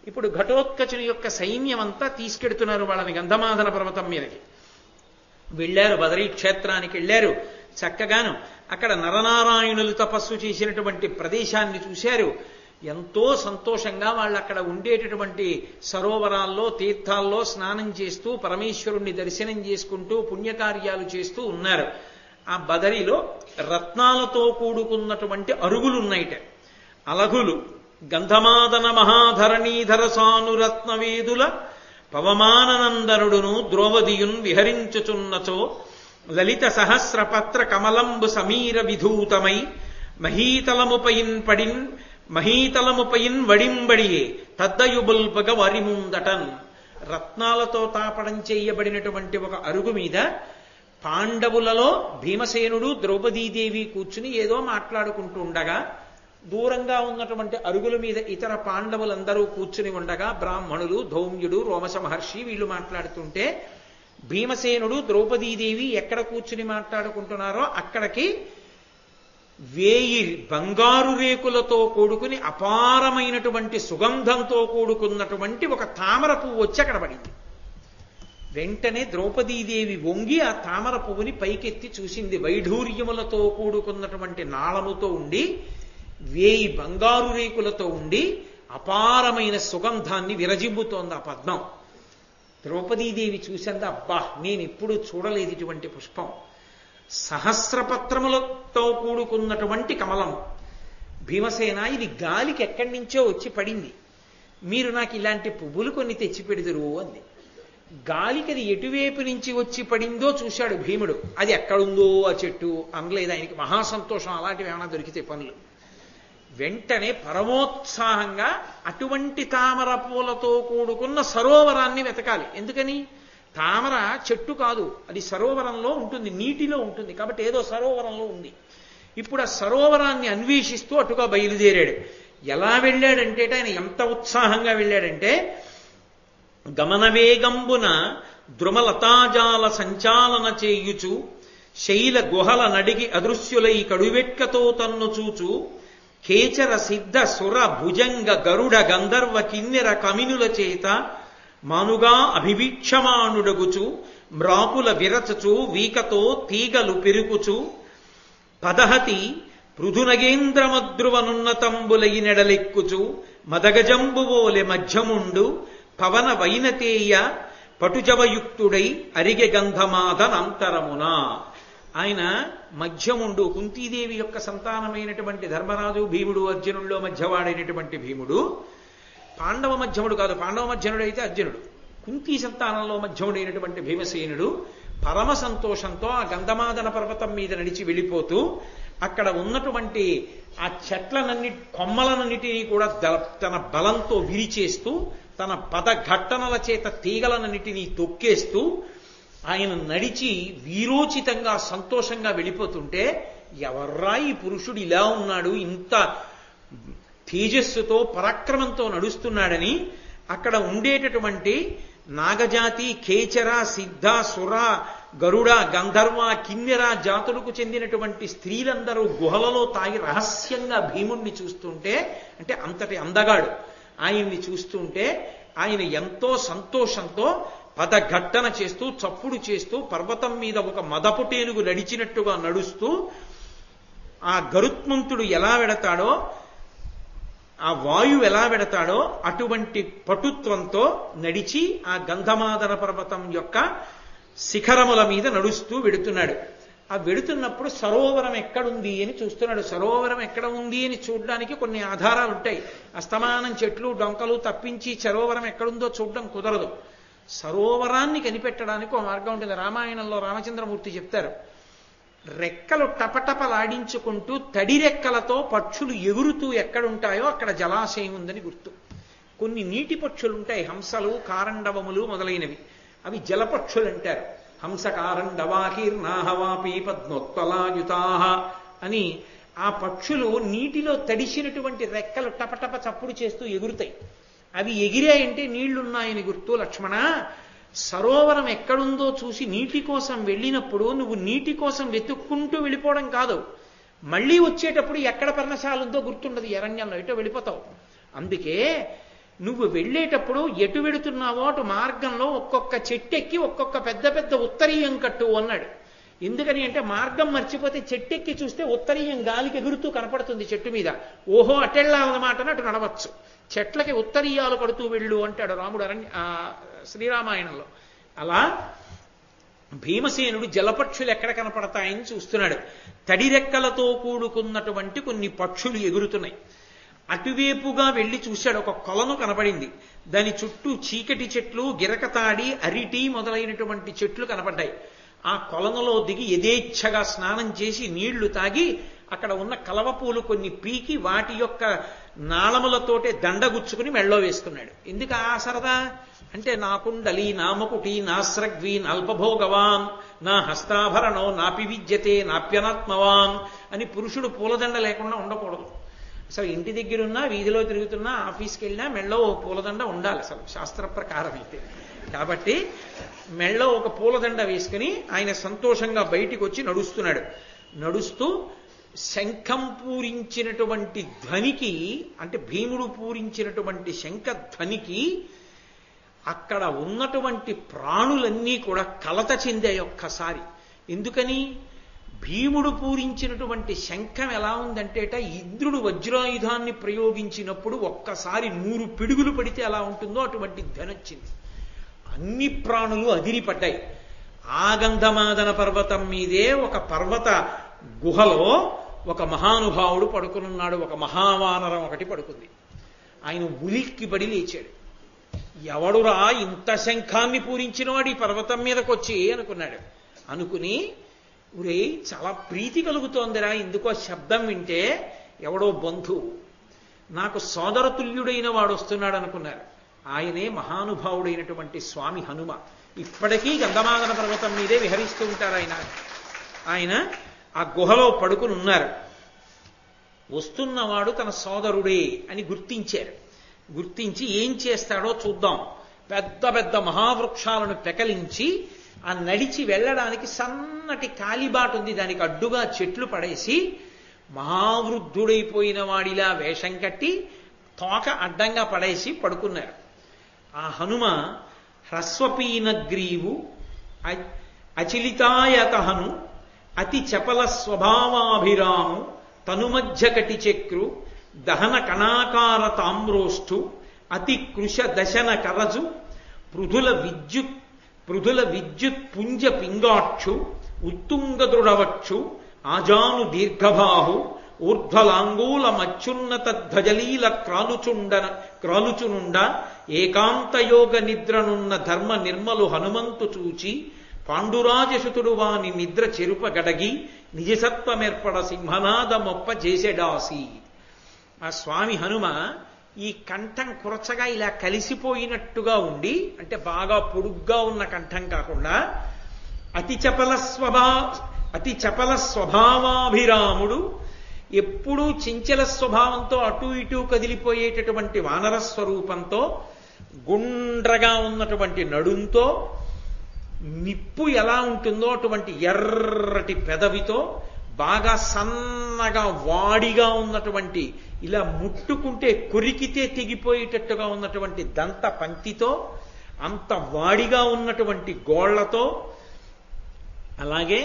ఇప్పుడు ఘటోత్కచుని యొక్క సైన్యం అంతా తీసుకెడుతున్నారు వాళ్ళని గంధమాదన పర్వతం మీదకి. వెళ్ళారు, బదరీ క్షేత్రానికి వెళ్ళారు. చక్కగాను అక్కడ నరనారాయణులు తపస్సు చేసినటువంటి ప్రదేశాన్ని చూశారు. ఎంతో సంతోషంగా వాళ్ళు అక్కడ ఉండేటటువంటి సరోవరాల్లో, తీర్థాల్లో స్నానం చేస్తూ పరమేశ్వరుణ్ణి దర్శనం చేసుకుంటూ పుణ్యకార్యాలు చేస్తూ ఉన్నారు. ఆ బదరిలో రత్నాలతో కూడుకున్నటువంటి అరుగులున్నాయిట, అలగులు. గంధమాదన మహాధరణీధర సానురత్నవేదుల పవమాననందనుడును ద్రౌపదియున్ విహరించుచున్నచో లలిత సహస్రపత్ర కమలంబు సమీర విధూతమై మహీతలముపయిన్ వడింబడియే తద్దయుబుల్పగ వరిముందటన్. రత్నాలతో తాపడం చేయబడినటువంటి ఒక అరుగు మీద పాండవులలో భీమసేనుడు, ద్రౌపదీదేవి కూర్చుని ఏదో మాట్లాడుకుంటూ ఉండగా, దూరంగా ఉన్నటువంటి అరుగుల మీద ఇతర పాండవులందరూ కూర్చుని ఉండగా బ్రాహ్మణులు, ధౌమ్యుడు, రోమశ మహర్షి వీళ్ళు మాట్లాడుతుంటే భీమసేనుడు, ద్రౌపదీదేవి ఎక్కడ కూర్చుని మాట్లాడుకుంటున్నారో అక్కడికి 1000 బంగారు రేకులతో కూడుకుని అపారమైనటువంటి సుగంధంతో కూడుకున్నటువంటి ఒక తామర పువ్వు వచ్చి అక్కడ పడింది. వెంటనే ద్రౌపదీదేవి వంగి ఆ తామర పువ్వుని పైకెత్తి చూసింది. వైఢూర్యములతో కూడుకున్నటువంటి నాళముతో ఉండి 1000 బంగారు రేకులతో ఉండి అపారమైన సుగంధాన్ని విరజిమ్ముతోంది ఆ పద్మం. ద్రౌపదీదేవి చూసింది, అబ్బా నేను ఎప్పుడూ చూడలేదు ఇటువంటి పుష్పం. సహస్రపత్రములతో కూడుకున్నటువంటి కమలం. భీమసేన, ఇది గాలికి ఎక్కడి నుంచో వచ్చి పడింది, మీరు నాకు ఇలాంటి పువ్వులు కొన్ని తెచ్చిపెడుదురు అంది. గాలికి అది ఎటువైపు నుంచి వచ్చి పడిందో చూశాడు భీముడు. అది ఎక్కడుందో ఆ చెట్టు అనలేదు ఆయనకి. మహాసంతోషం అలాంటివి ఏమైనా దొరికితే పనులు. వెంటనే పరమోత్సాహంగా అటువంటి తామర పూలతో కూడుకున్న సరోవరాన్ని వెతకాలి. ఎందుకని? తామర చెట్టు కాదు, అది సరోవరంలో ఉంటుంది, నీటిలో ఉంటుంది. కాబట్టి ఏదో సరోవరంలో ఉంది. ఇప్పుడు ఆ సరోవరాన్ని అన్వేషిస్తూ అటుగా బయలుదేరాడు. ఎలా వెళ్ళాడంటే, ఆయన ఎంత ఉత్సాహంగా వెళ్ళాడంటే, గమనవేగంబున ద్రుమలతాజాల సంచాలన చేయుచు శైల గుహల నడిగి అదృశ్యులై కడువెట్కతో తన్ను చూచు కేచర సిద్ధ సుర భుజంగ గరుడ గంధర్వ కిన్నెర కమినుల చేత మానుగా అభివీక్షమానుడగుచు మ్రాకుల విరచచు వీకతో తీగలు పెరుకుచు పదహతి పృథునగేంద్రమద్రువనున్నతంబులై నెడలెక్కుచు మదగజంబువోలె మధ్యముండు పవన వైనతేయ పటుజవయుక్తుడై అరిగె గంధమాదనంతరమున. ఆయన మధ్యముండు, కుంతీదేవి యొక్క సంతానమైనటువంటి ధర్మరాజు, భీముడు, అర్జునుల్లో మధ్యవాడైనటువంటి భీముడు. పాండవ మధ్యముడు కాదు, పాండవ మధ్యనుడు అయితే అర్జునుడు. కుంతీ సంతానంలో మధ్యముడైనటువంటి భీమసేనుడు పరమ సంతోషంతో ఆ గంధమాదన పర్వతం మీద నడిచి వెళ్ళిపోతూ అక్కడ ఉన్నటువంటి ఆ కొమ్మలనన్నిటినీ కూడా తన బలంతో విరిచేస్తూ తన పదఘట్టనల చేత తీగలనన్నిటినీ తొక్కేస్తూ ఆయన నడిచి వీరోచితంగా సంతోషంగా వెళ్ళిపోతుంటే, ఎవర్రా ఈ పురుషుడు ఇలా ఉన్నాడు, ఇంత తేజస్సుతో పరాక్రమంతో నడుస్తున్నాడని అక్కడ ఉండేటటువంటి నాగజాతి, కేచర, సిద్ధ, సుర, గరుడ, గంధర్వ, కిన్నెర జాతులకు చెందినటువంటి స్త్రీలందరూ గుహలలో తాగి రహస్యంగా భీముణ్ణి చూస్తుంటే, అంటే అంతటి అందగాడు ఆయన్ని చూస్తుంటే ఆయన ఎంతో సంతోషంతో పదఘట్టన చేస్తూ చప్పుడు చేస్తూ పర్వతం మీద ఒక మదపుటేనుగు నడిచినట్టుగా నడుస్తూ ఆ గరుత్మంతుడు ఎలా వెడతాడో, ఆ వాయువు ఎలా వెడతాడో అటువంటి పటుత్వంతో నడిచి ఆ గంధమాదన పర్వతం యొక్క శిఖరముల మీద నడుస్తూ వెడుతున్నాడు. ఆ వెడుతున్నప్పుడు సరోవరం ఎక్కడుంది అని చూస్తున్నాడు. సరోవరం ఎక్కడ ఉంది అని చూడడానికి కొన్ని ఆధారాలు ఉంటాయి. అస్తమానం చెట్లు డొంకలు తప్పించి సరోవరం ఎక్కడుందో చూడడం కుదరదు. సరోవరాన్ని కనిపెట్టడానికి ఒక మార్గం ఉంటుంది. రామాయణంలో రామచంద్రమూర్తి చెప్తారు, రెక్కలు టపటపలాడించుకుంటూ తడి రెక్కలతో పక్షులు ఎగురుతూ ఎక్కడుంటాయో అక్కడ జలాశయం ఉందని గుర్తు. కొన్ని నీటి పక్షులు ఉంటాయి, హంసలు, కారండవములు మొదలైనవి. అవి జలపక్షులు అంటారు. హంస కారండవాకీర్నాహవాపి పద్మోత్పలాయుతాహ అని ఆ పక్షులు నీటిలో తడిసినటువంటి రెక్కలు టపటప చప్పుడు చేస్తూ ఎగురుతాయి. అవి ఎగిరాయంటే నీళ్లున్నాయని గుర్తు. లక్ష్మణ, సరోవరం ఎక్కడుందో చూసి నీటి కోసం వెళ్ళినప్పుడు నువ్వు నీటి కోసం వెతుక్కుంటూ వెళ్ళిపోవడం కాదు, మళ్ళీ వచ్చేటప్పుడు ఎక్కడ పర్ణశాల ఉందో గుర్తుండదు, అరణ్యంలో ఎటో వెళ్ళిపోతావు. అందుకే నువ్వు వెళ్ళేటప్పుడు ఎటు వెడుతున్నావో అటు మార్గంలో ఒక్కొక్క చెట్టెక్కి ఒక్కొక్క పెద్ద పెద్ద ఉత్తరీయం కట్టు అన్నాడు. ఎందుకని అంటే మార్గం మర్చిపోతే చెట్టెక్కి చూస్తే ఉత్తరీయం గాలికి ఎగురుతూ కనపడుతుంది చెట్టు మీద. ఓహో అటెళ్ళాలన్నమాట అటు నడవచ్చు. చెట్లకి ఉత్తరీయాలు కడుతూ వెళ్ళు అంటాడు రాముడు శ్రీరామాయణంలో. అలా భీమసేనుడు జలపక్షులు ఎక్కడ కనపడతాయని చూస్తున్నాడు. తడిరెక్కలతో కూడుకున్నటువంటి కొన్ని పక్షులు ఎగురుతున్నాయి. అటువైపుగా వెళ్ళి చూశాడు. ఒక కొలను కనపడింది. దాని చుట్టూ చీకటి చెట్లు, గిరకతాడి, అరిటి మొదలైనటువంటి చెట్లు కనపడ్డాయి. ఆ కొలనులో దిగి యథేచ్ఛగా స్నానం చేసి నీళ్లు తాగి అక్కడ ఉన్న కలవపూలు కొన్ని పీకి వాటి యొక్క నాళములతోటే దండగుచ్చుకుని మెళ్ళో వేసుకున్నాడు. ఎందుకు ఆ సరదా అంటే, నా కుండలి, నా మకుటి, నాస్రగ్వి, నాల్పభోగవాన్, నా హస్తాభరణో నాపి విద్యతే నాప్యనాత్మవాన్ అని పురుషుడు పూలదండ లేకుండా ఉండకూడదు. అసలు ఇంటి దగ్గరున్నా, వీధిలో తిరుగుతున్నా, ఆఫీస్కి వెళ్ళినా మెళ్ళో ఓ పూలదండ ఉండాలి అసలు శాస్త్ర ప్రకారం అయితే. కాబట్టి మెళ్ళో ఒక పూలదండ వేసుకుని ఆయన సంతోషంగా బయటికి వచ్చి నడుస్తున్నాడు. నడుస్తూ శంఖం పూరించినటువంటి ధ్వనికి, అంటే భీముడు పూరించినటువంటి శంఖ ధ్వనికి అక్కడ ఉన్నటువంటి ప్రాణులన్నీ కూడా కలత చెందాయి ఒక్కసారి. ఎందుకని? భీముడు పూరించినటువంటి శంఖం ఎలా ఉందంటేట ఇంద్రుడు వజ్రాయుధాన్ని ప్రయోగించినప్పుడు ఒక్కసారి 100 పిడుగులు పడితే ఎలా ఉంటుందో అటువంటి ధ్వనొచ్చింది. అన్ని ప్రాణులు అదిరిపడ్డాయి. ఆ గంధమాదన పర్వతం మీదే ఒక పర్వత గుహలో ఒక మహానుభావుడు పడుకునున్నాడు. ఒక మహావానరం ఒకటి పడుకుంది. ఆయన ఉలిక్కి పడి లేచాడు. ఎవడురా ఇంత శంఖాన్ని పూరించినవాడు ఈ పర్వతం మీదకి వచ్చి అనుకున్నాడు. అనుకుని ఊరే చాలా ప్రీతి కలుగుతోందిరా, ఎందుకో శబ్దం వింటే ఎవడో బంధువు, నాకు సోదరతుల్యుడైన వాడు వస్తున్నాడు అనుకున్నారు. ఆయనే మహానుభావుడైనటువంటి స్వామి హనుమ. ఇప్పటికీ గంధమాదన పర్వతం మీదే విహరిస్తూ ఉంటారు ఆయన. ఆయన ఆ గుహలో పడుకుని ఉన్నారు. వస్తున్నవాడు తన సోదరుడే అని గుర్తించారు. గుర్తించి ఏం చేస్తాడో చూద్దాం. పెద్ద పెద్ద మహావృక్షాలను పెకలించి ఆ నడిచి వెళ్ళడానికి సన్నటి కాలిబాటు ఉంది, దానికి అడ్డుగా చెట్లు పడేసి మహావృద్ధుడైపోయిన వాడిలా వేషం కట్టి తోక అడ్డంగా పడేసి పడుకున్నారు. ఆ హనుమ హ్రస్వపీనగ్రీవు అచిలితాయతహను అతి చపల స్వభావాభిరాము తనుమధ్య కటి చక్రు దహన కణాకార తామ్రోష్ఠు అతి కృశ దశన కరజు పృథుల విద్యుత్ పుంజ పింగాక్షు ఉత్తుంగ దృఢవక్షు ఆజాను దీర్ఘబాహు ఊర్ధ్వలాంగూల మచ్చున్నత ధ్వజలీల క్రాలుచునుండ ఏకాంతయోగ నిద్రనున్న ధర్మ నిర్మలు హనుమంతు చూచి పాండురాజసుతుడు వాని నిద్ర చెరుప గడగి నిజసత్వమేర్పడ సింహనాద మొప్ప చేసెడాసి. ఆ స్వామి హనుమ ఈ కంఠం కురచగా ఇలా కలిసిపోయినట్టుగా ఉండి, అంటే బాగా పొడుగ్గా ఉన్న కంఠం కాకుండా అతి చపల స్వభావాభిరాముడు, ఎప్పుడూ చంచల స్వభావంతో అటు ఇటు కదిలిపోయేటటువంటి వానర స్వరూపంతో, గుండ్రగా ఉన్నటువంటి నడుంతో, నిప్పు ఎలా ఉంటుందో అటువంటి ఎర్రటి పెదవితో, బాగా సన్నగా వాడిగా ఉన్నటువంటి, ఇలా ముట్టుకుంటే కొరికితే తెగిపోయేటట్టుగా ఉన్నటువంటి దంత పంక్తితో, అంత వాడిగా ఉన్నటువంటి గోళ్లతో, అలాగే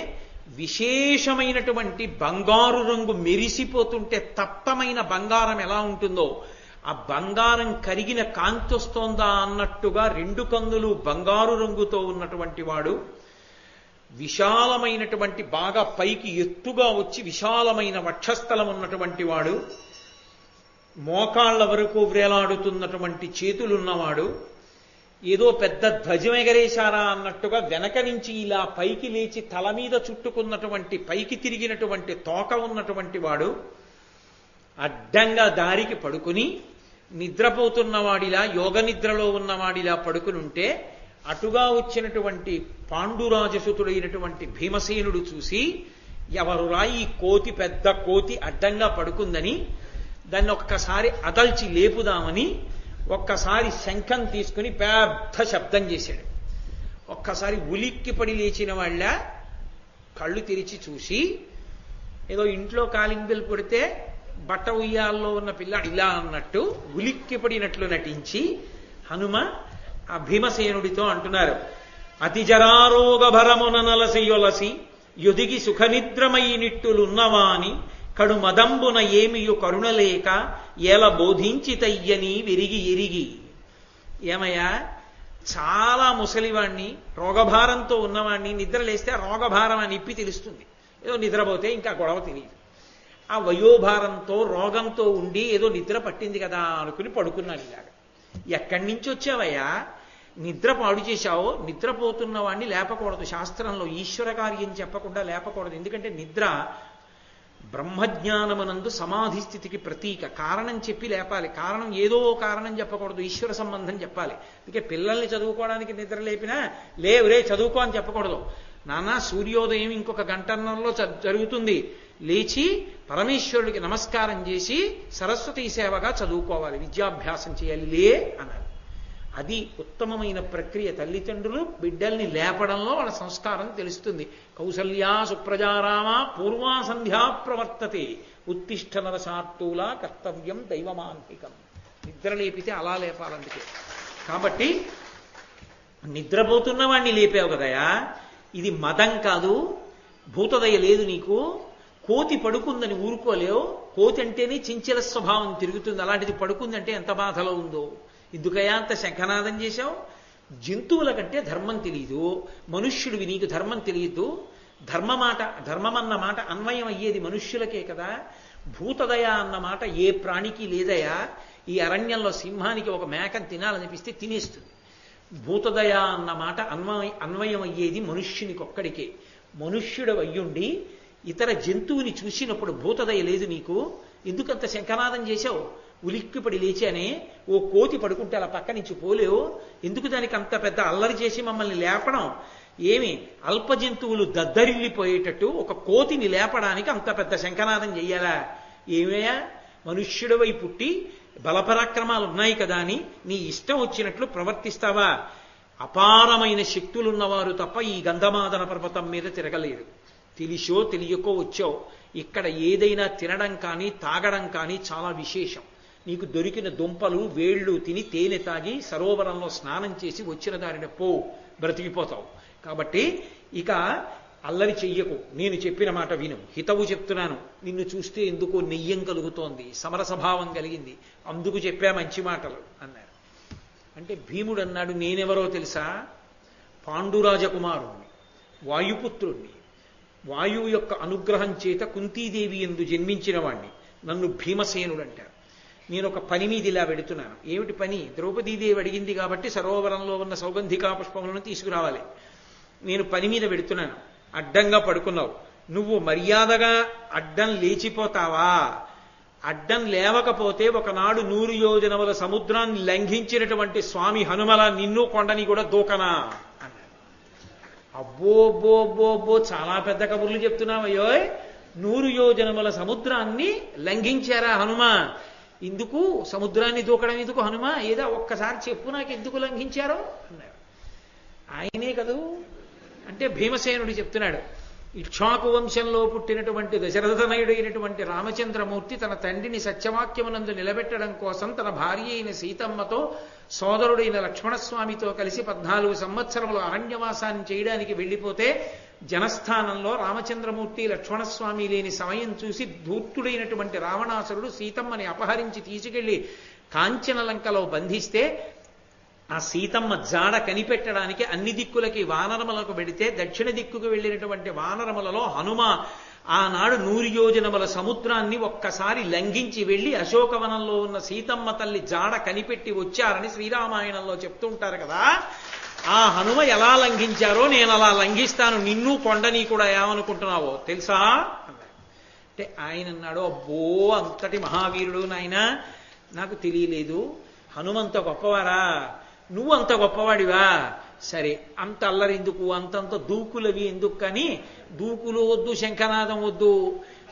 విశేషమైనటువంటి బంగారు రంగు మెరిసిపోతుంటే తప్తమైన బంగారం ఎలా ఉంటుందో ఆ బంగారం కరిగిన కాంతి వస్తోందా అన్నట్టుగా 2 కన్నులు బంగారు రంగుతో ఉన్నటువంటి వాడు, విశాలమైనటువంటి బాగా పైకి ఎత్తుగా వచ్చి విశాలమైన వక్షస్థలం ఉన్నటువంటి వాడు, మోకాళ్ల వరకు వ్రేలాడుతున్నటువంటి చేతులున్నవాడు, ఏదో పెద్ద ధ్వజం ఎగరేశారా అన్నట్టుగా వెనక నుంచి ఇలా పైకి లేచి తల మీద చుట్టుకున్నటువంటి పైకి తిరిగినటువంటి తోక ఉన్నటువంటి వాడు, అడ్డంగా దారికి పడుకుని నిద్రపోతున్నవాడిలా, యోగ నిద్రలో ఉన్నవాడిలా పడుకునుంటే అటుగా వచ్చినటువంటి పాండురాజసుతుడైనటువంటి భీమసేనుడు చూసి, ఎవరురా ఈ కోతి, పెద్ద కోతి అడ్డంగా పడుకుందని దాన్ని ఒక్కసారి అదల్చి లేపుదామని ఒక్కసారి శంఖం తీసుకుని పెద్ద శబ్దం చేశాడు. ఒక్కసారి ఉలిక్కి పడి లేచిన వాళ్ళ కళ్ళు తెరిచి చూసి, ఏదో ఇంట్లో కాలింగ్ బెల్ కొడితే బట్ట ఉయ్యాల్లో ఉన్న పిల్లాడు ఇలా అన్నట్టు ఉలిక్కి పడినట్లు నటించి హనుమ ఆ భీమసేనుడితో అంటున్నారు, అతి జరారోగ భరమున నలసి యొలసి యొదిగి సుఖనిద్రమై నిట్టులున్నవాని కడు మదంబున ఏమియు కరుణలేక ఏల బోధించి తయ్యని విరిగి ఎరిగి. ఏమయ్యా, చాలా ముసలివాణ్ణి, రోగభారంతో ఉన్నవాణ్ణి, నిద్ర లేస్తే రోగభారం అని ఇప్పి తెలుస్తుంది, ఏదో నిద్రపోతే ఇంకా గొడవ తెలియదు. ఆ వయోభారంతో రోగంతో ఉండి ఏదో నిద్ర పట్టింది కదా అనుకుని పడుకున్నాను. ఇలాగా ఎక్కడి నుంచి వచ్చావయ్యా, నిద్ర పాడు చేశావో, నిద్రపోతున్న వాడిని లేపకూడదు. శాస్త్రంలో ఈశ్వర కార్యం చెప్పకుండా లేపకూడదు. ఎందుకంటే నిద్ర బ్రహ్మజ్ఞానమునందు సమాధి స్థితికి ప్రతీక. కారణం చెప్పి లేపాలి. కారణం ఏదో కారణం చెప్పకూడదు, ఈశ్వర సంబంధం చెప్పాలి. అందుకే పిల్లల్ని చదువుకోవడానికి నిద్ర లేపినా లేవురే చదువుకో అని చెప్పకూడదు. నాన్న సూర్యోదయం ఇంకొక గంటన్నరలో జరుగుతుంది, లేచి పరమేశ్వరుడికి నమస్కారం చేసి సరస్వతీ సేవగా చదువుకోవాలి, విద్యాభ్యాసం చేయాలి, లే అన్నారు. అది ఉత్తమమైన ప్రక్రియ. తల్లిదండ్రులు బిడ్డల్ని లేపడంలో వాళ్ళ సంస్కారం తెలుస్తుంది. కౌసల్యా సుప్రజారామ పూర్వా సంధ్యా ప్రవర్తతే ఉత్తిష్ట నరసార్తూల కర్తవ్యం దైవమాన్హికం. నిద్ర లేపితే అలా లేపాలందుకే. కాబట్టి నిద్రపోతున్న వాడిని లేపావు కదయా, ఇది మదం కాదు, భూతదయ లేదు నీకు? కోతి పడుకుందని ఊరుకోలేవు? కోతి అంటేనే చించల స్వభావం తిరుగుతుంది, అలాంటిది పడుకుందంటే ఎంత బాధలో ఉందో. ఎందుకయా అంత శంఖనాదం చేశావు? జంతువుల కంటే ధర్మం తెలియదు, మనుష్యుడివి నీకు ధర్మం తెలియదు. ధర్మం అన్న మాట అన్వయం అయ్యేది మనుష్యులకే కదా. భూతదయ అన్న మాట ఏ ప్రాణికి లేదయా. ఈ అరణ్యంలో సింహానికి ఒక మేకను తినాలనిపిస్తే తినేస్తుంది. భూతదయ అన్న మాట అన్వయం అయ్యేది మనుష్యునికి ఒక్కడికే. మనుష్యుడు అయ్యుండి ఇతర జంతువుని చూసినప్పుడు భూతదయ లేదు నీకు? ఎందుకంత శంఖనాదం చేశావు? ఉలిక్కిపడి లేచానే, ఓ కోతి పడుకుంటే అలా పక్క నుంచి పోలేవు? ఎందుకు దానికి అంత పెద్ద అల్లరి చేసి మమ్మల్ని లేపడం? ఏమి అల్ప జంతువులు దద్దరిల్లిపోయేటట్టు ఒక కోతిని లేపడానికి అంత పెద్ద శంఖనాదం చెయ్యాలా? ఏమయ్యా, మనుష్యుడివై పుట్టి బలపరాక్రమాలు ఉన్నాయి కదా అని నీ ఇష్టం వచ్చినట్లు ప్రవర్తిస్తావా? అపారమైన శక్తులున్నవారు తప్ప ఈ గంధమాదన పర్వతం మీద తిరగలేరు. తెలిసో తెలియకో వచ్చావు. ఇక్కడ ఏదైనా తినడం కానీ తాగడం కానీ చాలా విశేషం. నీకు దొరికిన దుంపలు వేళ్ళు తిని తేనె తాగి సరోవరంలో స్నానం చేసి వచ్చిన దారిన బ్రతికిపోతావు. కాబట్టి ఇక అల్లరి చెయ్యకు, నేను చెప్పిన మాట విను. హితవు చెప్తున్నాను. నిన్ను చూస్తే ఎందుకో నెయ్యం కలుగుతోంది, సమరసభావం కలిగింది, అందుకు చెప్పా మంచి మాటలు అన్నారు. అంటే భీముడు అన్నాడు, నేనెవరో తెలుసా? పాండురాజకుమారుణ్ణి, వాయుపుత్రుణ్ణి. వాయువు యొక్క అనుగ్రహం చేత కుంతీదేవి యందు జన్మించిన వాణ్ణి. నన్ను భీమసేనుడు అంటారు. నేను ఒక పని మీద ఇలా వెడుతున్నాను. ఏమిటి పని? ద్రౌపదీదేవి అడిగింది కాబట్టి సరోవరంలో ఉన్న సౌగంధికా పుష్పములను తీసుకురావాలి. నేను పని మీద వెడుతున్నాను. అడ్డంగా పడుకున్నావు. నువ్వు మర్యాదగా అడ్డం లేచిపోతావా? అడ్డం లేవకపోతే ఒకనాడు 100 యోజనముల సముద్రాన్ని లంఘించినటువంటి స్వామి హనుమల నిన్ను కొండని కూడా దూకనా అన్నాడు. అబ్బో చాలా పెద్ద కబుర్లు చెప్తున్నావయ్యో. 100 యోజనముల సముద్రాన్ని లంఘించారా హనుమ? ఎందుకు సముద్రాన్ని దూకడం? ఎందుకు హనుమ? ఏదో ఒక్కసారి చెప్పు నాకు, ఎందుకు లంఘించారో అన్నారు. ఆయనే కదూ అంటే భీమసేనుడు చెప్తున్నాడు. ఇక్ష్వాకు వంశంలో పుట్టినటువంటి దశరథనయుడైనటువంటి రామచంద్రమూర్తి తన తండ్రిని సత్యవాక్యమునందు నిలబెట్టడం కోసం తన భార్య అయిన సీతమ్మతో సోదరుడైన లక్ష్మణస్వామితో కలిసి 14 సంవత్సరములు అరణ్యవాసాన్ని చేయడానికి వెళ్ళిపోతే జనస్థానంలో రామచంద్రమూర్తి లక్ష్మణస్వామి లేని సమయం చూసి ధూర్తుడైనటువంటి రావణాసురుడు సీతమ్మని అపహరించి తీసుకెళ్లి కాంచనలంకలో బంధిస్తే ఆ సీతమ్మ జాడ కనిపెట్టడానికి అన్ని దిక్కులకి వానరములకు వెడితే దక్షిణ దిక్కుకు వెళ్ళినటువంటి వానరములలో హనుమ ఆనాడు 100 యోజనముల సముద్రాన్ని ఒక్కసారి లంఘించి వెళ్ళి అశోకవనంలో ఉన్న సీతమ్మ తల్లి జాడ కనిపెట్టి వచ్చారని శ్రీరామాయణంలో చెప్తుంటారు కదా. ఆ హనుమ ఎలా లంఘించారో నేను అలా లంఘిస్తాను, నిన్ను కొండని కూడా. ఏమనుకుంటున్నావో తెలుసా అంటే ఆయన అన్నాడు, అబ్బో అంతటి మహావీరుడు నాయన, నాకు తెలియలేదు. హనుమంత గొప్పవారా? నువ్వు అంత గొప్పవాడివా? సరే, అంత అల్లరెందుకు, అంతంత దూకులవి ఎందుకు? కానీ దూకులు వద్దు, శంఖనాదం వద్దు.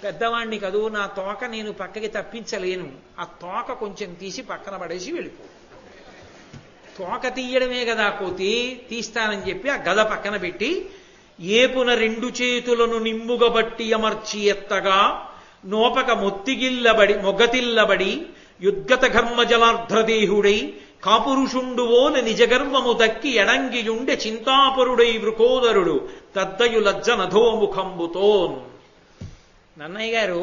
పెద్దవాణ్ణి కదూ, నా తోక నేను పక్కకి తప్పించలేను. ఆ తోక కొంచెం తీసి పక్కన పడేసి వెళ్ళిపో. తోక తీయడమే కదా కోతి, తీస్తానని చెప్పి ఆ గద పక్కన పెట్టి ఏపున 2 చేతులను నిమ్ముగబట్టి అమర్చి ఎత్తగా నోపక మొగ్గతిల్లబడి యుద్గత ఘర్మ జలార్ధ్రదేహుడై కాపురుషుండువోల నిజగర్వము దక్కి ఎడంగియుండె చింతాపరుడై వృకోదరుడు తద్దయు లజ్జ నధోముఖంబుతోన్. నన్నయ్య గారు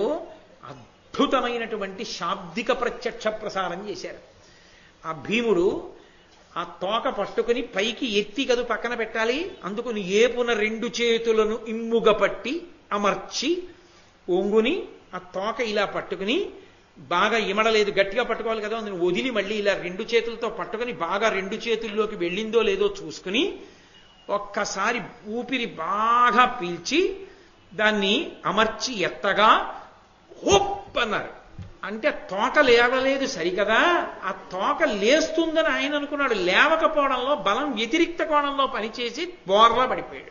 అద్భుతమైనటువంటి శాబ్దిక ప్రత్యక్ష ప్రసారం చేశారు. ఆ భీముడు ఆ తోక పట్టుకుని పైకి ఎత్తి కదు పక్కన పెట్టాలి. అందుకుని ఏపున 2 చేతులను ఇమ్ముగ పట్టి అమర్చి ఒంగుని ఆ తోక ఇలా పట్టుకుని బాగా ఇమడలేదు, గట్టిగా పట్టుకోవాలి కదా, అందుని వదిలి మళ్ళీ ఇలా 2 చేతులతో పట్టుకుని బాగా 2 చేతుల్లోకి వెళ్ళిందో లేదో చూసుకుని ఒక్కసారి ఊపిరి బాగా పీల్చి దాన్ని అమర్చి ఎత్తగా హోప్ అన్నారు. అంటే తోక లేవలేదు సరికదా, ఆ తోక లేస్తుందని ఆయన అనుకున్నాడు. లేవకపోవడంలో బలం వ్యతిరిక్త కోణంలో పనిచేసి బోర్లా పడిపోయాడు.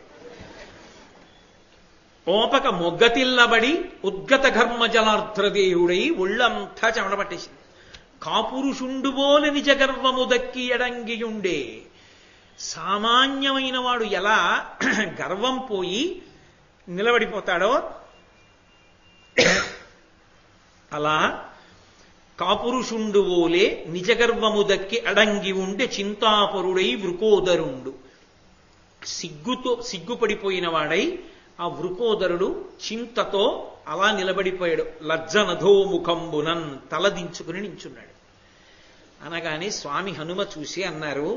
ఓపక మొగ్గతిల్లబడి ఉద్గత ఘర్మ జలార్ధ్రదేహుడై ఒళ్ళంతా చెమట పట్టేసింది. కాపురుషుండుబోల నిజ గర్వము దక్కి ఎడంగియుండే. సామాన్యమైన వాడు ఎలా గర్వం పోయి నిలబడిపోతాడో అలా కాపురుషుండువోలే నిజగర్వము దక్కి అడంగి ఉండే చింతాపరుడై వృకోదరుండు. సిగ్గుపడిపోయిన వాడై ఆ వృకోదరుడు చింతతో అలా నిలబడిపోయాడు. లజ్జనధోముఖంబునన్ తలదించుకుని నించున్నాడు. అనగానే స్వామి హనుమ చూసి అన్నారు,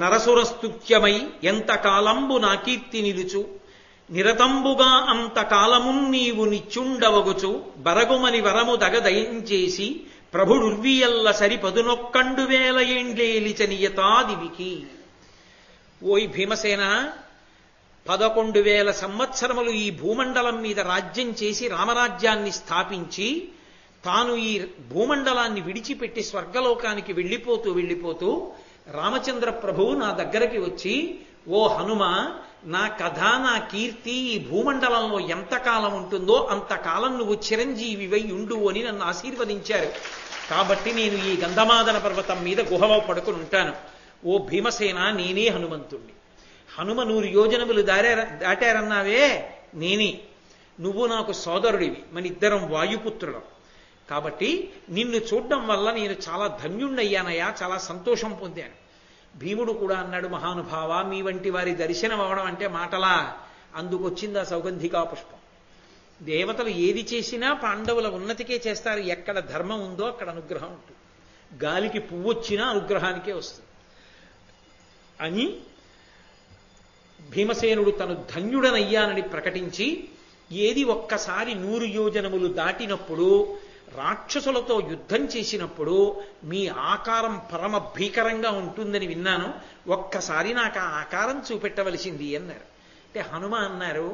నరసురస్తుత్యమై ఎంతకాలంబు నా కీర్తి నిలుచు, నిరతంబుగా అంతకాలమున్ నీవు నిచ్చుండవగుచు, బరగుమని వరము దగదయించేసి ప్రభుడుర్వియల్ల సరి 11,000 ఏండ్లేలిచనియతాదివికి. ఓయ్ భీమసేన, 11,000 సంవత్సరములు ఈ భూమండలం మీద రాజ్యం చేసి రామరాజ్యాన్ని స్థాపించి తాను ఈ భూమండలాన్ని విడిచిపెట్టి స్వర్గలోకానికి వెళ్ళిపోతూ రామచంద్ర ప్రభువు నా దగ్గరికి వచ్చి, ఓ హనుమ, నా కథ నా కీర్తి ఈ భూమండలంలో ఎంతకాలం ఉంటుందో అంతకాలం నువ్వు చిరంజీవివై ఉండు అని నన్ను ఆశీర్వదించారు. కాబట్టి నేను ఈ గంధమాదన పర్వతం మీద గుహలో పడుకుని ఉంటాను. ఓ భీమసేన, నేనే హనుమంతుణ్ణి. హనుమ 100 యోజనములు దాటారన్నావే, నేనే. నువ్వు నాకు సోదరుడివి, మన ఇద్దరం వాయుపుత్రులం. కాబట్టి నిన్ను చూడడం వల్ల నేను చాలా ధన్యుణ్ణయ్యానయ్యా, చాలా సంతోషం పొందాను. భీముడు కూడా అన్నాడు, మహానుభావ, మీ వంటి వారి దర్శనం అవడం అంటే మాటలా? అందుకొచ్చింది ఆ సౌగంధికా పుష్పం. దేవతలు ఏది చేసినా పాండవుల ఉన్నతికే చేస్తారు. ఎక్కడ ధర్మం ఉందో అక్కడ అనుగ్రహం ఉంటుంది. గాలికి పువ్వు వచ్చినా అనుగ్రహానికే వస్తుంది అని భీమసేనుడు తను ధన్యుడనయ్యానని ప్రకటించి, ఏది ఒక్కసారి 100 యోజనములు దాటినప్పుడు రాక్షసులతో యుద్ధం చేసినప్పుడు మీ ఆకారం పరమ భీకరంగా ఉంటుందని విన్నాను, ఒక్కసారి నాకు ఆ ఆకారం చూపెట్టవలసింది అన్నారు. అంటే హనుమ అన్నారు,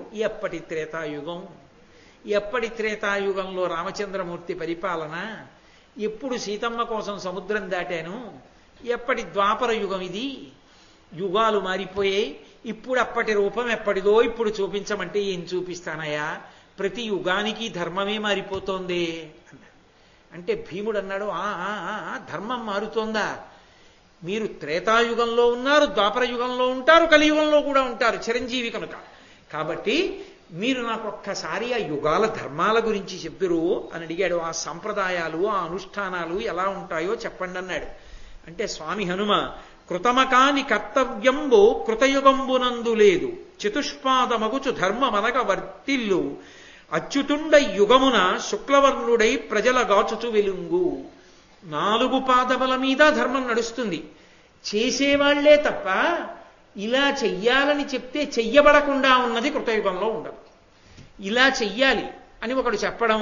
ఎప్పటి త్రేతాయుగంలో రామచంద్రమూర్తి పరిపాలన, ఎప్పుడు సీతమ్మ కోసం సముద్రం దాటాను, ఎప్పటి ద్వాపర యుగం ఇది, యుగాలు మారిపోయాయి, ఇప్పుడు అప్పటి రూపం ఎప్పటిదో ఇప్పుడు చూపించమంటే ఏం చూపిస్తానయ్యా, ప్రతి యుగానికి ధర్మమే మారిపోతోంది అన్నారు. అంటే భీముడు అన్నాడు, ధర్మం మారుతోందా? మీరు త్రేతాయుగంలో ఉన్నారు, ద్వాపర యుగంలో ఉంటారు, కలియుగంలో కూడా ఉంటారు, చిరంజీవి కనుక. కాబట్టి మీరు నాకు ఒక్కసారి ఆ యుగాల ధర్మాల గురించి చెప్తురు అని అడిగాడు. ఆ సంప్రదాయాలు, ఆ అనుష్ఠానాలు ఎలా ఉంటాయో చెప్పండి అన్నాడు. అంటే స్వామి హనుమ, కృతమకాని కర్తవ్యంబు కృతయుగంబునందు లేదు, చతుష్పాదమగుచు ధర్మమనగ వర్తిల్లు, అచ్యుతుండ యుగమున శుక్లవర్ణుడై ప్రజల గాచుచు వెలుంగు. 4 పాదముల మీద ధర్మం నడుస్తుంది. చేసేవాళ్లే తప్ప ఇలా చెయ్యాలని చెప్తే చెయ్యబడకుండా ఉన్నది కృతయుగంలో ఉండదు. ఇలా చెయ్యాలి అని ఒకడు చెప్పడం,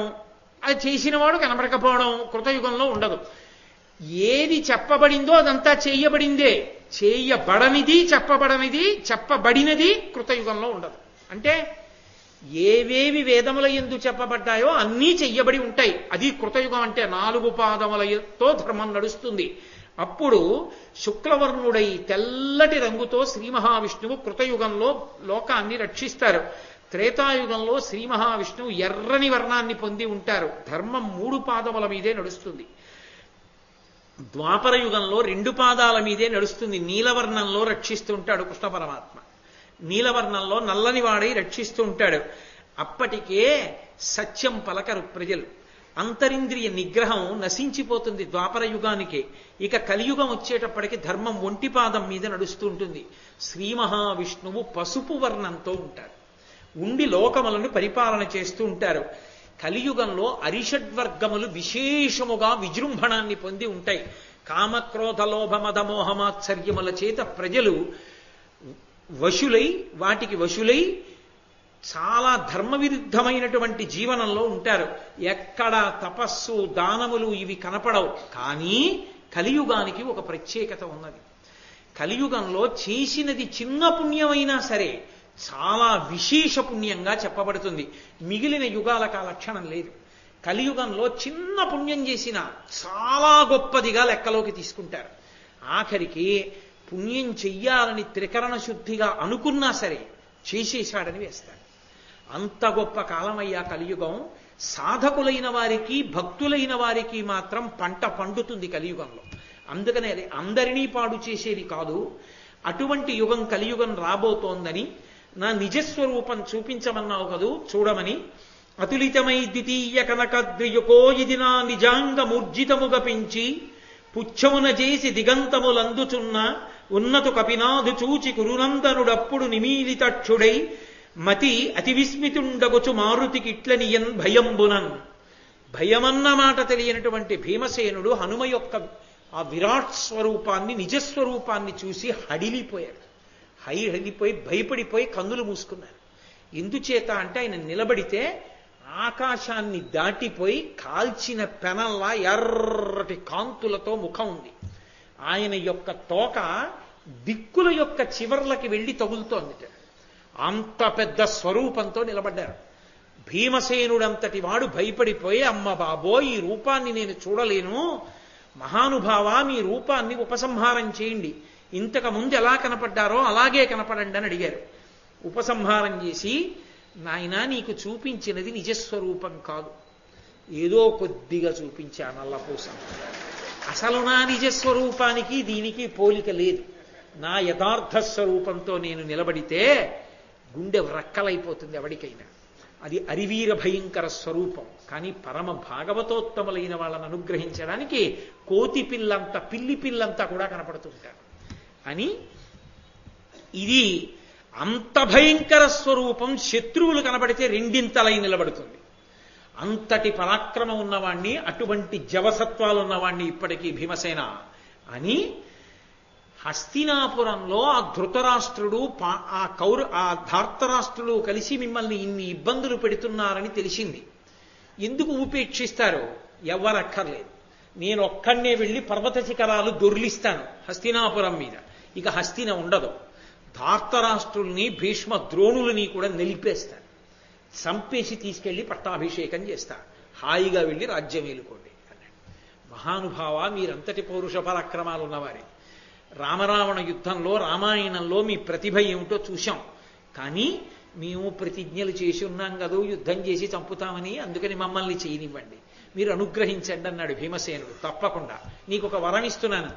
అది చేసినవాడు కనబడకపోవడం కృతయుగంలో ఉండదు. ఏది చెప్పబడిందో అదంతా చేయబడిందే. చేయబడనిది, చెప్పబడినది కృతయుగంలో ఉండదు. అంటే ఏవేవి వేదముల యందు చెప్పబడ్డాయో అన్నీ చెయ్యబడి ఉంటాయి. అది కృతయుగం అంటే 4 పాదములతో ధర్మం నడుస్తుంది. అప్పుడు శుక్లవర్ణుడై తెల్లటి రంగుతో శ్రీ మహావిష్ణువు కృతయుగంలో లోకాన్ని రక్షిస్తారు. త్రేతాయుగంలో శ్రీ మహావిష్ణువు ఎర్రని వర్ణాన్ని పొంది ఉంటారు. ధర్మం 3 పాదముల మీదే నడుస్తుంది. ద్వాపర యుగంలో 2 పాదాల మీదే నడుస్తుంది. నీలవర్ణంలో రక్షిస్తూ ఉంటాడు కృష్ణ పరమాత్మ. నీలవర్ణంలో నల్లని వాడై రక్షిస్తూ ఉంటాడు. అప్పటికే సత్యం పలకరు ప్రజలు. అంతరింద్రియ నిగ్రహం నశించిపోతుంది ద్వాపర యుగానికే. ఇక కలియుగం వచ్చేటప్పటికి ధర్మం 1 పాదం మీద నడుస్తూ ఉంటుంది. శ్రీ మహావిష్ణువు పసుపు వర్ణంతో ఉంటారు, ఉండి లోకములను పరిపాలన చేస్తూ ఉంటారు. కలియుగంలో అరిషడ్వర్గములు విశేషముగా విజృంభణాన్ని పొంది ఉంటాయి. కామక్రోధ లోభ మదమోహమాత్సర్యముల చేత ప్రజలు వాటికి వశులై చాలా ధర్మవిరుద్ధమైనటువంటి జీవనంలో ఉంటారు. ఎక్కడ తపస్సు, దానములు ఇవి కనపడవు. కానీ కలియుగానికి ఒక ప్రత్యేకత ఉన్నది. కలియుగంలో చేసినది చిన్న పుణ్యమైనా సరే చాలా విశేష పుణ్యంగా చెప్పబడుతుంది. మిగిలిన యుగాలకు ఆ లక్షణం లేదు. కలియుగంలో చిన్న పుణ్యం చేసినా చాలా గొప్పదిగా లెక్కలోకి తీసుకుంటారు. ఆఖరికి పుణ్యం చెయ్యాలని త్రికరణ శుద్ధిగా అనుకున్నా సరే చేసేశాడని వేస్తాడు. అంత గొప్ప కాలమయ్యా కలియుగం. సాధకులైన వారికి, భక్తులైన వారికి మాత్రం పంట పండుతుంది కలియుగంలో. అందుకనే అది అందరినీ పాడు చేసేది కాదు. అటువంటి యుగం కలియుగం రాబోతోందని, నా నిజస్వరూపం చూపించమన్నావు కదూ, చూడమని. అతులితమై ద్వితీయ కనకద్రియుకో ఇది నా నిజాంగమూర్జితముగా పెంచి పుచ్చమున చేసి దిగంతములందుచున్న ఉన్నతు కపినాథు చూచి కురునందనుడప్పుడు నిమీలితక్షుడై మతి అతి విస్మితుండగొచు మారుతికిట్లనియన్ భయంబునన్. భయమన్న మాట తెలియనటువంటి భీమసేనుడు హనుమ యొక్క ఆ విరాట్ స్వరూపాన్ని, నిజస్వరూపాన్ని చూసి హడిలిపోయి భయపడిపోయి కన్నులు మూసుకున్నారు. ఎందుచేత అంటే ఆయన నిలబడితే ఆకాశాన్ని దాటిపోయి కాల్చిన పెనంలా ఎర్రటి కాంతులతో ముఖం ఉంది. ఆయన యొక్క తోక దిక్కుల యొక్క చివర్లకి వెళ్ళి తగులుతోంది. అంత పెద్ద స్వరూపంతో నిలబడ్డారు. భీమసేనుడంతటి వాడు భయపడిపోయి, అమ్మ బాబో ఈ రూపాన్ని నేను చూడలేను, మహానుభావ మీ రూపాన్ని ఉపసంహారం చేయండి, ఇంతకు ముందు ఎలా కనపడ్డారో అలాగే కనపడండి అని అడిగారు. ఉపసంహారం చేసి, నాయనా నీకు చూపించినది నిజస్వరూపం కాదు, ఏదో కొద్దిగా చూపించా నల్లపూస, అసలు నా నిజస్వరూపానికి దీనికి పోలిక లేదు. నా యథార్థ స్వరూపంతో నేను నిలబడితే గుండె రక్కలైపోతుంది ఎవరికైనా. అది అరివీర భయంకర స్వరూపం. కానీ పరమ భాగవతోత్తములైన వాళ్ళని అనుగ్రహించడానికి కోతి పిల్లంత, పిల్లి పిల్లంతా కూడా కనపడుతుంటారు అని. ఇది అంత భయంకర స్వరూపం శత్రువులు కనబడితే రెండింతలై నిలబడుతుంది. అంతటి పరాక్రమం ఉన్నవాణ్ణి, అటువంటి జవసత్వాలు ఉన్నవాణ్ణి ఇప్పటికీ భీమసేన అని. హస్తినాపురంలో ఆ ధృతరాష్ట్రుడు ఆ ధార్తరాష్ట్రుడు కలిసి మిమ్మల్ని ఇన్ని ఇబ్బందులు పెడుతున్నారని తెలిసింది. ఎందుకు ఉపేక్షిస్తారు? ఎవ్వరక్కర్లేదు, నేను ఒక్కడే వెళ్ళి పర్వత శిఖరాలు దొర్లిస్తాను హస్తినాపురం మీద, ఇక హస్తిన ఉండదు. ధార్తరాష్ట్రుల్ని, భీష్మ ద్రోణులని కూడా నిలిపేస్తాను, చంపేసి తీసుకెళ్లి పట్టాభిషేకం చేస్తా, హాయిగా వెళ్ళి రాజ్యం ఏలుకోండి అన్నాడు. మహానుభావ, మీరంతటి పౌరుష పరాక్రమాలు ఉన్నవారే. రామరావణ యుద్ధంలో, రామాయణంలో మీ ప్రతిభ ఏమిటో చూశాం. కానీ మేము ప్రతిజ్ఞలు చేసి ఉన్నాం కదా యుద్ధం చేసి చంపుతామని, అందుకని మమ్మల్ని చేయనివ్వండి, మీరు అనుగ్రహించండి అన్నాడు భీమసేనుడు. తప్పకుండా, నీకు ఒక వరం ఇస్తున్నాను,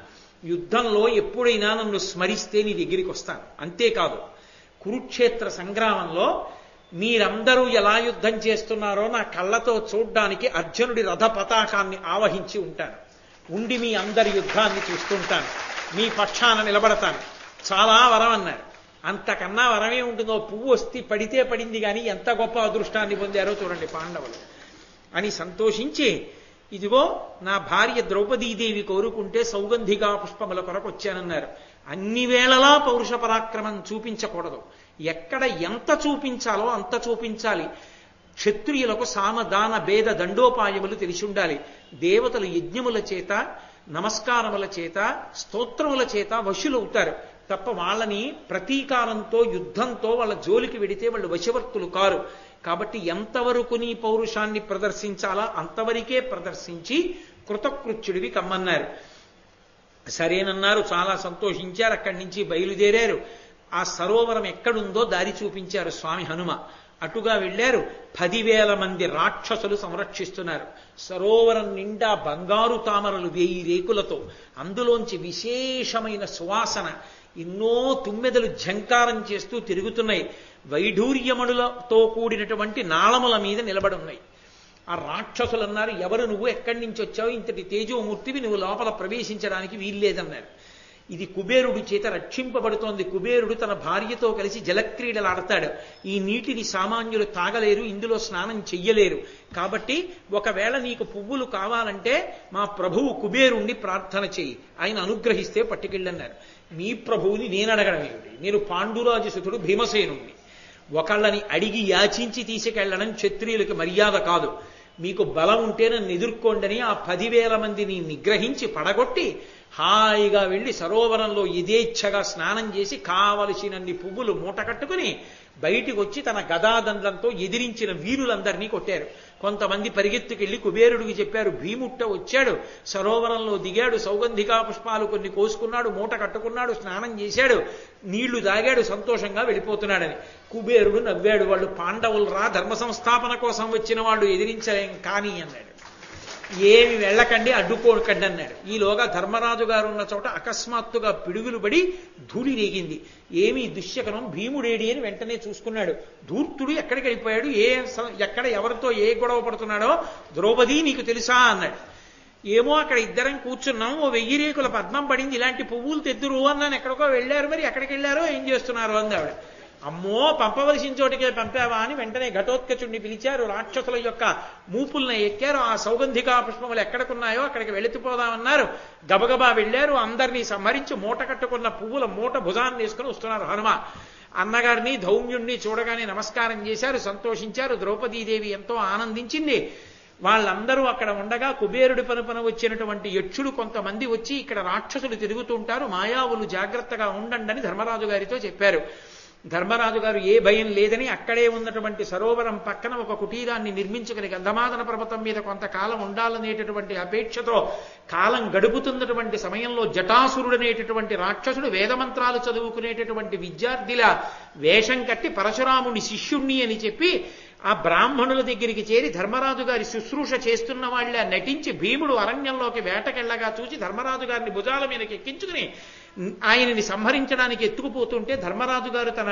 యుద్ధంలో ఎప్పుడైనా నన్ను స్మరిస్తే నీ దగ్గరికి వస్తాను. అంతేకాదు, కురుక్షేత్ర సంగ్రామంలో మీరందరూ ఎలా యుద్ధం చేస్తున్నారో నా కళ్ళతో చూడ్డానికి అర్జునుడి రథ పతాకాన్ని ఆవహించి ఉంటాను, ఉండి మీ అందరి యుద్ధాన్ని చూస్తుంటాను, మీ పక్షాన నిలబడతాను. చాలా వరం అన్నారు. అంతకన్నా వరమే ఉంటుందో, పువ్వు వస్తే పడితే పడింది కానీ ఎంత గొప్ప అదృష్టాన్ని పొందారో చూడండి పాండవులు అని సంతోషించి, ఇదిగో నా భార్య ద్రౌపదీదేవి కోరుకుంటే సౌగంధిగా పుష్పముల కొరకు వచ్చానన్నారు. అన్ని వేళలా పౌరుష పరాక్రమం చూపించకూడదు, ఎక్కడ ఎంత చూపించాలో అంత చూపించాలి. క్షత్రియులకు సామదాన భేద దండోపాయములు తెలిసి ఉండాలి. దేవతలు యజ్ఞముల చేత, నమస్కారముల చేత, స్తోత్రముల చేత వశులవుతారు తప్ప వాళ్ళని ప్రతీకారంతో, యుద్ధంతో వాళ్ళ జోలికి వెడితే వాళ్ళు వశవర్తులు కారు. కాబట్టి ఎంతవరకు నీ పౌరుషాన్ని ప్రదర్శించాలా అంతవరకే ప్రదర్శించి కృతకృత్యుడివి కమ్మన్నారు. సరేనన్నారు. చాలా సంతోషించారు. అక్కడి నుంచి బయలుదేరారు. ఆ సరోవరం ఎక్కడుందో దారి చూపించారు స్వామి హనుమ. అటుగా వెళ్ళారు. 10,000 మంది రాక్షసులు సంరక్షిస్తున్నారు. సరోవరం నిండా బంగారు తామరలు 1000 రేకులతో, అందులోంచి విశేషమైన సువాసన, ఎన్నో తుమ్మెదలు ఝంకారం చేస్తూ తిరుగుతున్నాయి. వైఢూర్యమణులతో కూడినటువంటి నాళముల మీద నిలబడున్నాయి. ఆ రాక్షసులు అన్నారు, ఎవరు నువ్వు, ఎక్కడి నుంచి వచ్చావు, ఇంతటి తేజోమూర్తివి, నువ్వు లోపల ప్రవేశించడానికి వీల్లేదన్నారు. ఇది కుబేరుడి చేత రక్షింపబడుతోంది. కుబేరుడు తన భార్యతో కలిసి జలక్రీడలు ఆడతాడు. ఈ నీటిని సామాన్యులు తాగలేరు, ఇందులో స్నానం చెయ్యలేరు. కాబట్టి ఒకవేళ నీకు పువ్వులు కావాలంటే మా ప్రభువు కుబేరుణ్ణి ప్రార్థన చెయ్యి, ఆయన అనుగ్రహిస్తే పట్టుకెళ్ళన్నారు. మీ ప్రభువుని నేను అడగడం ఏమిటి, నేను పాండురాజసుతుడు భీమసేనుణ్ణి. ఒకళ్ళని అడిగి యాచించి తీసుకెళ్లడం క్షత్రియులకి మర్యాద కాదు. మీకు బలం ఉంటే నన్ను ఎదుర్కోండని ఆ 10,000 మందిని నిగ్రహించి పడగొట్టి హాయిగా వెళ్ళి సరోవరంలో యథేచ్ఛగా స్నానం చేసి కావలసినన్ని పువ్వులు మూట కట్టుకుని బయటికి వచ్చి తన గదాదండంతో ఎదిరించిన వీరులందరినీ కొట్టారు. కొంతమంది పరిగెత్తుకెళ్లి కుబేరుడికి చెప్పారు, భీముట్ట వచ్చాడు, సరోవరంలో దిగాడు, సౌగంధికా పుష్పాలు కొన్ని కోసుకున్నాడు, మూట కట్టుకున్నాడు, స్నానం చేశాడు, నీళ్లు తాగాడు, సంతోషంగా వెళ్ళిపోతున్నాడని. కుబేరుడు నవ్వాడు. వాళ్ళు పాండవులు రా, ధర్మ సంస్థాపన కోసం వచ్చిన వాళ్ళు, ఎదిరించలేం కానీ అన్నాడు. ఏమి వెళ్ళకండి, అడ్డుకోకండి అన్నాడు. ఈలోగా ధర్మరాజు గారు ఉన్న చోట అకస్మాత్తుగా పిడుగులు పడి ధూళి రేగింది. ఏమీ దుశ్శకనం, భీముడేడి అని వెంటనే చూసుకున్నాడు. ధూర్తుడు ఎక్కడికి వెళ్ళిపోయాడు, ఎక్కడ ఎవరితో ఏ గొడవ పడుతున్నాడో, ద్రౌపది నీకు తెలుసా అన్నాడు. ఏమో అక్కడ ఇద్దరం కూర్చున్నాం, ఓ 1000 రేకుల పద్మం పడింది, ఇలాంటి పువ్వులు తెద్దురు అన్నాను. ఎక్కడికో వెళ్ళారు, మరి ఎక్కడికి వెళ్ళారో ఏం చేస్తున్నారు అంది ఆవిడ. అమ్మో పంపవలసిన చోటికే పంపావా అని వెంటనే ఘటోత్కచుడిని పిలిచారు. రాక్షసుల యొక్క మూపుల్ని ఎక్కారు. ఆ సౌగంధికా పుష్పములు ఎక్కడికున్నాయో అక్కడికి వెళితిపోదామన్నారు. గబగబా వెళ్ళారు. అందరినీ సంహరించి మూట కట్టుకున్న పువ్వుల మూట భుజాన్ని వేసుకుని వస్తున్నారు హనుమ. అన్నగారిని ధౌమ్యుణ్ణి చూడగానే నమస్కారం చేశారు, సంతోషించారు. ద్రౌపదీదేవి ఎంతో ఆనందించింది. వాళ్ళందరూ అక్కడ ఉండగా కుబేరుడి పనుపన వచ్చినటువంటి యక్షులు కొంతమంది వచ్చి ఇక్కడ రాక్షసులు తిరుగుతుంటారు, మాయావులు జాగ్రత్తగా ఉండండి అని ధర్మరాజు గారితో చెప్పారు. ధర్మరాజు గారు ఏ భయం లేదని అక్కడే ఉన్నటువంటి సరోవరం పక్కన ఒక కుటీరాన్ని నిర్మించుకుని గంధమాదన పర్వతం మీద కొంతకాలం ఉండాలనేటటువంటి అపేక్షతో కాలం గడుపుతున్నటువంటి సమయంలో జటాసురుడనేటటువంటి రాక్షసుడు వేదమంత్రాలు చదువుకునేటటువంటి విద్యార్థిలా వేషం కట్టి పరశురాముని శిష్యుణ్ణి అని చెప్పి ఆ బ్రాహ్మణుల దగ్గరికి చేరి ధర్మరాజు గారి శుశ్రూష చేస్తున్న వాళ్ళ నటించి భీముడు అరణ్యంలోకి వేటకెళ్లగా చూసి ధర్మరాజు గారిని భుజాల మీదకి ఎక్కించుకుని ఆయనని సంహరించడానికి ఎత్తుకుపోతుంటే ధర్మరాజు గారు తన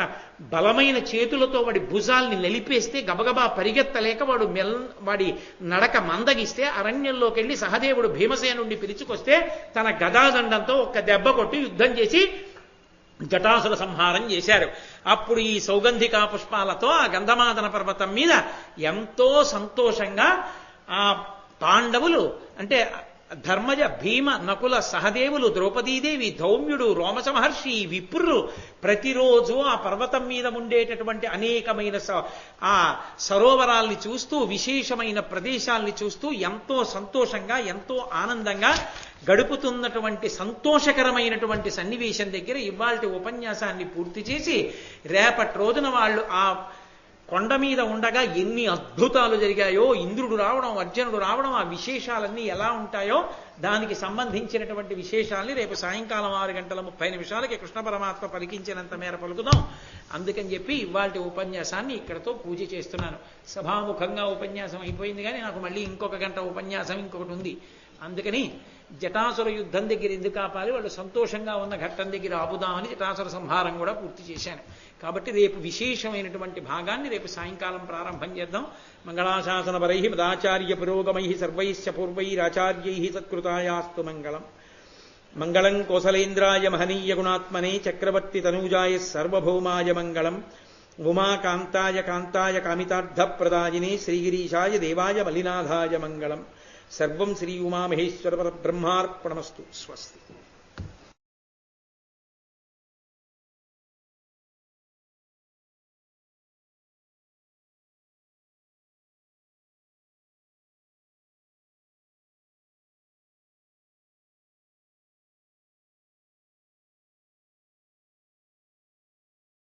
బలమైన చేతులతో వాడి భుజాల్ని నలిపేస్తే గబగబా పరిగెత్తలేక వాడి నడక మందగిస్తే అరణ్యంలోకి వెళ్ళి సహదేవుడు భీమసేనుండి పిలుచుకొస్తే తన గదాదండంతో ఒక్క దెబ్బ కొట్టి యుద్ధం చేసి జటాసుర సంహారం చేశారు. అప్పుడు ఈ సౌగంధికా పుష్పాలతో ఆ గంధమాదన పర్వతం మీద ఎంతో సంతోషంగా ఆ పాండవులు అంటే ధర్మజ, భీమ, నకుల, సహదేవులు, ద్రౌపదీదేవి, ధౌమ్యుడు, రోమసమహర్షి, విప్రులు ప్రతిరోజు ఆ పర్వతం మీద ఉండేటటువంటి అనేకమైన ఆ సరోవరాల్ని చూస్తూ విశేషమైన ప్రదేశాల్ని చూస్తూ ఎంతో సంతోషంగా ఎంతో ఆనందంగా గడుపుతున్నటువంటి సంతోషకరమైనటువంటి సన్నివేశం దగ్గర ఇవాల్టి ఉపన్యాసాన్ని పూర్తి చేసి రేపటి రోజున వాళ్ళు ఆ కొండ మీద ఉండగా ఎన్ని అద్భుతాలు జరిగాయో, ఇంద్రుడు రావడం, అర్జునుడు రావడం, ఆ విశేషాలన్నీ ఎలా ఉంటాయో దానికి సంబంధించినటువంటి విశేషాల్ని రేపు సాయంకాలం 6:30 కృష్ణ పరమాత్మ పలికించినంత మేర పలుకుదాం. అందుకని చెప్పి ఇవాల్టి ఉపన్యాసాన్ని ఇక్కడతో పూజ చేస్తున్నాను. సభాముఖంగా ఉపన్యాసం అయిపోయింది, కానీ నాకు మళ్ళీ ఇంకొక గంట ఉపన్యాసం ఇంకొకటి ఉంది. అందుకని జటాసుర యుద్ధం దగ్గర ఎందుకు ఆపాలి, వాళ్ళు సంతోషంగా ఉన్న ఘట్టం దగ్గర ఆపుదామని జటాసుర సంహారం కూడా పూర్తి చేశాను. కాబట్టి రేపు విశేషమైనటువంటి భాగాన్ని రేపు సాయంకాలం ప్రారంభం చేద్దాం. మంగళాశాసనపరై మదాచార్య పురోగమై సర్వైశ్చ పూర్వైరాచార్యై సత్కృతాయాస్తు మంగళం. మంగళం కోసలేంద్రాయ మహనీయ గుణాత్మనే చక్రవర్తి తనూజాయ సర్వభౌమాయ మంగళం. ఉమాకాంతాయ కాంతాయ కామితార్థప్రదాయినే శ్రీగిరీశాయ దేవాయ మలినాథాయ మంగళం. సర్వం శ్రీ ఉమామహేశ్వర పరబ్రహ్మార్పణమస్తు. స్వస్తి.